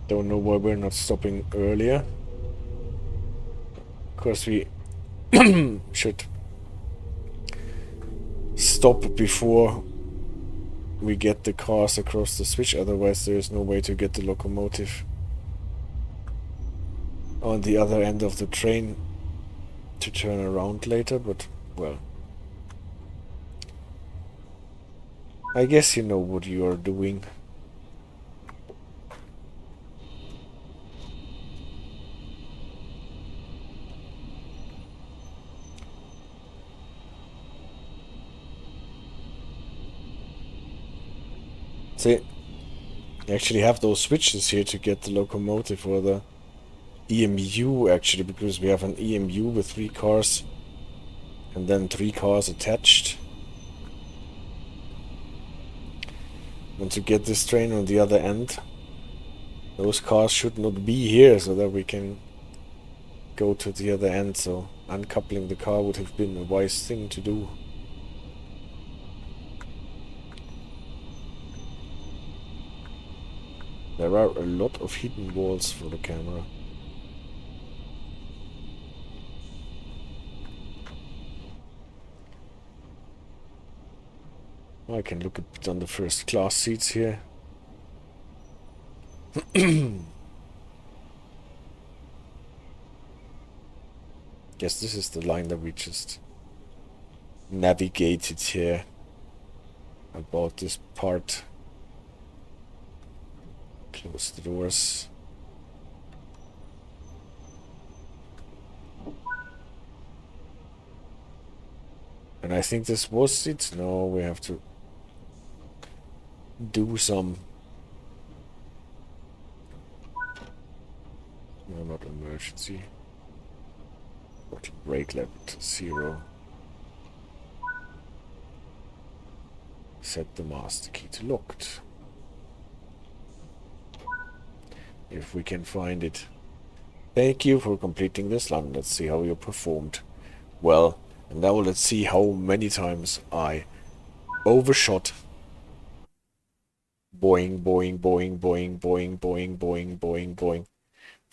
Don't know why we're not stopping earlier. Of course, we should stop before we get the cars across the switch, otherwise there is no way to get the locomotive on the other end of the train to turn around later, but well, I guess you know what you are doing. See, you actually have those switches here to get the locomotive or the EMU actually, because we have an EMU with 3 cars and then 3 cars attached. And to get this train on the other end, those cars should not be here so that we can go to the other end, so uncoupling the car would have been a wise thing to do. There are a lot of hidden walls for the camera. I can look at on the first class seats here. Guess this is the line that we just navigated here about this part. Close the doors. And I think this was it. No, we have to do some... No, not emergency. Brake left 0. Set the master key to locked. If we can find it. Thank you for completing this run. Let's see how you performed. Well, and now let's see how many times I overshot. Boing, boing, boing, boing, boing, boing, boing, boing, boing.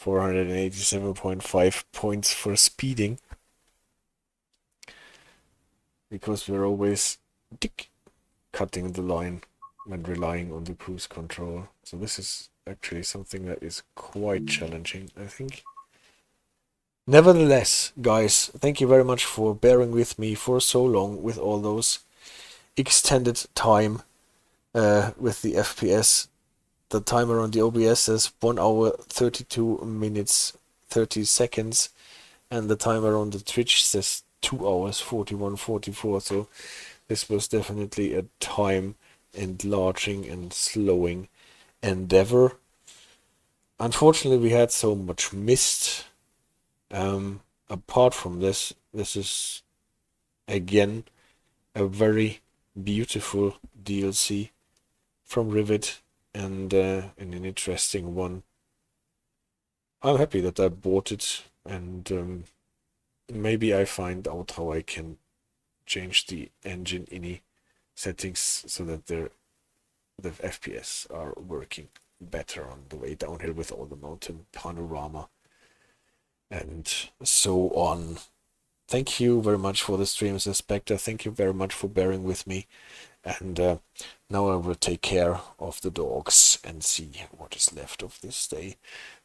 487.5 points for speeding. Because we're always cutting the line when relying on the cruise control. So this is actually something that is quite challenging, I think. Nevertheless, guys, thank you very much for bearing with me for so long with all those extended time with the FPS. The timer on the OBS says 1 hour 32 minutes 30 seconds, and the timer on the Twitch says 2 hours 41:44. So this was definitely a time enlarging and slowing endeavor. Unfortunately, we had so much mist. Apart from this, this is again a very beautiful DLC from Rivet, and an interesting one. I'm happy that I bought it, and maybe I find out how I can change the engine.ini-settings so that the FPS are working better on the way downhill with all the mountain panorama and so on. Thank you very much for the stream, Mr. Spectre. Thank you very much for bearing with me. And now I will take care of the dogs and see what is left of this day.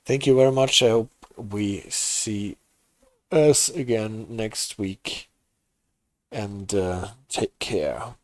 Thank you very much. I hope we see us again next week. And take care.